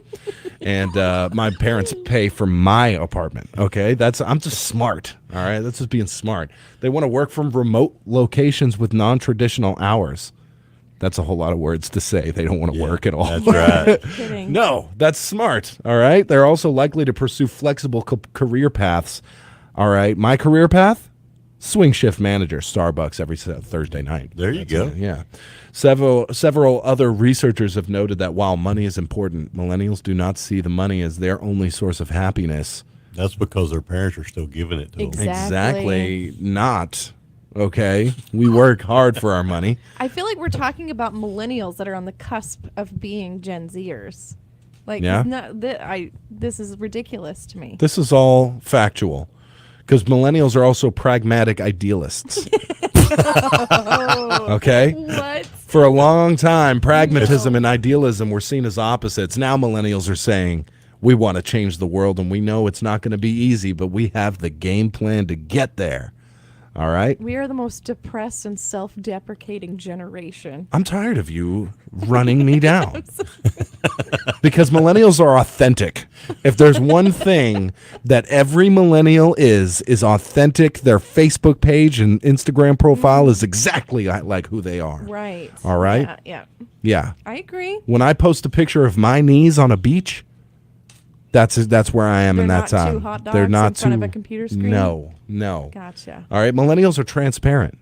and my parents pay for my apartment. Okay, I'm just smart. All right, that's just being smart. They want to work from remote locations with non-traditional hours. That's a whole lot of words to say. They don't want to work at all. That's right. Kidding. No, that's smart. All right. They're also likely to pursue flexible career paths. All right. My career path? Swing shift manager, Starbucks every Thursday night. There you go. Yeah. Several other researchers have noted that while money is important, millennials do not see the money as their only source of happiness. That's because their parents are still giving it to them. Exactly not. Okay. We work hard for our money. I feel like we're talking about millennials that are on the cusp of being Gen Zers. Like, Yeah. this is ridiculous to me. This is all factual because millennials are also pragmatic idealists. Okay? What? For a long time, pragmatism and idealism were seen as opposites. Now millennials are saying, we want to change the world, and we know it's not going to be easy, but we have the game plan to get there. All right? We are the most depressed and self-deprecating generation. I'm tired of you running me down. Because millennials are authentic. If there's one thing that every millennial is authentic. Their Facebook page and Instagram profile is exactly like who they are. Right. All right? Yeah. Yeah. I agree. When I post a picture of my knees on a beach, that's where I am in They're that not time. two hot dogs They're not in front too, of a computer screen? No. Gotcha. All right, millennials are transparent.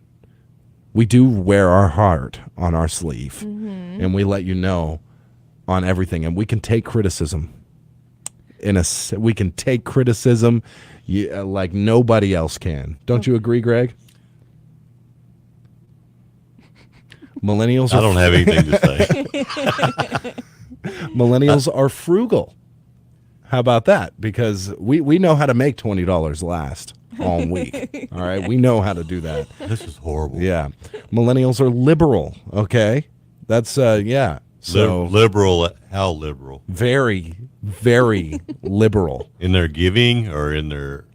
We do wear our heart on our sleeve, Mm-hmm. and we let you know on everything, and we can take criticism. We can take criticism like nobody else can. Don't you agree, Greg? Millennials. I don't have anything to say. Millennials are frugal. How about that? Because we know how to make $20 last all week. All right, we know how to do that. This is horrible. Yeah, millennials are liberal. Okay, that's yeah. So liberal. How liberal? Very, very liberal In their giving or in their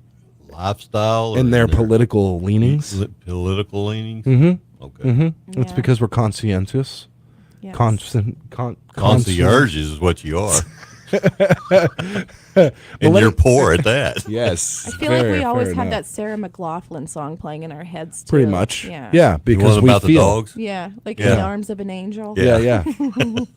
lifestyle? Or in their political leanings. Political leanings? Mm-hmm. Okay. Mm-hmm. It's because we're conscientious. Yes. Concierges is what you are. And Millenn- you're poor at that. Yes. I feel like we always fair have enough. that Sarah McLachlan song playing in our heads, too. Pretty much. Yeah. Yeah, because one we about the feel. dogs? Yeah, like Yeah. in the arms of an angel. Yeah.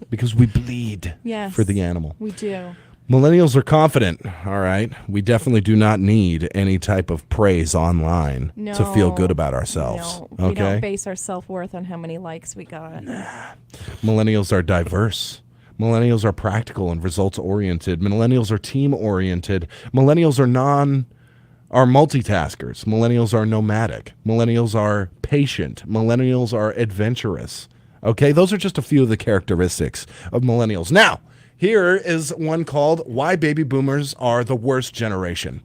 Because we bleed Yes. for the animal. We do. Millennials are confident, all right? We definitely do not need any type of praise online to feel good about ourselves, No, we don't okay? base our self-worth on how many likes we got. Millennials are diverse. Millennials are practical and results-oriented. Millennials are team-oriented. Millennials are multitaskers. Millennials are nomadic. Millennials are patient. Millennials are adventurous. Okay, those are just a few of the characteristics of millennials. Now, here is one called Why Baby Boomers Are the Worst Generation.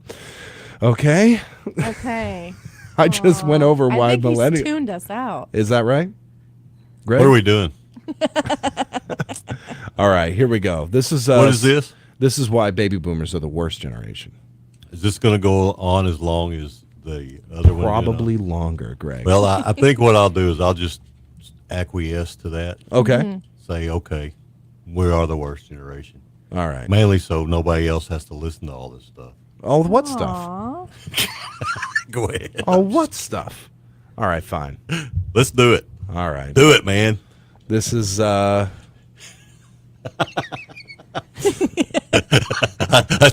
Okay? Okay. I just went over why I think he's millennials. tuned us out. Is that right? Greg? What are we doing? All right, here we go. This is What is this? This is why baby boomers are the worst generation. Is this going to go on as long as the other one? Probably longer, Greg. Well, I think what I'll do is I'll just acquiesce to that. Okay. Mm-hmm. Say, okay, we are the worst generation. All right. Mainly so nobody else has to listen to all this stuff. Oh, what stuff? Aw. Go ahead. Oh, what stuff? All right, fine. Let's do it. All right. Do it, man. This is I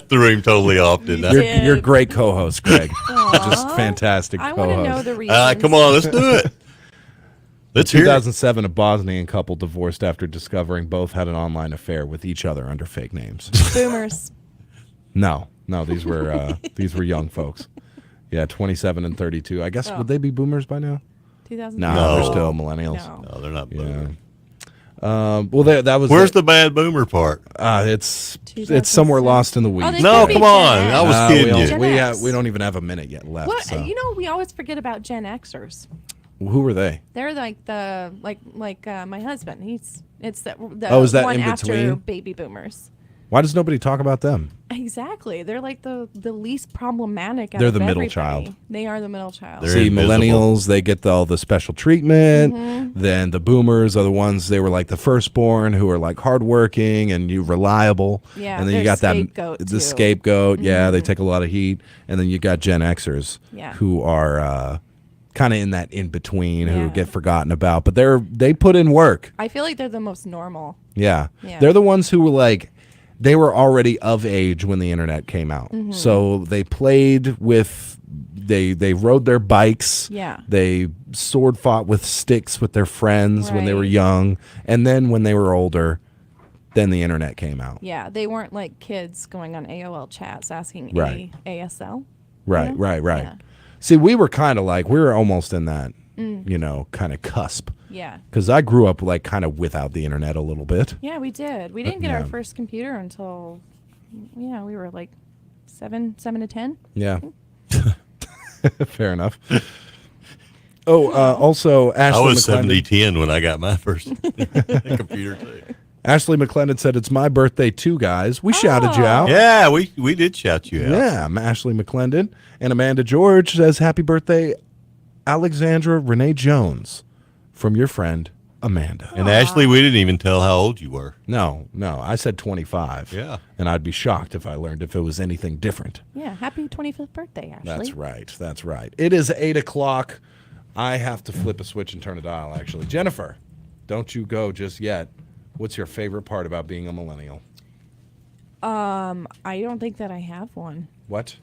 threw him totally off, didn't I? you're a great co-host, Greg. Just fantastic I co-host. want to know the reason. Come on, let's do it. Let's hear it. 2007, a Bosnian couple divorced after discovering both had an online affair with each other under fake names. Boomers. No, these were young folks. Yeah, 27 and 32. I guess, would they be boomers by now? 2000. No, they're still millennials. No, they're not boomers. Well, that was. Where's the bad boomer part? It's somewhere lost in the weeds. they No, could be come on. Gen I was X. kidding you. Gen We X. we don't even have a minute yet left. What So. we always forget about Gen Xers. Who were they? They're like the my husband. It's the Is that one in after between? baby boomers. Why does nobody talk about them? Exactly. They're like the least problematic. Out They're of the middle everybody. child. They are the middle child. They're See, invisible. millennials, they get all the special treatment. Mm-hmm. Then the boomers are the ones, they were like the firstborn who are like hardworking and reliable. Yeah, and then you they're got that scapegoat, the too. scapegoat. Yeah, they Mhm. take a lot of heat. And then you got Gen Xers Yeah. who are kind of in that in between who Yeah. get forgotten about, but they put in work. I feel like they're the most normal. Yeah. Yeah. They're the ones who were like, they were already of age when the internet came out. Mhm. So they played with, they rode their bikes. Yeah. They sword fought with sticks with their friends when they were Right. young. And then when they were older, then the internet came out. Yeah, they weren't like kids going on AOL chats asking Right. ASL. Right, know? right. Yeah. See, we were kind of like, we were almost in that, Mm. kind of cusp. Yeah. Because I grew up like kind of without the internet a little bit. Yeah, we did. We didn't get our yeah. first computer until, we were like 7 to 10. Yeah. Fair enough. Oh, also, Ashley I was McClendon. 70-10 when I got my first computer too. Ashley McClendon said, "It's my birthday too, guys." We shouted you out. Yeah, we did shout you out. Yeah, I'm Ashley McClendon. And Amanda George says, "Happy birthday, Alexandra Renee Jones, from your friend, Amanda." And Ashley, we didn't even tell how old you were. No, I said 25. Yeah. And I'd be shocked if I learned if it was anything different. Yeah, happy 25th birthday, Ashley. That's right. It is 8 o'clock. I have to flip a switch and turn a dial, actually. Jennifer, don't you go just yet. What's your favorite part about being a millennial? I don't think that I have one. What?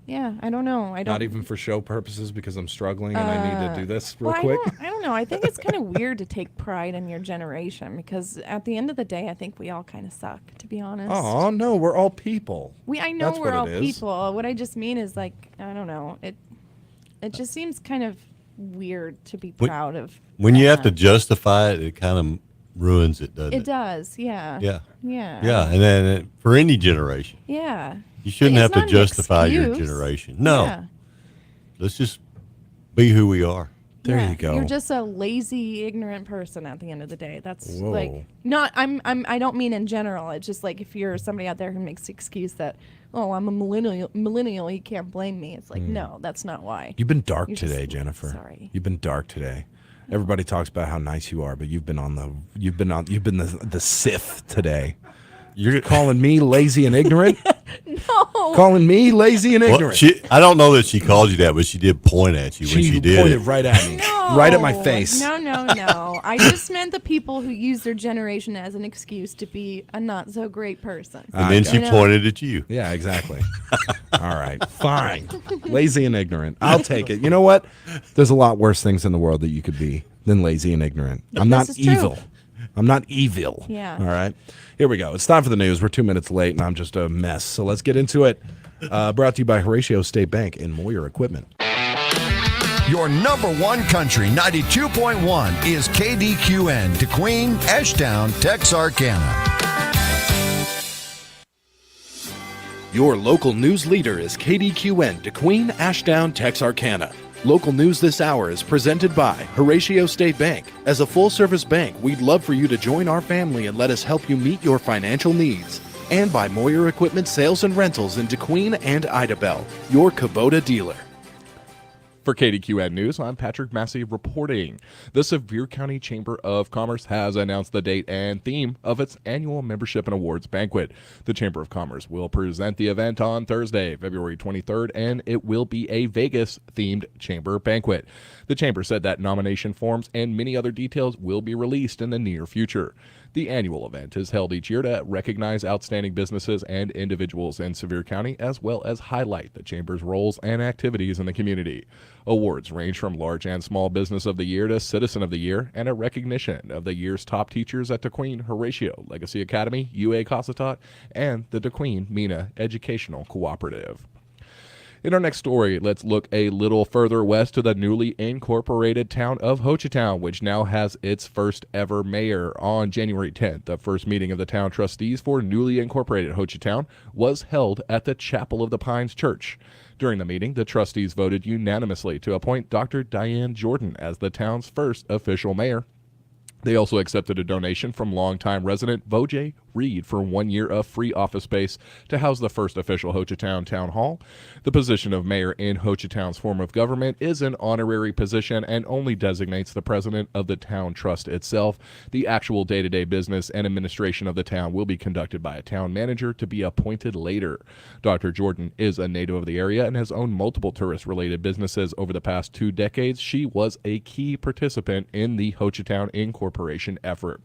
Yeah, I don't know. I don't. Not even for show purposes because I'm struggling and I need to do this real well, quick? I don't know. I think it's kind of weird to take pride in your generation because at the end of the day, I think we all kind of suck, to be honest. Oh, no, we're all people. I know That's we're what all it is. people. What I just mean is like, I don't know. It just seems kind of weird to be proud of. When you have to that. justify it, it kind of ruins it, doesn't it? It does, yeah. Yeah. Yeah. Yeah, and then for any generation. Yeah. You shouldn't It's have to not an justify your excuse. generation. No. Yeah. Let's just be who we are. There Yeah, you go. You're just a lazy, ignorant person at the end of the day. That's Whoa. like not. I don't mean in general. It's just like if you're somebody out there who makes the excuse that, oh, I'm a millennial, you can't blame me. It's like no, that's not why. You've been dark You're today, just- Jennifer. Sorry. You've been dark today. Everybody talks about how nice you are, but you've been the Sith today. You're calling me lazy and ignorant? No. Calling me lazy and Well, ignorant. I don't know that she called you that, but she did point at you when she did pointed it. right at me. Right at my face. No. I just meant the people who use their generation as an excuse to be a not so great person. And then she You know? pointed at you. Yeah, exactly. All right, fine. Lazy and ignorant. I'll take it. You know what? There's a lot worse things in the world that you could be than lazy and ignorant. I'm not This is true. evil. I'm not evil. Yeah. All right. Here we go. It's time for the news. We're 2 minutes late, and I'm just a mess. So let's get into it. Brought to you by Horatio State Bank and Moyer Equipment. Your number one country, 92.1, is KDQN, Kdqn, Ashdown, Texarkana. Your local news leader is KDQN, Kdqn, Ashdown, Texarkana. Local news this hour is presented by Horatio State Bank. As a full-service bank, we'd love for you to join our family and let us help you meet your financial needs. And by Moyer Equipment Sales and Rentals in Kdqn and Idabel, your Kubota dealer. For KDQN News, I'm Patrick Massey reporting. The Sevier County Chamber of Commerce has announced the date and theme of its annual membership and awards banquet. The Chamber of Commerce will present the event on Thursday, February 23rd, and it will be a Vegas-themed chamber banquet. The Chamber said that nomination forms and many other details will be released in the near future. The annual event is held each year to recognize outstanding businesses and individuals in Sevier County, as well as highlight the Chamber's roles and activities in the community. Awards range from Large and Small Business of the Year to Citizen of the Year, and a recognition of the year's top teachers at Kdqn Horatio Legacy Academy, UA Cossatot, and the Kdqn Mina Educational Cooperative. In our next story, let's look a little further west to the newly incorporated town of Hochatown, which now has its first ever mayor. On January 10th, the first meeting of the town trustees for newly incorporated Hochatown was held at the Chapel of the Pines Church. During the meeting, the trustees voted unanimously to appoint Dr. Diane Jordan as the town's first official mayor. They also accepted a donation from longtime resident Vojay Reed for 1 year of free office space to house the first official Hochatown Town Hall. The position of mayor in Hochatown's form of government is an honorary position and only designates the president of the town trust itself. The actual day-to-day business and administration of the town will be conducted by a town manager to be appointed later. Dr. Jordan is a native of the area and has owned multiple tourist-related businesses over the past 2 decades. She was a key participant in the Hochatown Incorporation effort.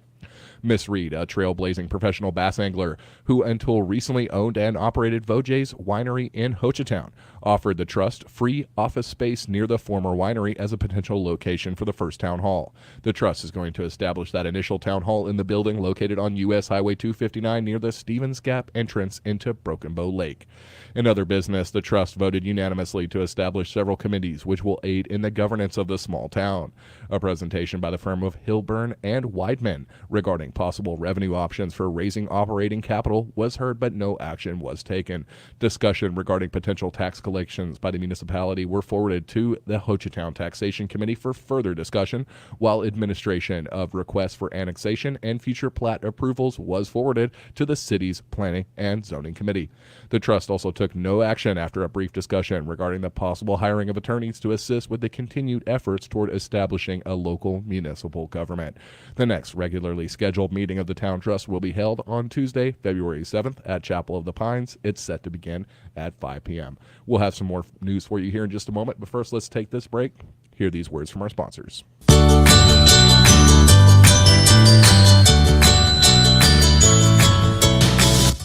Miss Reed, a trailblazing professional bass angler who until recently owned and operated Vojay's Winery in Hochatown, offered the trust free office space near the former winery as a potential location for the first town hall. The trust is going to establish that initial town hall in the building located on U.S. Highway 259 near the Stevens Gap entrance into Broken Bow Lake. In other business, the trust voted unanimously to establish several committees which will aid in the governance of the small town. A presentation by the firm of Hilburn and Weidman regarding possible revenue options for raising operating capital was heard, but no action was taken. Discussion regarding potential tax collections by the municipality were forwarded to the Hochatown Taxation Committee for further discussion, while administration of requests for annexation and future plat approvals was forwarded to the city's Planning and Zoning Committee. The trust also took no action after a brief discussion regarding the possible hiring of attorneys to assist with the continued efforts toward establishing a local municipal government. The next regularly scheduled meeting of the Town Trust will be held on Tuesday, February 7th at Chapel of the Pines. It's set to begin at 5 p.m. We'll have some more news for you here in just a moment, but first let's take this break. Hear these words from our sponsors.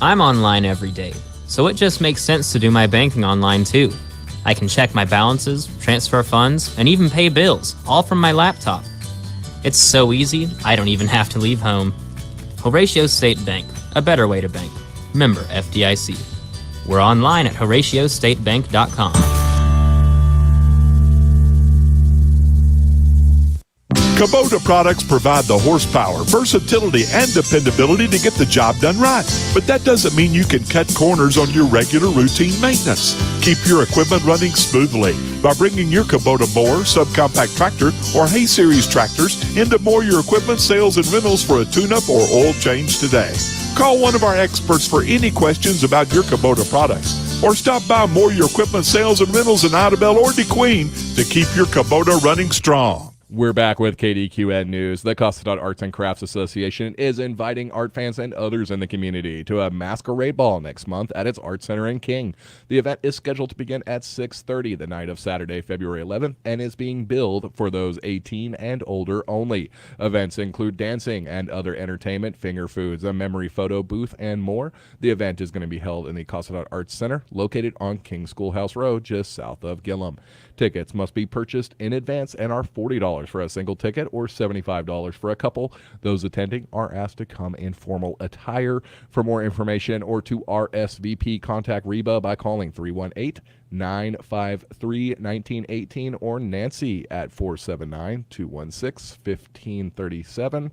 I'm online every day, so it just makes sense to do my banking online too. I can check my balances, transfer funds, and even pay bills, all from my laptop. It's so easy, I don't even have to leave home. Horatio State Bank, a better way to bank. Member FDIC. We're online at HoratioStateBank.com. Kubota products provide the horsepower, versatility, and dependability to get the job done right. But that doesn't mean you can cut corners on your regular routine maintenance. Keep your equipment running smoothly by bringing your Kubota mower, subcompact tractor, or hay series tractors into Mower Your Equipment sales and rentals for a tune-up or oil change today. Call one of our experts for any questions about your Kubota products, or stop by Mower Your Equipment sales and rentals in Idabel or Kdqn to keep your Kubota running strong. We're back with Kdqn News. The Cossatot Arts and Crafts Association is inviting art fans and others in the community to a masquerade ball next month at its Art Center in King. The event is scheduled to begin at 6:30 the night of Saturday, February 11th, and is being billed for those 18 and older only. Events include dancing and other entertainment, finger foods, a memory photo booth, and more. The event is going to be held in the Cossatot Arts Center, located on King Schoolhouse Road, just south of Gillum. Tickets must be purchased in advance and are $40 for a single ticket or $75 for a couple. Those attending are asked to come in formal attire. For more information or to RSVP, contact Reba by calling 318-953-1918 or Nancy at 479-216-1537.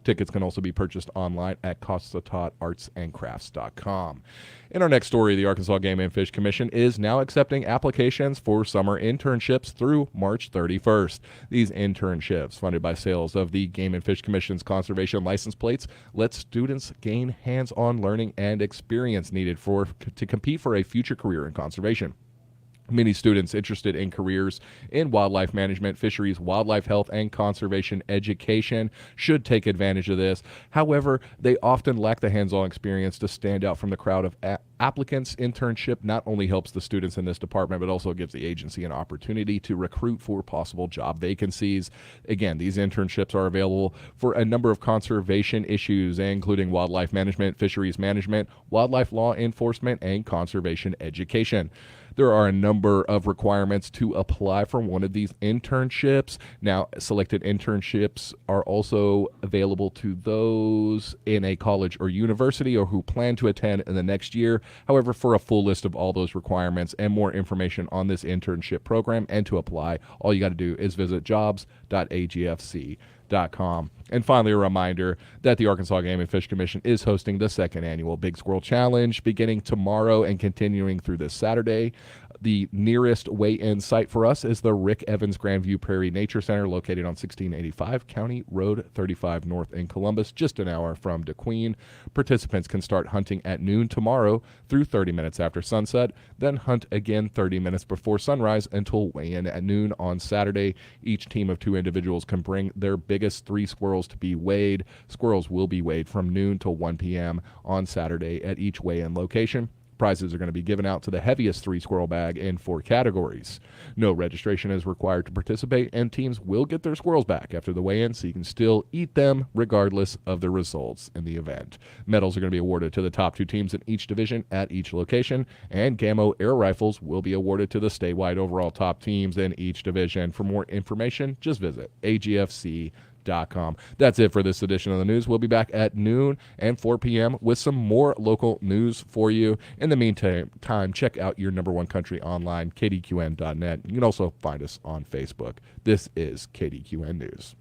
Tickets can also be purchased online at CossatotartsandCrafts.com. In our next story, the Arkansas Game and Fish Commission is now accepting applications for summer internships through March 31st. These internships, funded by sales of the Game and Fish Commission's conservation license plates, let students gain hands-on learning and experience needed to compete for a future career in conservation. Many students interested in careers in wildlife management, fisheries, wildlife health, and conservation education should take advantage of this. However, they often lack the hands-on experience to stand out from the crowd of applicants. Internship not only helps the students in this department, but also gives the agency an opportunity to recruit for possible job vacancies. Again, these internships are available for a number of conservation issues, including wildlife management, fisheries management, wildlife law enforcement, and conservation education. There are a number of requirements to apply for one of these internships. Now, selected internships are also available to those in a college or university or who plan to attend in the next year. However, for a full list of all those requirements and more information on this internship program and to apply, all you got to do is visit jobs.agfc.com. And finally, a reminder that the Arkansas Game and Fish Commission is hosting the second annual Big Squirrel Challenge beginning tomorrow and continuing through this Saturday. The nearest weigh-in site for us is the Rick Evans Grandview Prairie Nature Center located on 1685 County Road 35 North in Columbus, just an hour from DeQueen. Participants can start hunting at noon tomorrow through 30 minutes after sunset, then hunt again 30 minutes before sunrise until weigh-in at noon on Saturday. Each team of 2 individuals can bring their biggest 3 squirrels to be weighed. Squirrels will be weighed from noon till 1 p.m. on Saturday at each weigh-in location. Prizes are going to be given out to the heaviest 3 squirrel bag in 4 categories. No registration is required to participate, and teams will get their squirrels back after the weigh-in, so you can still eat them regardless of the results in the event. Medals are going to be awarded to the top 2 teams in each division at each location, and Gamo air rifles will be awarded to the statewide overall top teams in each division. For more information, just visit agfc.com. That's it for this edition of the news. We'll be back at noon and 4 p.m. with some more local news for you. In the meantime, check out your number one country online, kdqn.net. You can also find us on Facebook. This is KDQN News.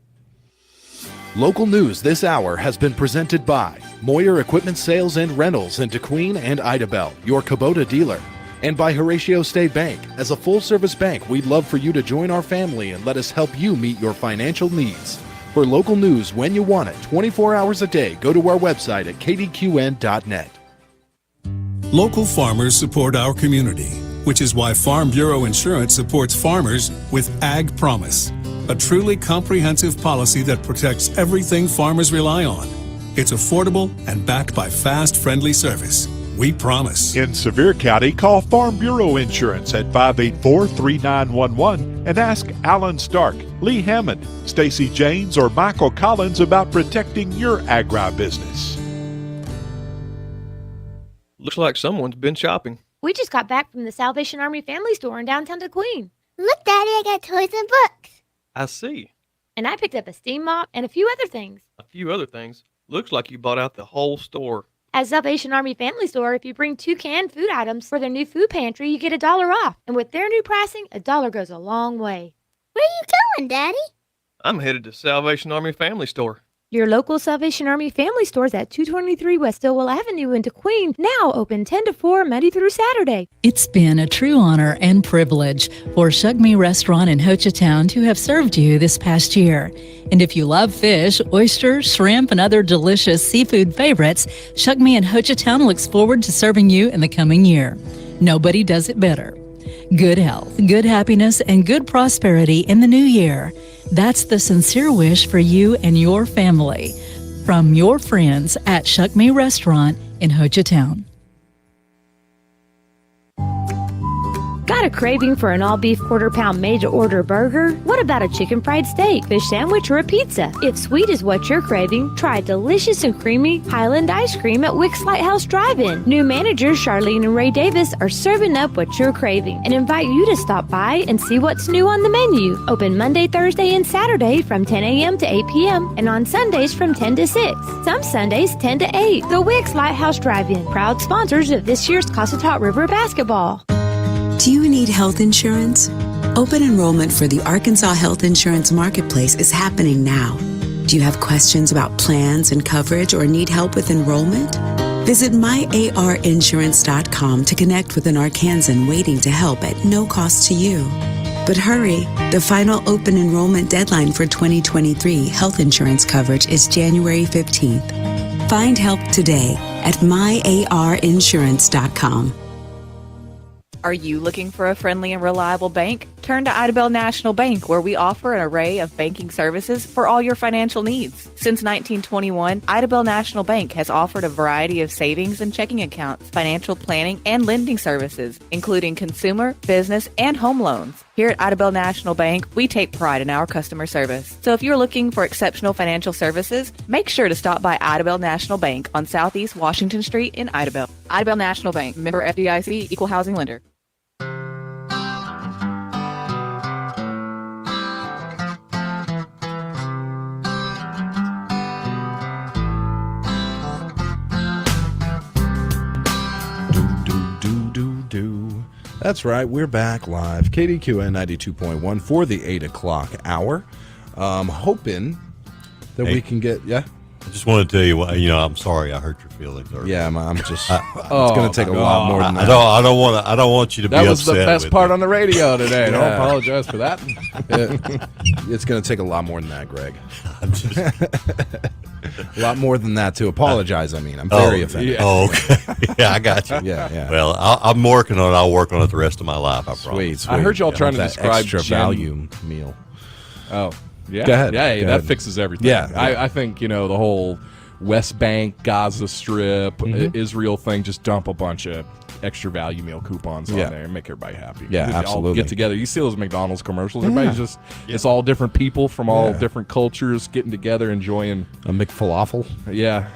Local news this hour has been presented by Moyer Equipment Sales and Rentals in DeQueen and Idabel, your Kubota dealer. And by Horatio State Bank. As a full-service bank, we'd love for you to join our family and let us help you meet your financial needs. For local news when you want it, 24 hours a day, go to our website at kdqn.net. Local farmers support our community, which is why Farm Bureau Insurance supports farmers with Ag Promise, a truly comprehensive policy that protects everything farmers rely on. It's affordable and backed by fast, friendly service. We promise. In Sevier County, call Farm Bureau Insurance at 584-3911 and ask Alan Stark, Lee Hammond, Stacy Janes, or Michael Collins about protecting your agribusiness. Looks like someone's been shopping. We just got back from the Salvation Army Family Store in downtown DeQueen. Look, Daddy, I got toys and books. I see. And I picked up a steam mop and a few other things. A few other things. Looks like you bought out the whole store. At Salvation Army Family Store, if you bring 2 canned food items for their new food pantry, you get $1 off. And with their new pricing, $1 goes a long way. Where are you going, Daddy? I'm headed to Salvation Army Family Store. Your local Salvation Army Family Stores at 223 West Stillwell Avenue in DeQueen, now open 10 to 4 Monday through Saturday. It's been a true honor and privilege for Shug Me Restaurant in Hochatown to have served you this past year. And if you love fish, oysters, shrimp, and other delicious seafood favorites, Shug Me in Hochatown looks forward to serving you in the coming year. Nobody does it better. Good health, good happiness, and good prosperity in the new year. That's the sincere wish for you and your family. From your friends at Shug Me Restaurant in Hochatown. Got a craving for an all-beef quarter-pound made-to-order burger? What about a chicken fried steak, fish sandwich, or a pizza? If sweet is what you're craving, try delicious and creamy Highland ice cream at Wicks Lighthouse Drive-In. New managers Charlene and Ray Davis are serving up what you're craving and invite you to stop by and see what's new on the menu. Open Monday, Thursday, and Saturday from 10 a.m. to 8 p.m. and on Sundays from 10 to 6. Some Sundays 10 to 8. The Wicks Lighthouse Drive-In, proud sponsors of this year's Cossatot River basketball. Do you need health insurance? Open enrollment for the Arkansas Health Insurance Marketplace is happening now. Do you have questions about plans and coverage or need help with enrollment? Visit myarinsurance.com to connect with an Arkansan waiting to help at no cost to you. But hurry, the final open enrollment deadline for 2023 health insurance coverage is January 15th. Find help today at myarinsurance.com. Are you looking for a friendly and reliable bank? Turn to Idabel National Bank, where we offer an array of banking services for all your financial needs. Since 1921, Idabel National Bank has offered a variety of savings and checking accounts, financial planning, and lending services, including consumer, business, and home loans. Here at Idabel National Bank, we take pride in our customer service. So if you're looking for exceptional financial services, make sure to stop by Idabel National Bank on Southeast Washington Street in Idabel. Idabel National Bank, member FDIC, equal housing lender. That's right. We're back live. KDQN 92.1 for the 8 o'clock hour. Hoping that we can get, I just want to tell you, I'm sorry I hurt your feelings. Earlier. Yeah, I'm just. It's going to take a lot more than that. I don't want you to be upset. That was the best part on the radio today. Yeah. Don't apologize for that. It's going to take a lot more than that, Greg. A lot more than that to apologize. I mean, I'm very offended. Yeah. Oh, okay. Yeah, I got you. Yeah. Well, I'm working on it. I'll work on it the rest of my life. I promise. Sweet. I heard y'all trying to that describe extra value meal. Oh, yeah. Go ahead. Yeah, Go that ahead. fixes everything. Yeah. I think, the whole West Bank, Gaza Strip, Israel thing, just dump a bunch of extra value meal coupons on there and make everybody happy. Yeah, They all absolutely. get together. You see those McDonald's commercials. Everybody's it's all different people from all different cultures getting together, enjoying a McFalafel. Yeah.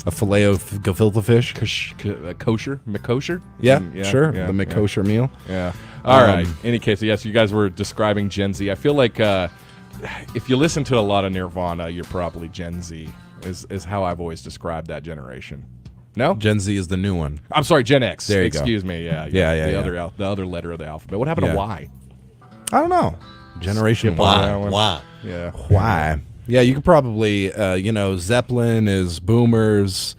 A filet of gefilte fish. Kosher? McKosher? Yeah, Yeah, sure. yeah, the McKosher meal. Yeah. All right. Any case, yes, you guys were describing Gen Z. I feel like if you listen to a lot of Nirvana, you're probably Gen Z, is how I've always described that generation. No? Gen Z is the new one. I'm sorry, Gen X. There you Excuse go. me. Yeah. The other letter of the alphabet. What happened to Y? I don't know. Generation Y. Why? Yeah. Why? Yeah, you could probably, Zeppelin is boomers,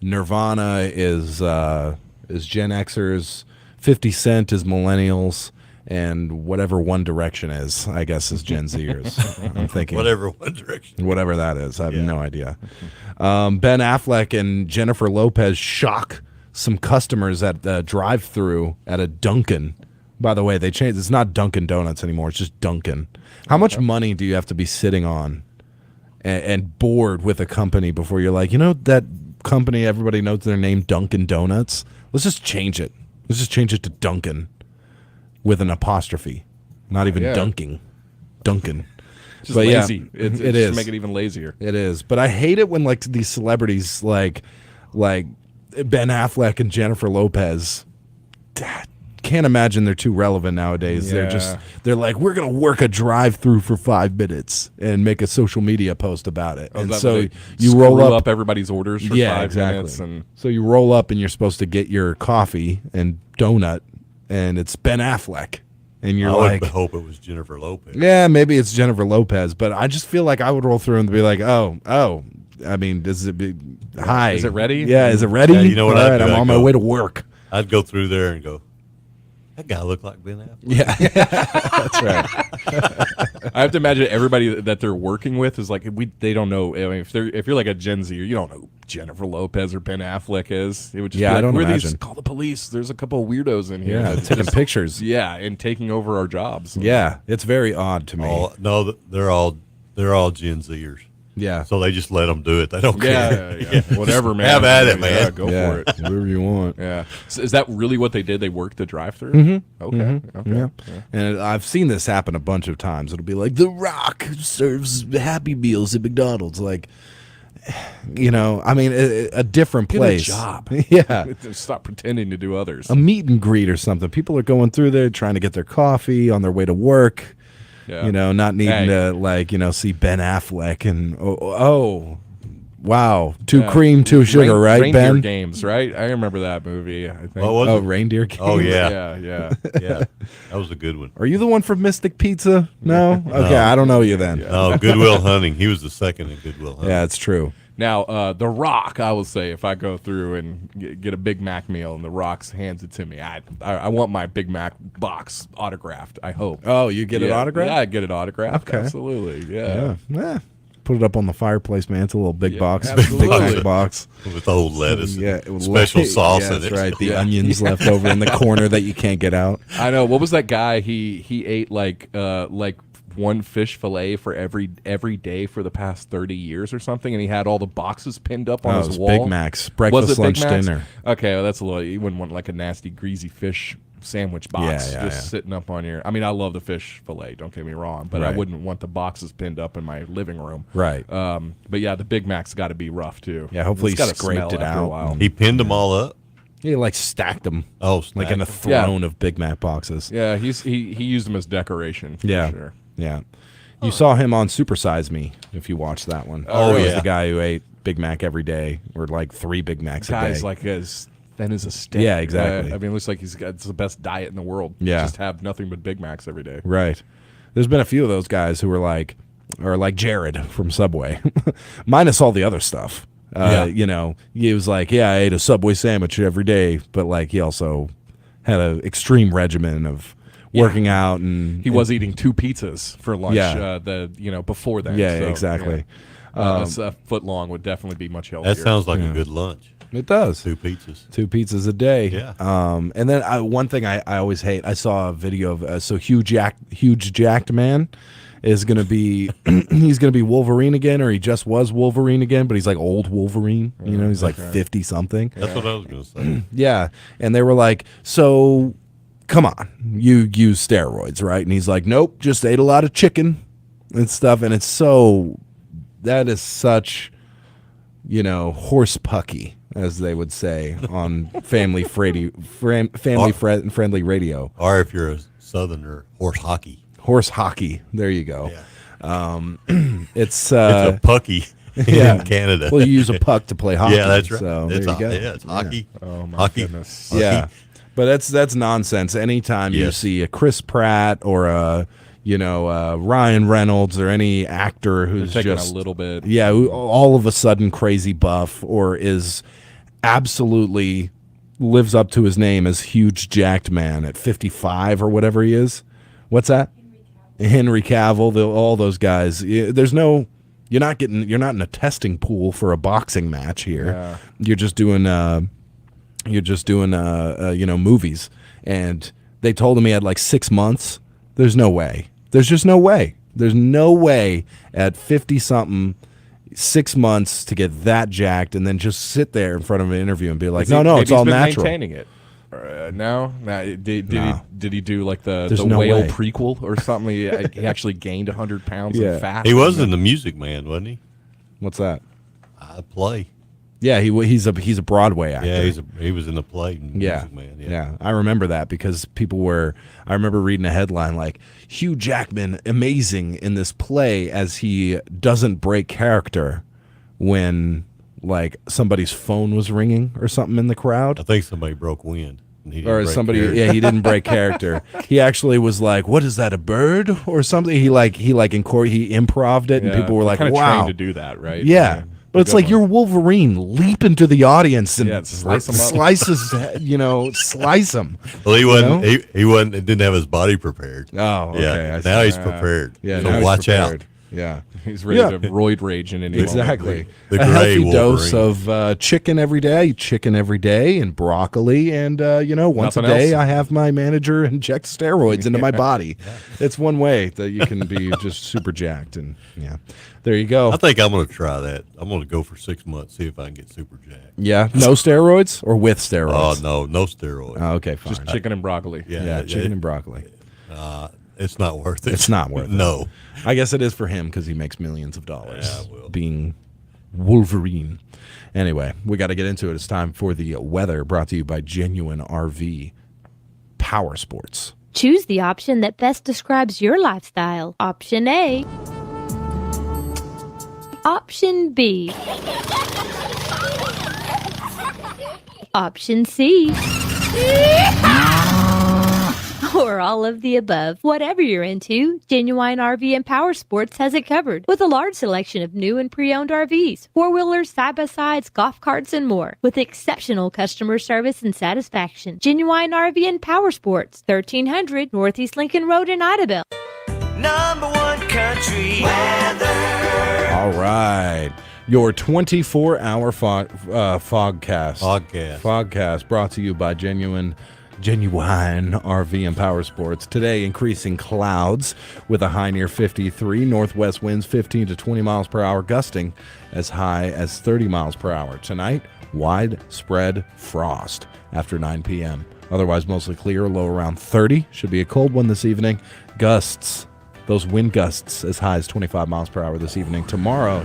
Nirvana is Gen Xers, 50 Cent is millennials, and whatever One Direction is, I guess, is Gen Zers. I'm thinking. Whatever One Direction. Whatever that is. I have no idea. Ben Affleck and Jennifer Lopez shock some customers at the drive-thru at a Dunkin'. By the way, they changed. It's not Dunkin' Donuts anymore. It's just Dunkin'. How much money do you have to be sitting on and bored with a company before you're like, that company, everybody knows their name, Dunkin' Donuts? Let's just change it. Let's just change it to Dunkin' with an apostrophe. Not even dunking. Dunkin'. Just But lazy. Yeah, It's it just is. make it even lazier. It is. But I hate it when these celebrities like Ben Affleck and Jennifer Lopez can't imagine they're too relevant nowadays. Yeah. They're like, we're gonna work a drive-through for 5 minutes and make a social media post about it. Oh, And that so way they you roll screw up everybody's orders for 5 minutes and so you roll up and you're supposed to get your coffee and donut, and it's Ben Affleck, and you're I like, would hope it was Jennifer Lopez. yeah, maybe it's Jennifer Lopez, but I just feel like I would roll through and be like, oh. I mean, does it be hi? Is it ready? Yeah, is it ready? Yeah, you know what All I'd right, do? I'm I'd on my go- way to work. I'd go through there and go, that guy looked like Ben Affleck. Yeah, that's right. I have to imagine everybody that they're working with is like they don't know. I mean, if you're like a Gen Z, you don't know who Jennifer Lopez or Ben Affleck is. It would just Yeah, be like, I don't "Where are imagine." these? Call the police. There's a couple of weirdos in here. Yeah, that's taking just- pictures. Yeah, and taking over our jobs. Yeah, it's very odd to me. Oh, no, they're all Gen Zers. Yeah. So they just let them do it. They don't care. Yeah. Whatever, man. Have at it, Yeah, man. go Yeah, for it. whatever you want. Yeah. So is that really what they did? They worked the drive-through? Mm-hmm. Okay. Mhm. Okay. Yeah. And I've seen this happen a bunch of times. It'll be like, The Rock serves Happy Meals at McDonald's. Like, I mean, a different Get place. a job. Yeah. Stop pretending to do others. A meet and greet or something. People are going through there trying to get their coffee on their way to work. Yeah. Not needing Hey. to, see Ben Affleck and, wow, 2 Yeah. cream, 2 sugar, right, Reindeer Ben? Games, right? I remember that movie. I think. What was it? Reindeer Games? Oh, yeah. Yeah. Yeah. That was a good one. Are you the one from Mystic Pizza? No? Okay, I don't know you then. Oh, Goodwill Hunting. He was the second in Goodwill Hunting. Yeah, it's true. Now, The Rock, I will say, if I go through and get a Big Mac meal and The Rock hands it to me, I want my Big Mac box autographed, I hope. Oh, you get it autographed? Yeah, I get it autographed. Okay. Absolutely. Yeah. Yeah. Put it up on the fireplace, man. It's a little big box, absolutely. Big Mac box with old lettuce, yeah, special sauce yeah, in that's it. right. The onions left over in the corner that you can't get out. I know. What was that guy? He ate like one fish fillet for every day for the past 30 years or something, and he had all the boxes pinned up on Oh, his it was wall. Big Macs, breakfast, was it lunch, Big Macs? dinner. Okay, well, that's a little. You wouldn't want like a nasty, greasy fish sandwich box Yeah, sitting up on your. I mean, I love the fish fillet. Don't get me wrong, but I Right. wouldn't want the boxes pinned up in my living room. Right. But yeah, the Big Mac's got to be rough too. Yeah, hopefully It's he gotta scraped smell it after a out. while. He pinned them all up. He like stacked them. Oh, like in a stacked throne of Big Mac boxes. Yeah, he used them as decoration. For Yeah, sure. yeah. You saw him on Super Size Me if you watched that one. Oh, He was yeah. the guy who ate Big Mac every day, or like 3 Big Macs a Guy's day. like as thin as a stick. Yeah, exactly. I mean, it looks like it's the best diet in the world. Yeah. Just have nothing but Big Macs every day. Right. There's been a few of those guys who were like, or like Jared from Subway, minus all the other stuff. Yeah. You know, he was like, yeah, I ate a Subway sandwich every day, but like he also had an extreme regimen of working out, and He was eating 2 pizzas for lunch. Yeah. Before that. Yeah, so, exactly. yeah. A foot long would definitely be much healthier. That sounds like a good lunch. It does. 2 pizzas. 2 pizzas a day. Yeah. And then one thing I always hate, I saw a video of so huge jacked man is going to be he's going to be Wolverine again, or he just was Wolverine again, but he's like old Wolverine. You know, he's like 50 something. That's what I was going to say. Yeah. And they were like, so come on, you use steroids, right? And he's like, nope, just ate a lot of chicken and stuff. And it's that is such, horse pucky, as they would say on family friendly radio. Or if you're a Southerner, horse hockey. Horse hockey. There you go. Yeah. It's a pucky in Canada. Well, you use a puck to play hockey. Yeah, that's right. So It's there you go. yeah, it's hockey. Oh my Hockey. goodness. Yeah, but that's nonsense. Anytime you Yes. see a Chris Pratt or a Ryan Reynolds or any actor who's taking just a little bit. yeah, who all of a sudden crazy buff or is absolutely lives up to his name as huge jacked man at 55 or whatever he is. What's that? Henry Cavill, all those guys. There's no. You're not in a testing pool for a boxing match here. Yeah. You're just doing movies. And they told him he had like 6 months. There's no way. There's just no way. There's no way at 50 something, 6 months to get that jacked and then just sit there in front of an interview and be like, no, Maybe it's all he's been natural. Maintaining it. No, did he do like the There's no whale way. prequel or something? He actually gained 100 pounds Yeah. of fat. He was in The Music Man, wasn't he? What's that? Play. Yeah, he's a Broadway actor. Yeah, he was in the play. Yeah. Music Man. Yeah, I remember that because I remember reading a headline like Hugh Jackman amazing in this play as he doesn't break character when like somebody's phone was ringing or something in the crowd. I think somebody broke wind. and he didn't Or break somebody, character. yeah, he didn't break character. He actually was like, "What is that? A bird or something?" He improv'd it, and Yeah, people were like, kinda "Wow!" trained to do that, right? Yeah, Yeah. but it's Good like one. you're Wolverine, leap into the audience and Yeah, slice 'em up. slice him. Well, he wasn't. He wasn't. Didn't have his body prepared. Oh, okay. Yeah. I see. Now he's prepared. Yeah, So now he's watch prepared. out. Yeah, He's ready to roid rage in any moment. exactly. The a gray healthy dose Wolverine. of chicken every day, and broccoli, and once Nothing a day else? I have my manager inject steroids into my body. It's one way that you can be just super jacked, and yeah, there you go. I think I'm going to try that. I'm going to go for 6 months, see if I can get super jacked. Yeah, no steroids or with Oh steroids. no steroids. Oh, okay, fine. Just chicken and broccoli. yeah, chicken and broccoli. It's not worth it. It's not worth it. No. I guess it is for him because he makes millions of dollars Yeah, well. being Wolverine. Anyway, we got to get into it. It's time for the weather, brought to you by Genuine RV Power Sports. Choose the option that best describes your lifestyle. Option A. Option B. Option C. Or all of the above. Whatever you're into, Genuine RV and Power Sports has it covered with a large selection of new and pre-owned RVs, four-wheelers, side-by-sides, golf carts, and more with exceptional customer service and satisfaction. Genuine RV and Power Sports, 1300 Northeast Lincoln Road in Idabel. number one country weather. All right. Your 24-hour fogcast. Fogcast brought to you by Genuine RV and Power Sports. Today, increasing clouds with a high near 53. Northwest winds 15 to 20 miles per hour, gusting as high as 30 miles per hour. Tonight, widespread frost after 9 p.m. Otherwise, mostly clear, low around 30. Should be a cold one this evening. Gusts. Those wind gusts as high as 25 miles per hour this evening. Tomorrow,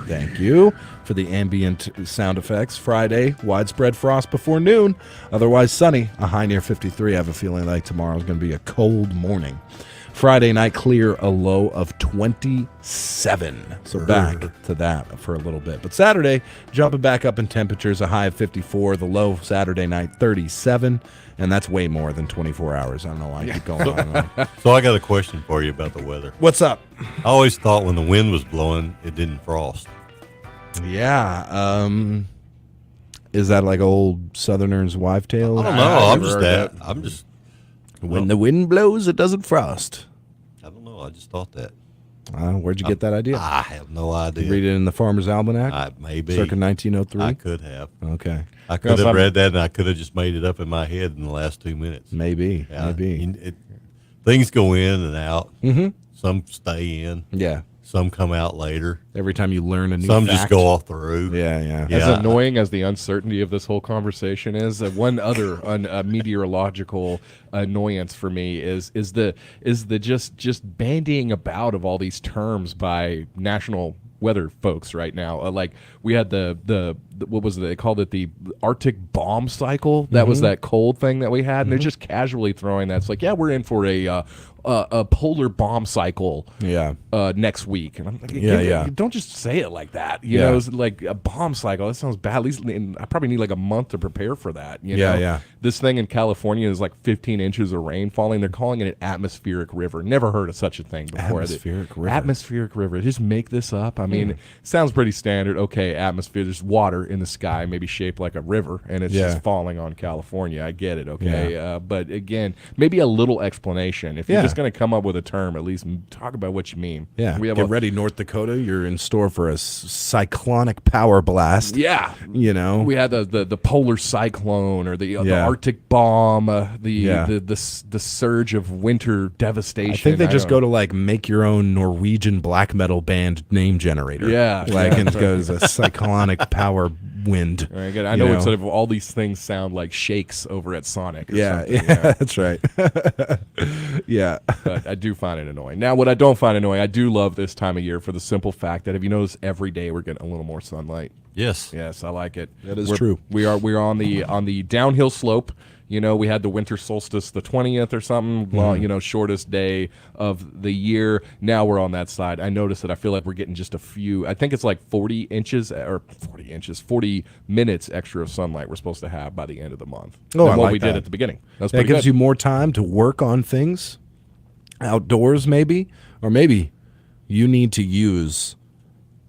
thank you for the ambient sound effects. Friday, widespread frost before noon. Otherwise sunny, a high near 53. I have a feeling like tomorrow's going to be a cold morning. Friday night clear, a low of 27. So back to that for a little bit. But Saturday, jumping back up in temperatures, a high of 54. The low Saturday night, 37. And that's way more than 24 hours. I don't know why I keep going on. So I got a question for you about the weather. What's up? I always thought when the wind was blowing, it didn't frost. Yeah. Is that like old Southerner's wife tale? I don't know. I'm just when the wind blows, it doesn't frost. I don't know. I just thought that. Where'd you get that idea? I have no idea. Read it in the Farmer's Almanac? Maybe. Circa 1903? I could have. Okay. I could have read that, and I could have just made it up in my head in the last 2 minutes. Maybe. Things go in and out. Mm-hmm. Some stay in. Yeah. Some come out later. Every time you learn a new Some fact. just go off through. Yeah. As annoying as the uncertainty of this whole conversation is, one other meteorological annoyance for me is the just bandying about of all these terms by national weather folks right now. Like we had the what was it? They called it the Arctic bomb cycle. That was that cold thing that we had, and they're just casually throwing that. It's like, we're in for a polar bomb cycle next week. And I'm like, don't just say it like that. You know, it's like a bomb cycle. That sounds bad. At least I probably need like a month to prepare for that. You know? This thing in California is like 15 inches of rain falling. They're calling it an atmospheric river. Never heard of such a thing before. Atmospheric river. Just make this up. I mean, it sounds pretty standard. Okay, atmosphere, there's water in the sky, maybe shaped like a river, and it's just falling on California. I get it, okay? But again, maybe a little explanation. If you're just going to come up with a term, at least talk about what you mean. Yeah, get ready, North Dakota. You're in store for a cyclonic power blast. Yeah. You know? We had the polar cyclone or the Arctic bomb, the surge of winter devastation. I think they just go to like make your own Norwegian black metal band name generator. Yeah. Like it goes a cyclonic power wind. Right, I know instead of all these things sound like shakes over at Sonic or something. Yeah, that's right. Yeah. But I do find it annoying. Now, what I don't find annoying, I do love this time of year for the simple fact that, have you noticed, every day we're getting a little more sunlight. Yes. Yes, I like it. That is true. We're on the downhill slope. You know, we had the winter solstice the 20th or something, shortest day of the year. Now we're on that side. I noticed that I feel like we're getting just a few, I think it's like 40 minutes extra of sunlight we're supposed to have by the end of the month than what we did at the beginning. That's that gives you more time to work on things outdoors, maybe, or maybe you need to use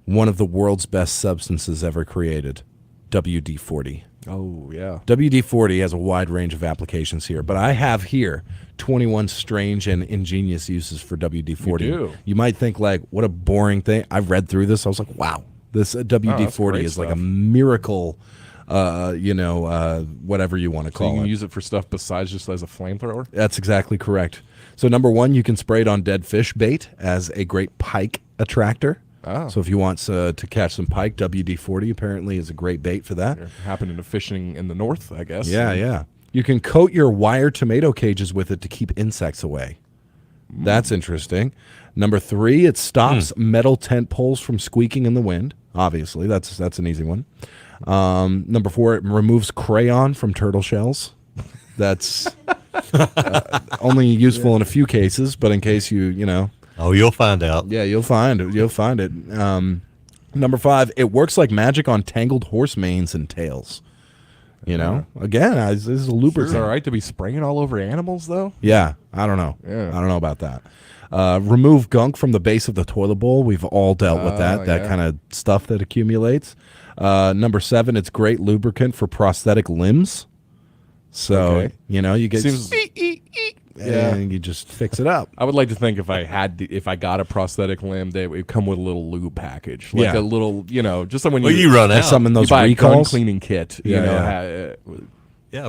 one of the world's best substances ever created, WD-40. Oh, yeah. WD-40 has a wide range of applications here, but I have here 21 strange and ingenious uses for WD-40. You do. You might think, like, what a boring thing. I read through this. I was like, wow, this WD-40 is like a miracle, whatever you want to call it. So you can use it for stuff besides just as a flamethrower? That's exactly correct. So number one, you can spray it on dead fish bait as a great pike attractor. Oh. So if you want to catch some pike, WD-40 apparently is a great bait for that. You're happening to fishing in the north, I guess. Yeah. You can coat your wire tomato cages with it to keep insects away. That's interesting. Number three, it stops metal tent poles from squeaking in the wind. Obviously, that's an easy one. Number four, it removes crayon from turtle shells. That's only useful in a few cases, but in case you know. Oh, you'll find out. Yeah, you'll find it. Number five, it works like magic on tangled horse manes and tails. You know, again, this is a lubricant. Is it all right to be spraying all over animals, though? Yeah, I don't know. Yeah. I don't know about that. Remove gunk from the base of the toilet bowl. We've all dealt with that kind of stuff that accumulates. Number seven, it's great lubricant for prosthetic limbs. So, you get... and you just fix it up. I would like to think if I got a prosthetic limb, they would come with a little lube package, like a little, just like when you run out. Some in those you buy recalls? a gun cleaning kit, Yeah,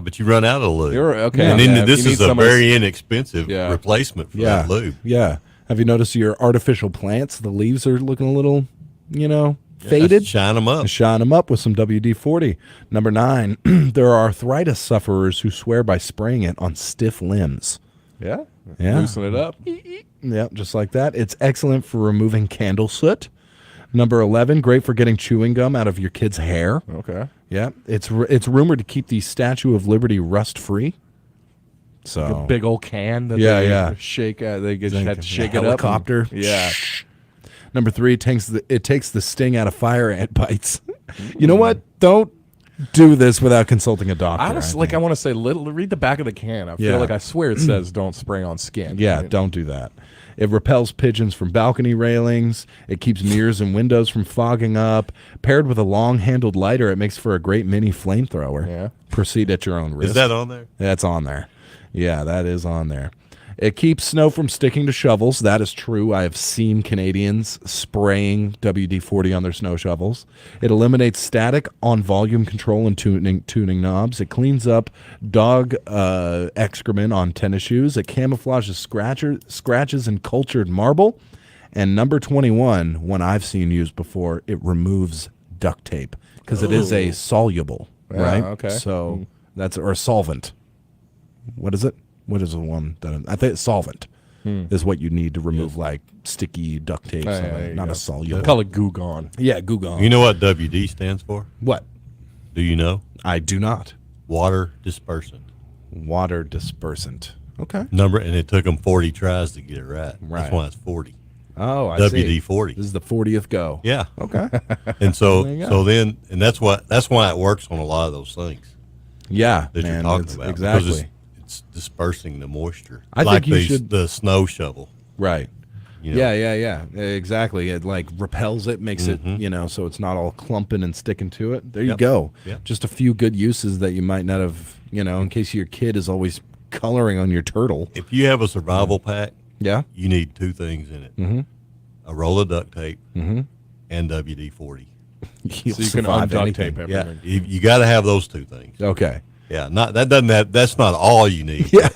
but you run out of lube. Okay. And then Yeah, this you is need a someone very inexpensive replacement for that lube. Yeah. Have you noticed your artificial plants? The leaves are looking a little, faded. Shine them up. Shine them up with some WD-40. Number 9, there are arthritis sufferers who swear by spraying it on stiff limbs. Yeah. Yeah. Loosen it up. Yep, just like that. It's excellent for removing candle soot. Number 11, great for getting chewing gum out of your kid's hair. Okay. Yeah, it's rumored to keep the Statue of Liberty rust-free. So The big old can that they shake. They had to shake it up. Helicopter. Yeah. Number 3, it takes the sting out of fire ant bites. You know what? Don't do this without consulting a doctor. I want to say, read the back of the can. I feel like I swear it says don't spray on skin. Yeah, don't do that. It repels pigeons from balcony railings. It keeps mirrors and windows from fogging up. Paired with a long-handled lighter, it makes for a great mini flamethrower. Yeah. Proceed at your own risk. Is that on there? That's on there. Yeah, that is on there. It keeps snow from sticking to shovels. That is true. I have seen Canadians spraying WD-40 on their snow shovels. It eliminates static on volume control and tuning knobs. It cleans up dog excrement on tennis shoes. It camouflages scratches in cultured marble. And number 21, one I've seen used before, it removes duct tape because it is a soluble, right? Okay. So that's or a solvent. What is it? What is the one that I think solvent is what you need to remove like sticky duct tape, not a soluble. Call it Goo Gone. Yeah, Goo Gone. You know what WD stands for? What? Do you know? I do not. Water dispersant. Water dispersant. Okay. And it took them 40 tries to get it right. That's why it's 40. Oh, I see. WD-40. This is the 40th go. Yeah. Okay. And that's why it works on a lot of those things. Yeah, that you're talking about. Exactly. Because it's dispersing the moisture. I think you should the snow shovel. Right. You know? Yeah. Exactly. It like repels it, makes it, so it's not all clumping and sticking to it. There you go. Yep. Just a few good uses that you might not have, in case your kid is always coloring on your turtle. If you have a survival pack, yeah, you need 2 things in it. Mm-hmm. A roll of duct tape and WD-40. So you can unduct tape everything. Yeah, you got to have those 2 things. Okay. Yeah, that's not all you need. Yeah.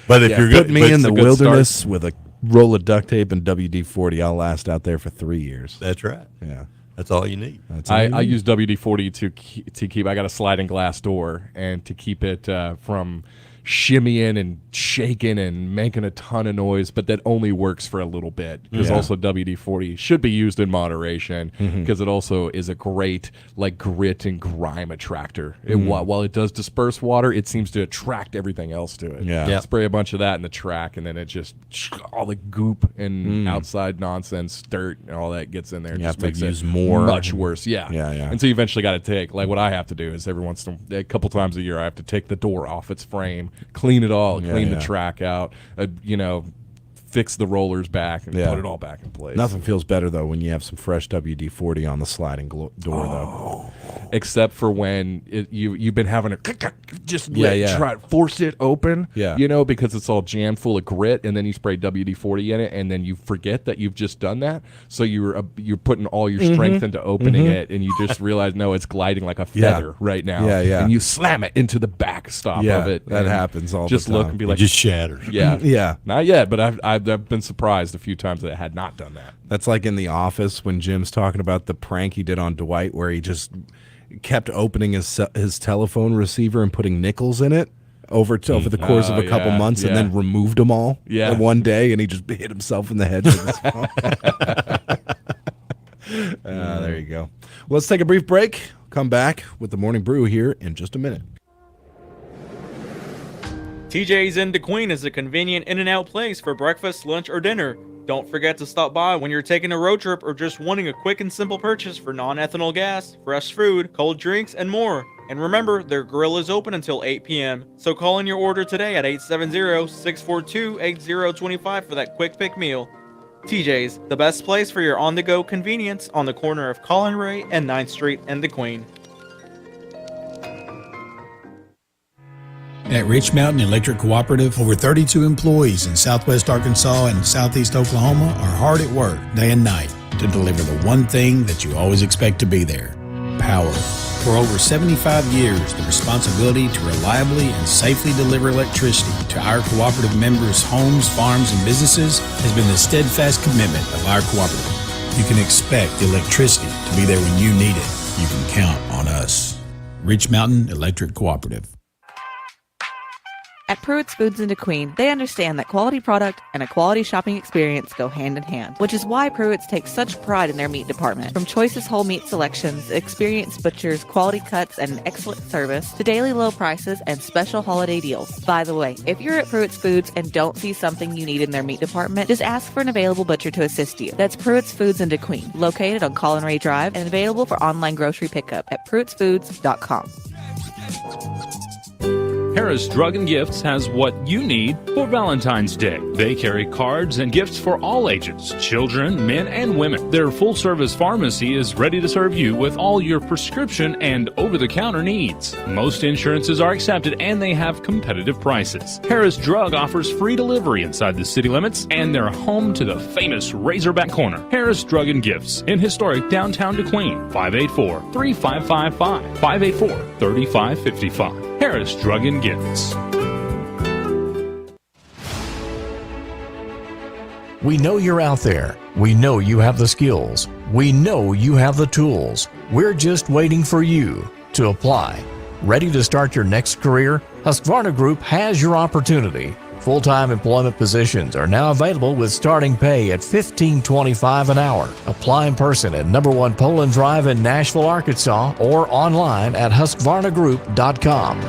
But if you're put me in the wilderness start. with a roll of duct tape and WD-40, I'll last out there for 3 years. That's right. Yeah. That's all you need. I use WD-40 to keep. I got a sliding glass door, and to keep it from shimmying and shaking and making a ton of noise, but that only works for a little bit because also WD-40 should be used in moderation because it also is a great like grit and grime attractor. While it does disperse water, it seems to attract everything else to it. Yeah. Spray a bunch of that in the track, and then it just all the goop and outside nonsense, dirt, and all that gets in there. And You just have to makes use it more. much worse. Yeah. And so you eventually got to take like what I have to do is a couple times a year I have to take the door off its frame, clean it all, clean the track out, fix the rollers back and put it all back in place. Nothing feels better though when you have some fresh WD-40 on the sliding door though. Except for when you've been having to just force it open, because it's all jammed full of grit, and then you spray WD-40 in it, and then you forget that you've just done that. So you're putting all your strength into opening it, and you just realize no, it's gliding like a feather right now. And you slam it into the backstop of it. That and happens all just the time. look and be like, it just shatters. Yeah, yeah. Not yet, but I've been surprised a few times that it had not done that. That's like in The Office when Jim's talking about the prank he did on Dwight where he just kept opening his telephone receiver and putting nickels in it over the course of a couple months and then removed them all in one day, and he just hit himself in the head with his phone. There you go. Well, let's take a brief break. Come back with the Morning Brew here in just a minute. TJ's in Kdqn is a convenient in-and-out place for breakfast, lunch, or dinner. Don't forget to stop by when you're taking a road trip or just wanting a quick and simple purchase for non-ethanol gas, fresh food, cold drinks, and more. And remember, their grill is open until 8 p.m. So call in your order today at 870-642-8025 for that quick pick meal. TJ's, the best place for your on-the-go convenience on the corner of Colin Ray and 9th Street in Kdqn. At Rich Mountain Electric Cooperative, over 32 employees in Southwest Arkansas and Southeast Oklahoma are hard at work day and night to deliver the one thing that you always expect to be there: power. For over 75 years, the responsibility to reliably and safely deliver electricity to our cooperative members' homes, farms, and businesses has been the steadfast commitment of our cooperative. You can expect the electricity to be there when you need it. You can count on us. Rich Mountain Electric Cooperative. At Pruitt's Foods in DeQueen, they understand that quality product and a quality shopping experience go hand in hand, which is why Pruitt's takes such pride in their meat department. From choicest whole meat selections, experienced butchers, quality cuts, and an excellent service, to daily low prices and special holiday deals. By the way, if you're at Pruitt's Foods and don't see something you need in their meat department, just ask for an available butcher to assist you. That's Pruitt's Foods in DeQueen, located on Colin Ray Drive and available for online grocery pickup at pruittsfoods.com. Harris Drug and Gifts has what you need for Valentine's Day. They carry cards and gifts for all ages, children, men, and women. Their full-service pharmacy is ready to serve you with all your prescription and over-the-counter needs. Most insurances are accepted and they have competitive prices. Harris Drug offers free delivery inside the city limits, and they're home to the famous Razorback Corner. Harris Drug and Gifts in historic downtown DeQueen, 584-3555, 584-3555. Harris Drug and Gifts. We know you're out there. We know you have the skills. We know you have the tools. We're just waiting for you to apply. Ready to start your next career? Husqvarna Group has your opportunity. Full-time employment positions are now available with starting pay at $15.25 an hour. Apply in person at No. 1 Poland Drive in Nashville, Arkansas, or online at husqvarnagroup.com.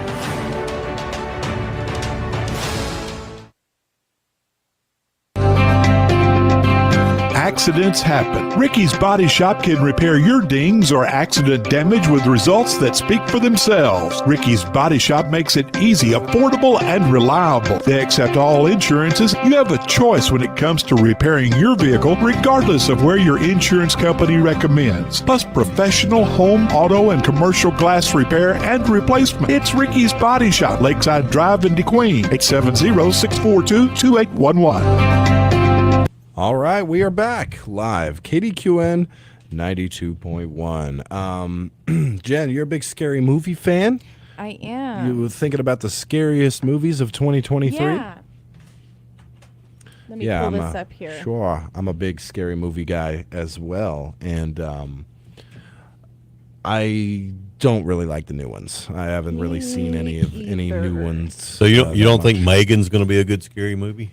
Accidents happen. Ricky's Body Shop can repair your dings or accident damage with results that speak for themselves. Ricky's Body Shop makes it easy, affordable, and reliable. They accept all insurances. You have a choice when it comes to repairing your vehicle, regardless of where your insurance company recommends. Plus professional home, auto, and commercial glass repair and replacement. It's Ricky's Body Shop, Lakeside Drive in DeQueen, 870-642-2811. All right, we are back live. Kdqn 92.1. Jen, you're a big scary movie fan? I am. You were thinking about the scariest movies of 2023? Yeah. Let me pull this up here. Sure. I'm a big scary movie guy as well. And I don't really like the new ones. I haven't really seen any new ones. So you don't think Megan's going to be a good scary movie?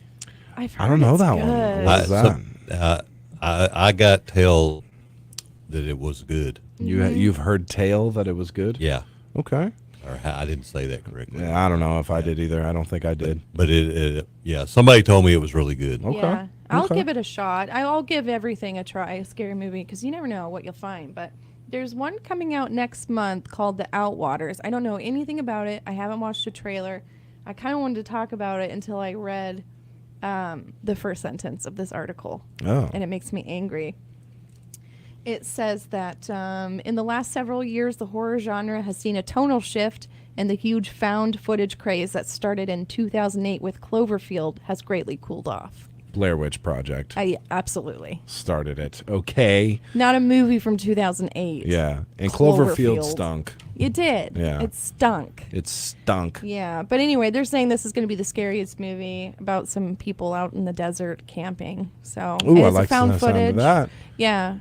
I don't know that one. What is that? I got tell that it was good. You've heard tale that it was good? Yeah. Okay. Or I didn't say that correctly. Yeah, I don't know if I did either. I don't think I did. But somebody told me it was really good. Okay. Yeah, I'll give it a shot. I'll give everything a try, a scary movie, because you never know what you'll find. But there's one coming out next month called The Outwaters. I don't know anything about it. I haven't watched a trailer. I kind of wanted to talk about it until I read the first sentence of this article. Oh. And it makes me angry. It says that in the last several years, the horror genre has seen a tonal shift, and the huge found footage craze that started in 2008 with Cloverfield has greatly cooled off. Blair Witch Project. Absolutely. Started it. Okay. Not a movie from 2008. Yeah. And Cloverfield stunk. It did. Yeah. It stunk. It stunk. Yeah. But anyway, they're saying this is going to be the scariest movie about some people out in the desert camping. So Ooh, I it's like found the sound footage. of that. Yeah.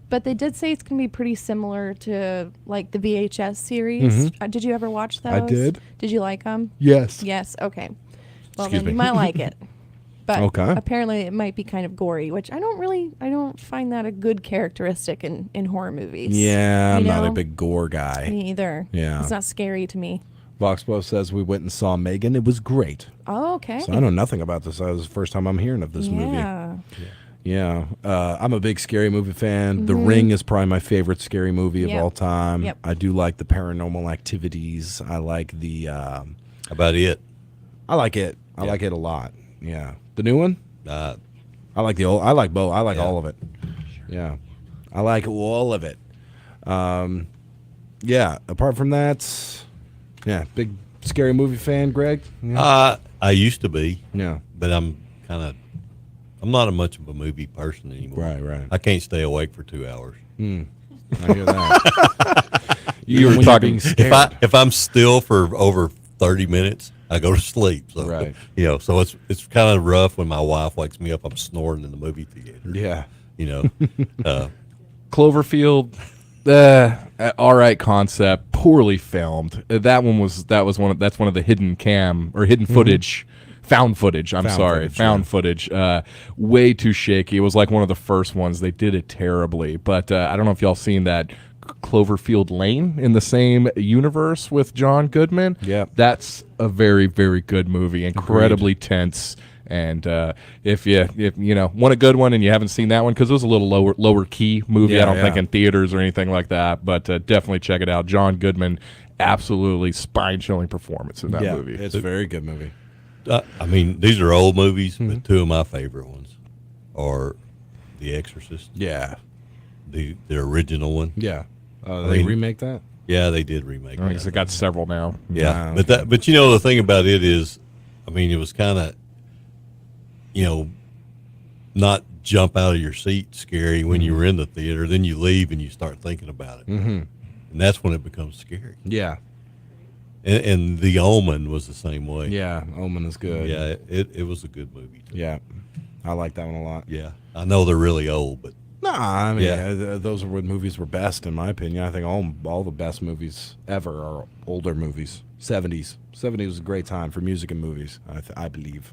But they did say it's going to be pretty similar to like the VHS series. Mhm. Did you ever watch those? I did. Did you like them? Yes. Yes. Okay. Well, Excuse then me. you might like it. But Okay. apparently it might be kind of gory, which I don't find that a good characteristic in horror movies. Yeah, I'm You not a know? big gore guy. Me either. Yeah. It's not scary to me. Voxpo says we went and saw Megan. It was great. Oh, okay. So I know nothing about this. That was the first time I'm hearing of this movie. Yeah. I'm a big scary movie fan. The Mhm. Ring is probably my favorite scary movie of Yep. all time. Yep. I do like the Paranormal Activities. I like the... about it? I like it. I like it a lot. Yeah. The new one? I like the old. I like both. I like all of it. Yeah. I like all of it. Yeah. Apart from that, yeah, big scary movie fan, Greg? I used to be. Yeah. But I'm not much of a movie person anymore. Right. I can't stay awake for 2 hours. I hear that. You were When you're talking being scared. if I'm still for over 30 minutes, I go to sleep. So, Right. So it's kind of rough when my wife wakes me up. I'm snoring in the movie theater. Yeah. Cloverfield, all right concept, poorly filmed. That's one of the hidden cam or hidden footage. Found footage. Found footage. Way too shaky. It was like one of the first ones. They did it terribly. But I don't know if y'all seen that Cloverfield Lane in the same universe with John Goodman. Yeah, that's a very, very good movie. Incredibly tense. And if you want a good one and you haven't seen that one, because it was a little lower key movie. I don't think in theaters or anything like that. But definitely check it out. John Goodman, absolutely spine chilling performance in that movie. It's a very good movie. I mean, these are old movies, but two of my favorite ones are The Exorcist. Yeah. The original one. Yeah. They remake that? Yeah, they did remake I think they got several now. Yeah. But the thing about it is, I mean, it was kind of, not jump out of your seat scary when you were in the theater. Then you leave and you start thinking about it. And that's when it becomes scary. Yeah. And The Omen was the same way. Yeah, Omen is good. Yeah, it was a good movie too. Yeah, I like that one a lot. Yeah, I know they're really old, but I mean, those are when movies were best, in my opinion. I think all the best movies ever are older movies. 70s was a great time for music and movies. I believe.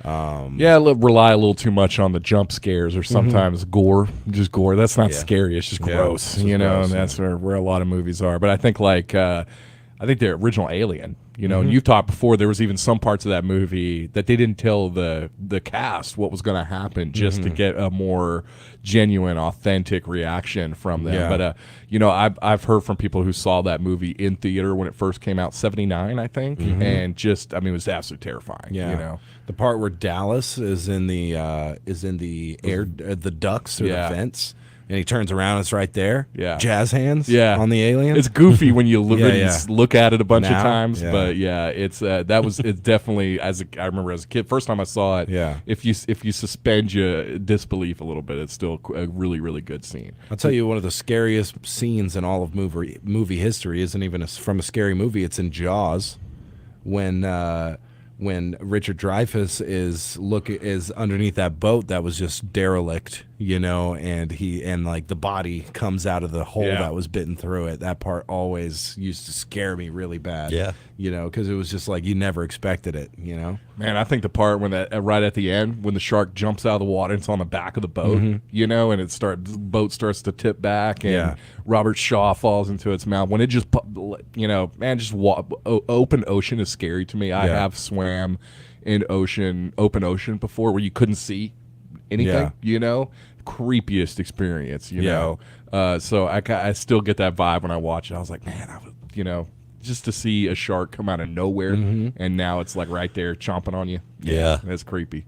Rely a little too much on the jump scares or sometimes gore. Just gore. That's not scary. It's just gross. It's just gross, and that's where a lot of movies are. But I think the original Alien, and you've talked before, there was even some parts of that movie that they didn't tell the cast what was going to happen just to get a more genuine, authentic reaction from them. Yeah. But, I've heard from people who saw that movie in theater when it first came out, 79, I think, and it was absolutely terrifying. Yeah. The part where Dallas is in the air, the ducts or the vents. And he turns around, it's right there. Yeah. Jazz hands on the alien. It's goofy when you look at it a bunch of Now? times, Yeah. but it's it's definitely, I remember as a kid, first time I saw it, if you suspend your disbelief a little bit, it's still a really, really good scene. I'll tell you, one of the scariest scenes in all of movie history isn't even from a scary movie. It's in Jaws when Richard Dreyfuss is underneath that boat that was just derelict, and the body comes out of the hole that was bitten through it. That part always used to scare me really bad. Yeah. Because it was just like you never expected it. Man, I think the part when right at the end when the shark jumps out of the water, and it's on the back of the boat, and the boat starts to tip back, and Robert Shaw falls into its mouth. When it just, open ocean is scary to me. I have swam in open ocean before where you couldn't see anything. Creepiest experience. So I still get that vibe when I watch it. I was like, man, just to see a shark come out of nowhere, and now it's like right there chomping on you. Yeah. That's creepy.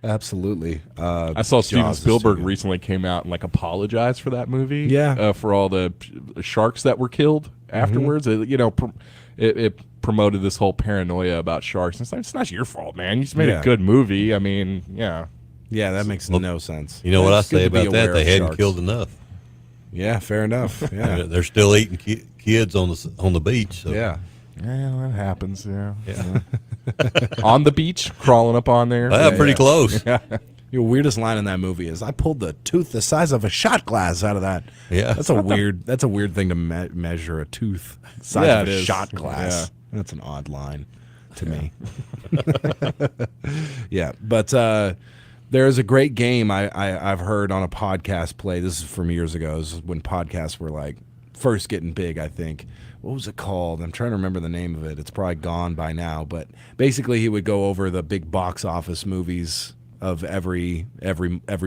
Absolutely. I saw Steven Jaws is Spielberg too good. recently came out and apologized for that movie. Yeah. For all the sharks that were killed afterwards. It promoted this whole paranoia about sharks. It's like, it's not your fault, man. You just made a good movie. I mean, yeah. Yeah, that makes no sense. You know what I It's good say to be about that? aware They of hadn't sharks. killed enough. Yeah, fair enough. Yeah. They're still eating kids on the beach. So. Yeah. Yeah, that happens. Yeah. On the beach, crawling up on there. Pretty close. Your weirdest line in that movie is, "I pulled the tooth the size of a shot glass out of that." Yeah, that's a weird thing to measure a tooth size of a shot glass. Yeah. That's an odd line to me. Yeah, but there is a great game I've heard on a podcast play. This is from years ago. This is when podcasts were first getting big, I think. What was it called? I'm trying to remember the name of it. It's probably gone by now. But basically, he would go over the big box office movies of every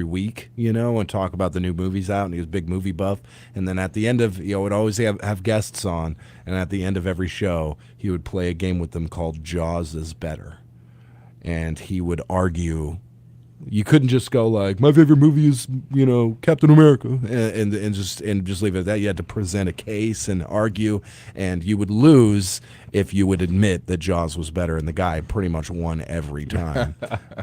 week, and talk about the new movies out. And he was a big movie buff. And then at the end of, would always have guests on. And at the end of every show, he would play a game with them called Jaws is Better. And he would argue You couldn't just go like, my favorite movie is, Captain America, and just leave it at that. You had to present a case and argue, and you would lose if you would admit that Jaws was better, and the guy pretty much won every time.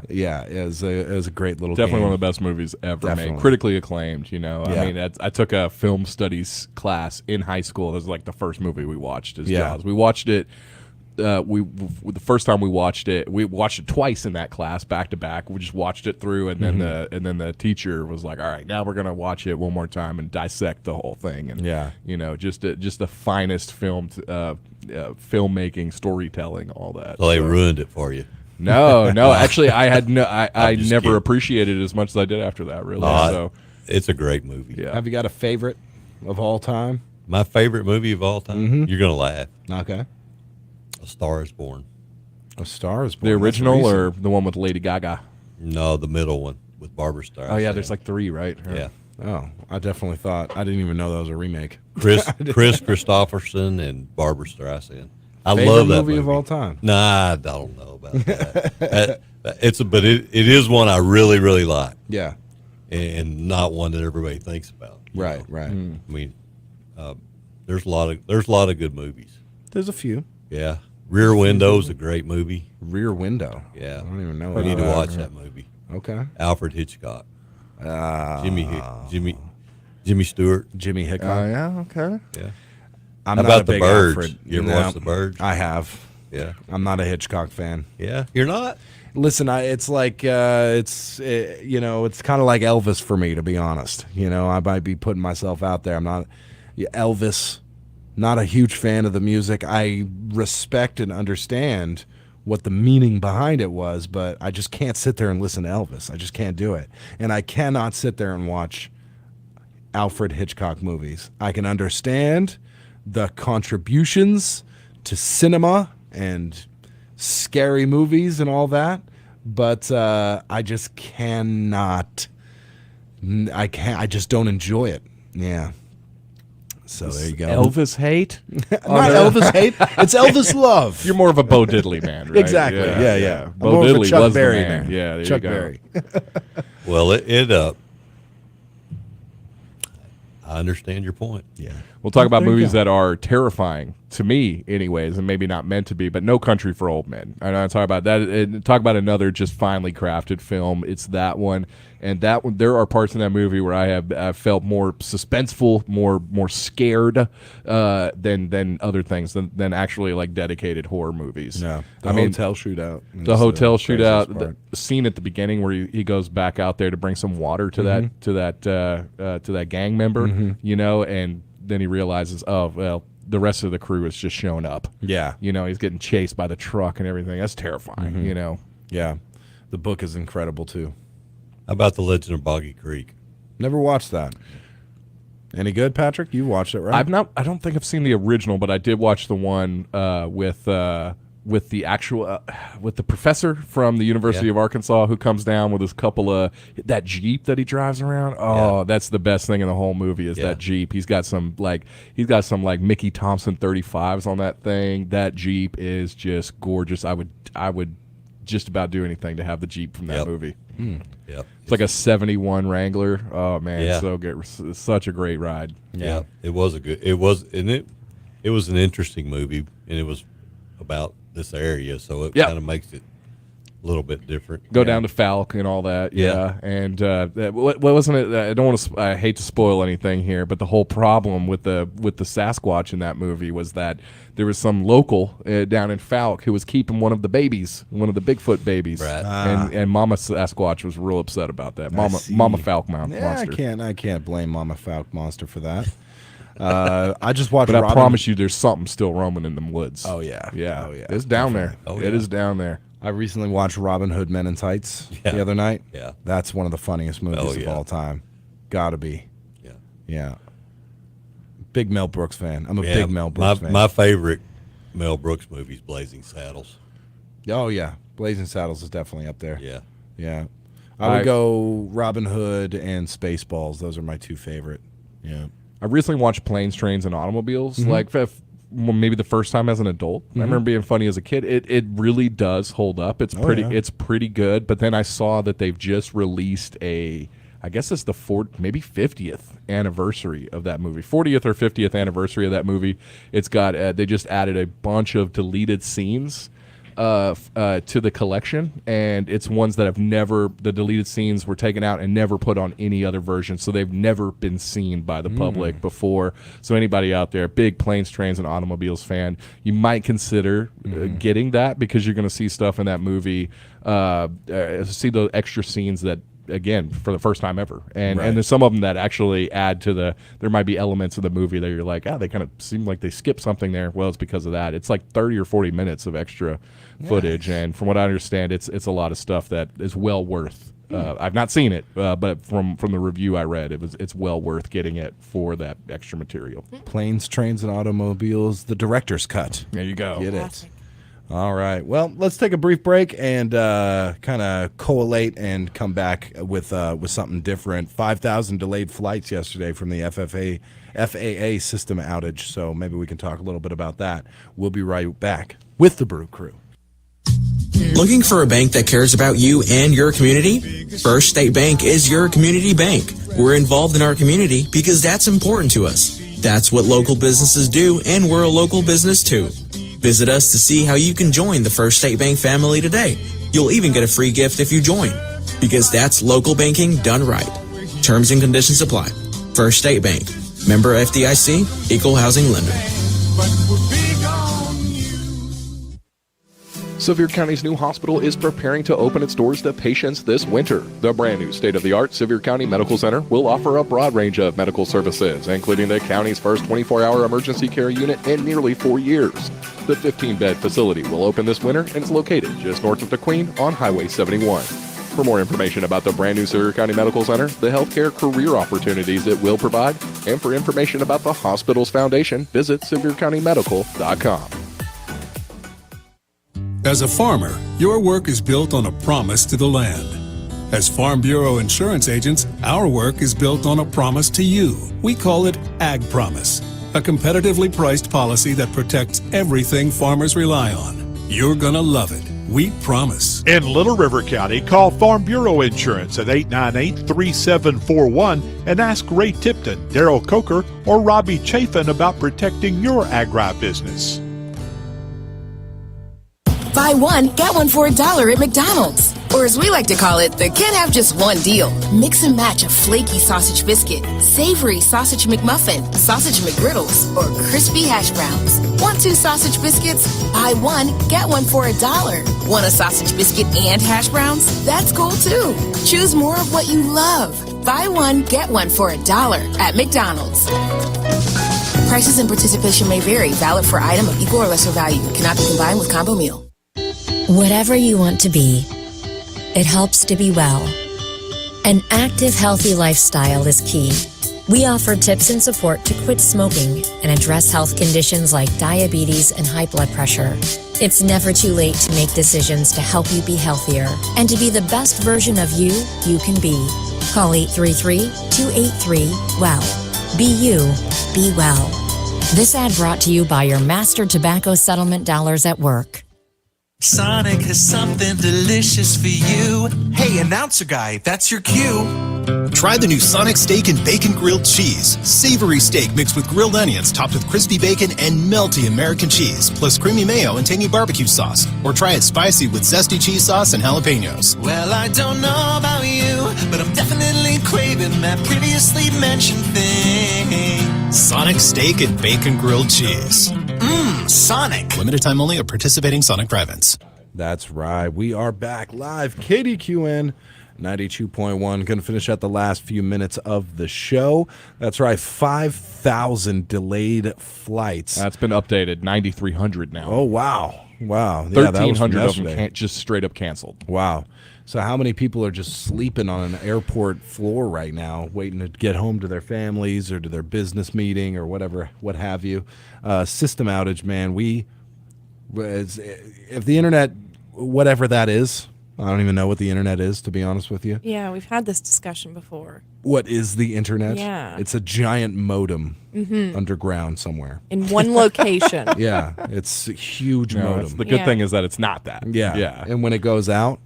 Yeah, it was a great little Definitely game. one of the best movies ever Definitely. made. Critically acclaimed, Yeah. I mean, I took a film studies class in high school. It was like the first movie we watched is Yeah. Jaws. We watched it. The first time we watched it twice in that class, back to back. We just watched it through, and then the teacher was like, "All right, now we're gonna watch it one more time and dissect the whole thing." And just the finest filmmaking, storytelling, all that. So they ruined it for you. No, actually, I just never kidding. appreciated it as much as I did after that. Really, so it's a great movie. yeah. Have you got a favorite of all time? My favorite movie of all time. You're gonna laugh. Okay. A Star Is Born. A Star Is Born. The That's original recent. or the one with Lady Gaga? No, the middle one with Barbara Streisand. Oh yeah, there's like 3, right? Yeah. Oh, I definitely thought. I didn't even know that was a remake. Chris Christopherson and Barbara Streisand. I Favorite love that movie of all time? Nah, I don't know about that. But it is one I really, really like. Yeah. And not one that everybody thinks about. Right. I mean, there's a lot of good movies. There's a few. Yeah. Rear Window's a great movie. Rear Window. Yeah. I don't even know. You need to that. watch that movie. Okay. Alfred Hitchcock. Jimmy Stewart. Jimmy Hickok. Oh yeah, okay. Yeah. I'm How not about a The big Birds? Alfred. You ever No, watched The Birds? I have. Yeah. I'm not a Hitchcock fan. Yeah. You're not? Listen, it's like it's kind of like Elvis for me, to be honest. I might be putting myself out there. I'm not Elvis. Not a huge fan of the music. I respect and understand what the meaning behind it was, but I just can't sit there and listen to Elvis. I just can't do it. And I cannot sit there and watch Alfred Hitchcock movies. I can understand the contributions to cinema and scary movies and all that, but I just cannot. I just don't enjoy it. Yeah. So there you go. Elvis hate? Not Elvis hate. It's Elvis love. You're more of a Bo Diddley man, right? Exactly. Yeah. I'm Bo more of a Diddley Chuck was Berry the man. man. Yeah, there Chuck you go. Berry. Well, I understand your point. Yeah. We'll talk about There you movies go. that are terrifying to me, anyways, and maybe not meant to be. But No Country for Old Men. I know I talk about that. And talk about another just finely crafted film. It's that one, and that one. There are parts in that movie where I felt more suspenseful, more scared than other things than actually like dedicated horror movies. No, I mean, hotel shootout. the hotel shootout. craziest part. The scene at the beginning where he goes back out there to bring some water to that gang member, and then he realizes, oh well, the rest of the crew is just showing up. Yeah. He's getting chased by the truck and everything. That's terrifying. Yeah. The book is incredible too. How about The Legend of Boggy Creek? Never watched that. Any good, Patrick? You watched it, right? I don't think I've seen the original, but I did watch the one with the actual with the professor from the University of Arkansas who comes down with his couple of that Jeep that he drives around. Oh, that's the best thing in the whole movie is that Jeep. He's got some like Mickey Thompson 35s on that thing. That Jeep is just gorgeous. I would just about do anything to have the Jeep from that movie. Yep. It's like a 71 Wrangler. Oh man, Yeah. so good. It's such a great ride. Yeah. It was it was an interesting movie, and it was about this area, so it kind of makes it a little bit different. Go down to Falk and all that. Yeah. And what wasn't it? I don't want to. I hate to spoil anything here, but the whole problem with the Sasquatch in that movie was that there was some local down in Falk who was keeping one of the babies, one of the Bigfoot babies, Right. and Mama Sasquatch was real upset about that. Mama Falk monster. I can't blame Mama Falk monster for that. I just watched. But I promise you, there's something still roaming in them woods. Oh yeah. Yeah. Oh yeah. It's down there. It is down there. I recently watched Robin Hood Men in Tights the other night. Yeah. That's one of the funniest movies of all time. Gotta be. Yeah. Yeah. Big Mel Brooks fan. I'm a big Mel Brooks fan. My favorite Mel Brooks movie is Blazing Saddles. Oh yeah. Blazing Saddles is definitely up there. Yeah. Yeah. I would go Robin Hood and Spaceballs. Those are my two favorite. Yeah. I recently watched Planes, Trains, and Automobiles. Like maybe the first time as an adult. I remember being funny as a kid. It really does hold up. It's it's pretty good. But then I saw that they've just released I guess it's the 50th anniversary of that movie. 40th or 50th anniversary of that movie. It's got they just added a bunch of deleted scenes to the collection, and it's ones that the deleted scenes were taken out and never put on any other version, so they've never been seen by the public before. So anybody out there, big Planes, Trains, and Automobiles fan, you might consider getting that, because you're going to see stuff in that movie, see the extra scenes that, again, for the first time ever, and there's some of them that actually add to there might be elements of the movie that you're like, they kind of seem like they skipped something there. Well, it's because of that. It's like 30 or 40 minutes of extra footage, and from what I understand, it's a lot of stuff that is well worth. I've not seen it, but from the review I read, it's well worth getting it for that extra material. Planes, Trains, and Automobiles, the director's cut. There you go. Get it. All right. Well, let's take a brief break and kind of collate and come back with something different. 5,000 delayed flights yesterday from the FAA system outage. So maybe we can talk a little bit about that. We'll be right back with the Brew Crew. Looking for a bank that cares about you and your community? First State Bank is your community bank. We're involved in our community because that's important to us. That's what local businesses do, and we're a local business too. Visit us to see how you can join the First State Bank family today. You'll even get a free gift if you join, because that's local banking done right. Terms and conditions apply. First State Bank. Member FDIC, Equal Housing Lender. Sevier County's new hospital is preparing to open its doors to patients this winter. The brand new state-of-the-art Sevier County Medical Center will offer a broad range of medical services, including the county's first 24-hour emergency care unit in nearly 4 years. The 15-bed facility will open this winter and is located just north of Kdqn on Highway 71. For more information about the brand new Sevier County Medical Center, the healthcare career opportunities it will provide, and for information about the hospital's foundation, visit SevierCountyMedical.com. As a farmer, your work is built on a promise to the land. As Farm Bureau insurance agents, our work is built on a promise to you. We call it Ag Promise, a competitively priced policy that protects everything farmers rely on. You're gonna love it. We promise. In Little River County, call Farm Bureau Insurance at 898-3741 and ask Ray Tipton, Daryl Coker, or Robbie Chafin about protecting your agribusiness. Buy one, get one for $1 at McDonald's. Or as we like to call it, the can't have just one deal. Mix and match a flaky sausage biscuit, savory sausage McMuffin, sausage McGriddles, or crispy hash browns. Want 2 sausage biscuits? Buy one, get one for $1. Want a sausage biscuit and hash browns? That's cool too. Choose more of what you love. Buy one, get one for $1 at McDonald's. Prices and participation may vary. Valid for item of equal or lesser value. Cannot be combined with combo meal. Whatever you want to be, it helps to be well. An active, healthy lifestyle is key. We offer tips and support to quit smoking and address health conditions like diabetes and high blood pressure. It's never too late to make decisions to help you be healthier and to be the best version of you can be. Call 833-283-WELL. Be you, be well. This ad brought to you by your Master Tobacco Settlement dollars at work. Sonic has something delicious for you. Hey, announcer guy, that's your cue. Try the new Sonic Steak and Bacon Grilled Cheese. Savory steak mixed with grilled onions topped with crispy bacon and melty American cheese, plus creamy mayo and tangy barbecue sauce. Or try it spicy with zesty cheese sauce and jalapenos. Well, I don't know about you, but I'm definitely craving that previously mentioned thing. Sonic Steak and Bacon Grilled Cheese. Sonic. Limited time only at participating Sonic drive-ins. That's right. We are back live. Kdqn 92.1. Going to finish out the last few minutes of the show. That's right. 5,000 delayed flights. That's been updated. 9,300 now. Oh, wow. Wow. 1,300 of them just straight up canceled. Wow. So how many people are just sleeping on an airport floor right now, waiting to get home to their families or to their business meeting or whatever, what have you? System outage, man. If the internet, whatever that is, I don't even know what the internet is, to be honest with you. Yeah, we've had this discussion before. What is the internet? Yeah. It's a giant modem underground somewhere. In one location. Yeah, it's a huge modem. The good thing is that it's not that. Yeah. And when it goes out,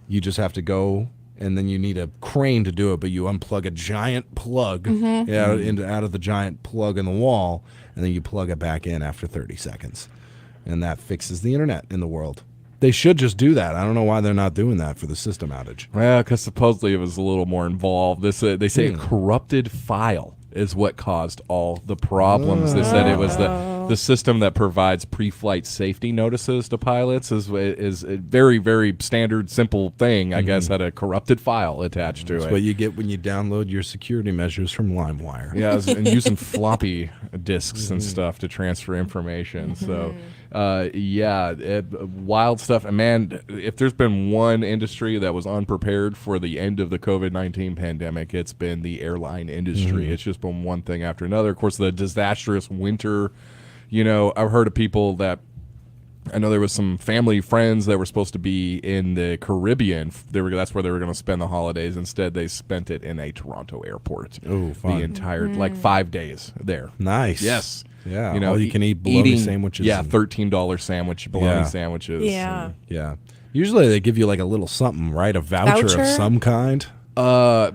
you just have to go, and then you need a crane to do it, but you unplug a giant plug out of the giant plug in the wall, and then you plug it back in after 30 seconds. And that fixes the internet in the world. They should just do that. I don't know why they're not doing that for the system outage. Well, because supposedly it was a little more involved. They say a corrupted file is what caused all the problems. They said it was the system that provides pre-flight safety notices to pilots is a very, very standard, simple thing, I guess, had a corrupted file attached to it. That's what you get when you download your security measures from LimeWire. Yeah, and using floppy disks and stuff to transfer information. So, wild stuff. And man, if there's been one industry that was unprepared for the end of the COVID-19 pandemic, it's been the airline industry. It's just been one thing after another. Of course, the disastrous winter. I've heard of people that I know there was some family friends that were supposed to be in the Caribbean. That's where they were going to spend the holidays. Instead, they spent it in a Toronto airport. Oh, fun. The entire 5 days there. Nice. Yes. Yeah. All you can eat bologna sandwiches. Yeah, $13 bologna sandwiches. Yeah. Yeah. Usually they give you like a little something, right? A voucher? Of some kind.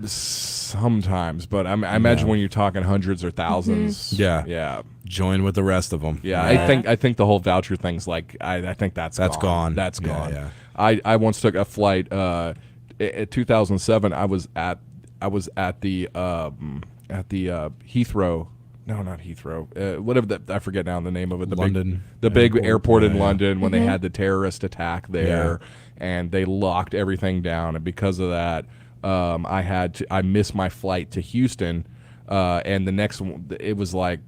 Sometimes, but I imagine when you're talking hundreds or thousands. Yeah. Join with the rest of them. Yeah, I think the whole voucher thing's like I think that's gone. That's gone. Yeah. I once took a flight in 2007. I was at the Heathrow. No, not Heathrow. Whatever I forget now the name of it. The big airport in London when they had the terrorist attack there, and they locked everything down, and because of that, I missed my flight to Houston, and the next one it was like.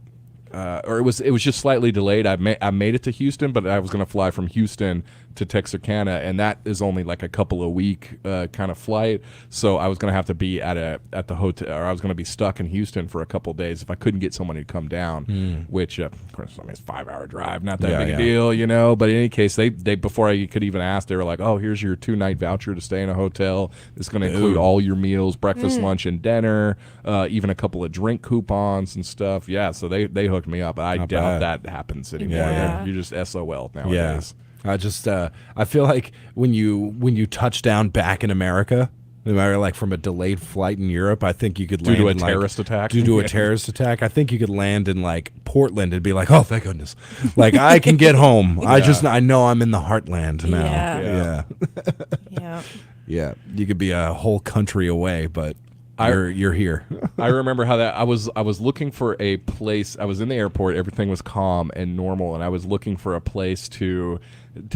Or it was just slightly delayed. I made it to Houston, but I was going to fly from Houston to Texarkana, and that is only like a couple of week kind of flight. So I was going to have to be at the hotel, or I was going to be stuck in Houston for a couple of days if I couldn't get somebody to come down. Which, of course, it's a 5-hour drive, not that big a deal, But in any case, they before I could even ask, they were like, "Oh, here's your 2-night voucher to stay in a hotel. It's going to include all your meals, breakfast, lunch, and dinner, even a couple of drink coupons and stuff." Yeah, so they hooked me up. I doubt that happens anymore. Yeah. You're just SOL nowadays. I just I feel like when you touch down back in America, no matter like from a delayed flight in Europe, I think you could land due to a in terrorist attack. Due to a terrorist attack, I think you could land in like Portland and be like, "Oh, thank goodness!" Like I can get home. I know I'm in the heartland now. Yeah. You could be a whole country away, but you're here. I remember how that I was looking for a place. I was in the airport. Everything was calm and normal, and I was looking for a place to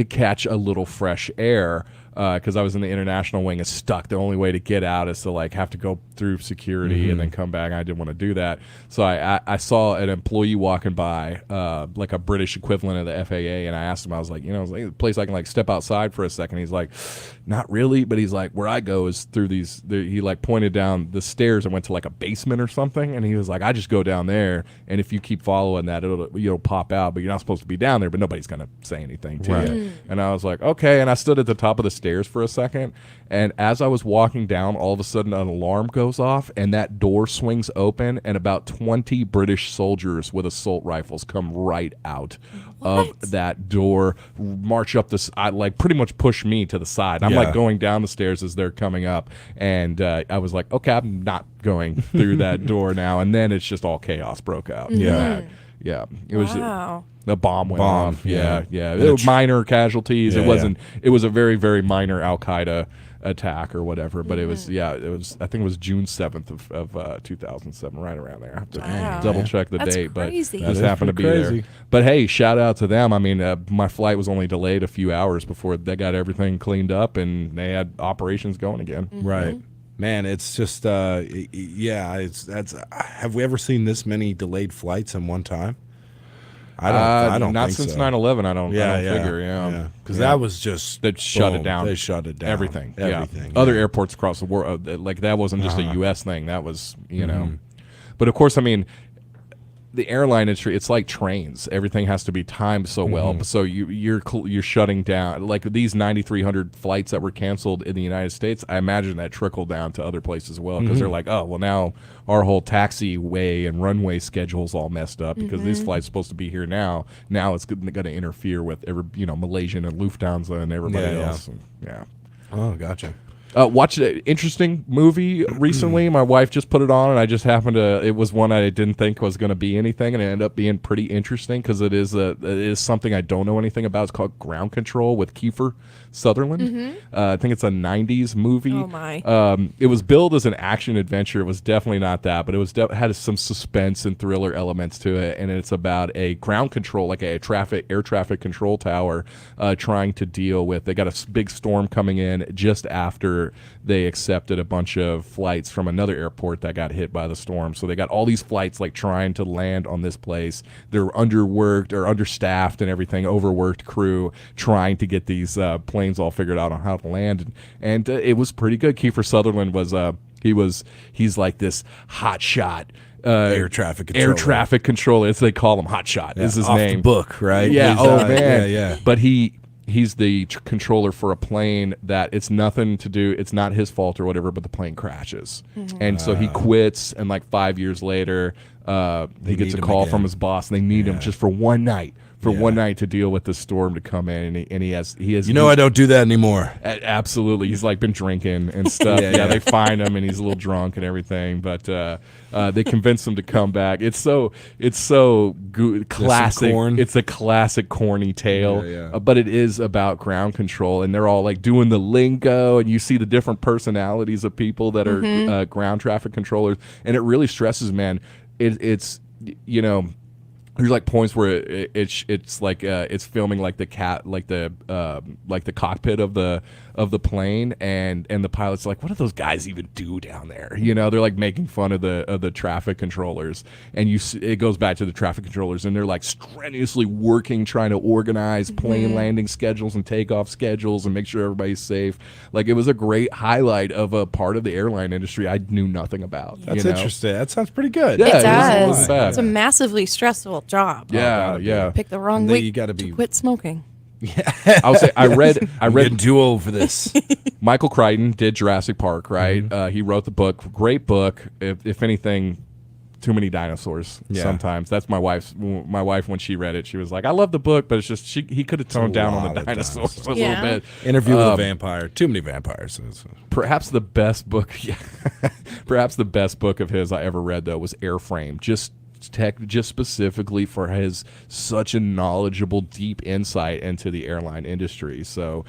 catch a little fresh air because I was in the international wing and stuck. The only way to get out is to like have to go through security and then come back. I didn't want to do that, so I saw an employee walking by, like a British equivalent of the FAA, and I asked him. I was like, a place I can like step outside for a second. He's like, not really, but he's like, where I go is through these. He like pointed down the stairs and went to like a basement or something, and he was like, I just go down there, and if you keep following that, it'll pop out, but you're not supposed to be down there, but nobody's gonna say anything to you. And I was like, okay, and I stood at the top of the stairs for a second, and as I was walking down, all of a sudden an alarm goes off, and that door swings open, and about 20 British soldiers with assault rifles come right out of that door, march up this, like pretty much push me to the side. I'm like going down the stairs as they're coming up, and I was like, okay, I'm not going through that door now. And then it's just all chaos broke out. Yeah. It was the bomb went off. Yeah. It was minor casualties. It was a very, very minor Al Qaeda attack or whatever, but it was I think it was June 7th of 2007, right around there. I have to double check the date, crazy. But just happened to be there. But hey, shout out to them. I mean, my flight was only delayed a few hours before they got everything cleaned up and they had operations going again. Right. Man, it's just have we ever seen this many delayed flights in one time? I don't not think since so. 9/11. I don't figure. Because that was just they shut it down. They shut it down. Everything. Other airports across the world, like that wasn't just a U.S. thing. That was But of course, I mean, the airline industry, it's like trains. Everything has to be timed so well. So you're shutting down like these 9,300 flights that were canceled in the United States. I imagine that trickled down to other places as well because they're like, oh well, now our whole taxiway and runway schedule's all messed up because this flight's supposed to be here now. Now it's going to interfere with Malaysian and Lufthansa and everybody else. Yeah. Oh, gotcha. Watched an interesting movie recently. My wife just put it on, and I just happened to. It was one I didn't think was going to be anything, and it ended up being pretty interesting because it is something I don't know anything about. It's called Ground Control with Kiefer Sutherland. I think it's a '90s movie. Oh my! It was billed as an action adventure. It was definitely not that, but it was had some suspense and thriller elements to it, and it's about a ground control, like a air traffic control tower, trying to deal with. They got a big storm coming in just after they accepted a bunch of flights from another airport that got hit by the storm. So they got all these flights like trying to land on this place. They're underworked or understaffed and everything, overworked crew trying to get these planes all figured out on how to land. And it was pretty good. Kiefer Sutherland was he's like this hot shot air traffic controller. As they call him, hot shot is his off name. The book, right? Yeah. Man. Yeah. But he's the controller for a plane that it's nothing to do. It's not his fault or whatever, but the plane crashes. And so he quits. And like 5 years later, he gets a call from his boss and they need him just for one night. One night to deal with the storm to come in, and he has. I don't do that anymore. Absolutely, he's like been drinking and stuff. They find him and he's a little drunk and everything, but they convince him to come back. It's so classic. It's a classic corny tale, but it is about ground control, and they're all like doing the lingo, and you see the different personalities of people that are ground traffic controllers, and it really stresses, man. It's there's like points where it's like it's filming like the cockpit of the plane, and the pilot's like, what do those guys even do down there? They're like making fun of the traffic controllers, and it goes back to the traffic controllers, and they're like strenuously working, trying to organize plane landing schedules and takeoff schedules and make sure everybody's safe. Like, it was a great highlight of a part of the airline industry I knew nothing about. That's interesting. That sounds pretty good. Yeah, it does. Wasn't bad. It's a massively stressful job. Yeah. Pick the wrong week to quit smoking. Yeah, I'll say I read getting too old for this. Michael Crichton did Jurassic Park, right? He wrote the book. Great book. If anything, too many dinosaurs. Sometimes that's my wife. When she read it, she was like, "I love the book, but it's just he could have toned down on the dinosaurs a little bit." Interview with a Vampire. Too many vampires. Perhaps the best book. Perhaps the best book of his I ever read though was Airframe. Just specifically for his such a knowledgeable, deep insight into the airline industry. So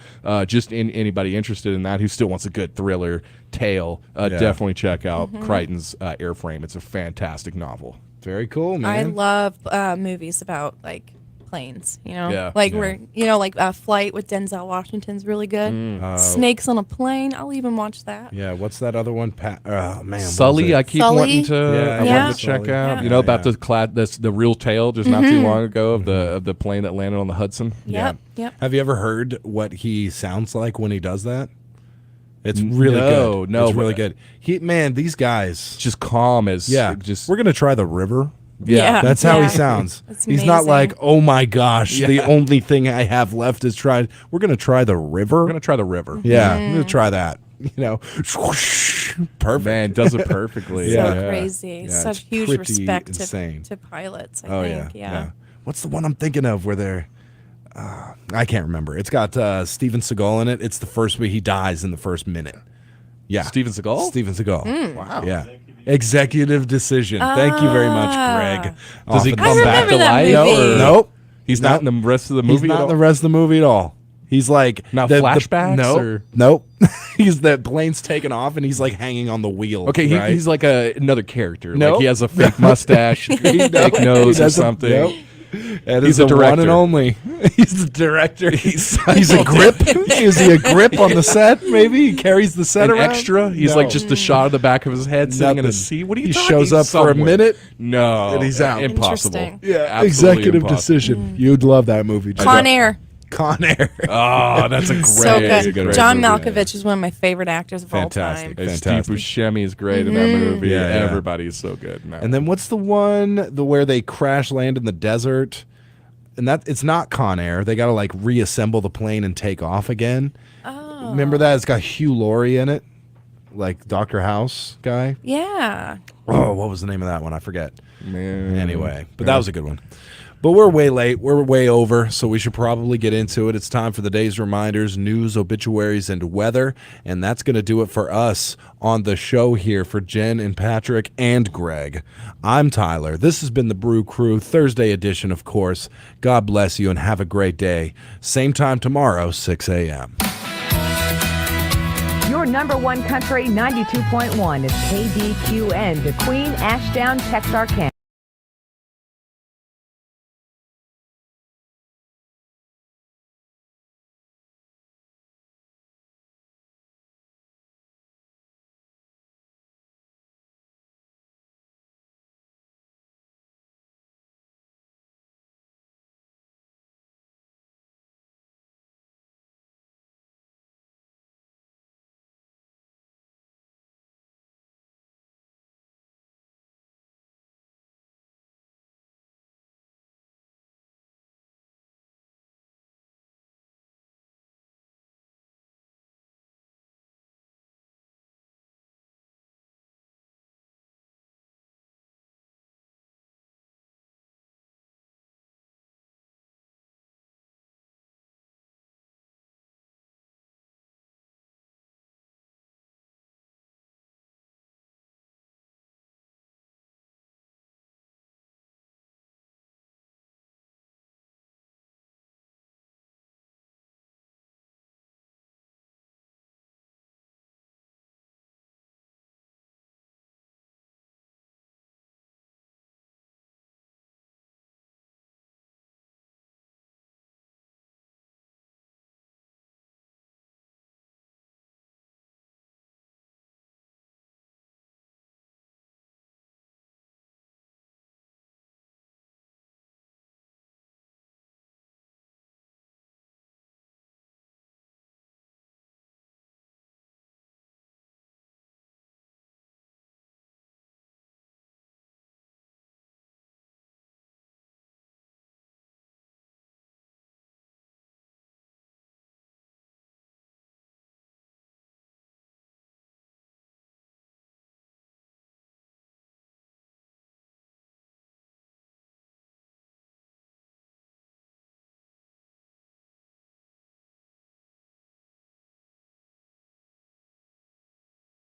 just anybody interested in that who still wants a good thriller tale, definitely check out Crichton's Airframe. It's a fantastic novel. Very cool, man. I love movies about like planes, like Flight with Denzel Washington's really good. Snakes on a Plane, I'll even watch that. Yeah, what's that other one? Oh man, Sully. I keep wanting to check out. About the real tale just not too long ago of the plane that landed on the Hudson. Yep. Have you ever heard what he sounds like when he does that? It's really good. No, it's really good. These guys just calm as we're gonna try the river. Yeah, that's how he sounds. He's not like, oh my gosh, the only thing I have left is try. We're gonna try the river. We're gonna try the river. Yeah, we're gonna try that. Perfect. Man, does it perfectly. Crazy. Such huge respect to pilots. I think. Yeah. What's the one I'm thinking of where they're? I can't remember. It's got Steven Seagal in it. It's the first way he dies in the first minute. Yeah, Steven Seagal. Steven Seagal. Wow. Yeah. Executive Decision. Thank you very much, Greg. Does he come back to life? Nope. He's not in the rest of the movie. He's not in the rest of the movie at all. He's like now flashbacks. Nope. He's the plane's taken off and he's like hanging on the wheel. Okay, right? he's like another character. Nope. Like he has a fake mustache, fake nose, or something. Nope. That he's is a director. One and only. He's the director. He's a grip. Is he a grip on the set? Maybe he carries the set around. Extra. He's like just a shot of the back of his head sitting in a seat. What are you? He talking? shows up for a minute. No, and he's out. Impossible. Yeah, Executive Decision. You'd love that movie. Con Air. Con Air. Oh, that's a great. So good. great John movie. Malkovich is one of my favorite actors of all time. Steve Fantastic. Buscemi is great in that movie. Yeah, yeah. Everybody's so good. in that And then what's the one where they crash land in the desert? And that it's not Con Air. They got to like reassemble the plane and take off again. Oh. Remember that? It's got Hugh Laurie in it, like Dr. House guy. Yeah. Oh, what was the name of that one? I forget. Man. Anyway, but that was a good one. But we're way late. We're way over, so we should probably get into it. It's time for the day's reminders, news, obituaries, and weather. And that's going to do it for us on the show here for Jen and Patrick and Greg. I'm Tyler. This has been the Brew Crew, Thursday edition, of course. God bless you and have a great day. Same time tomorrow, 6 a.m. Your number one country 92.1 is KDQN, the Queen, Ashdown, Texarkana.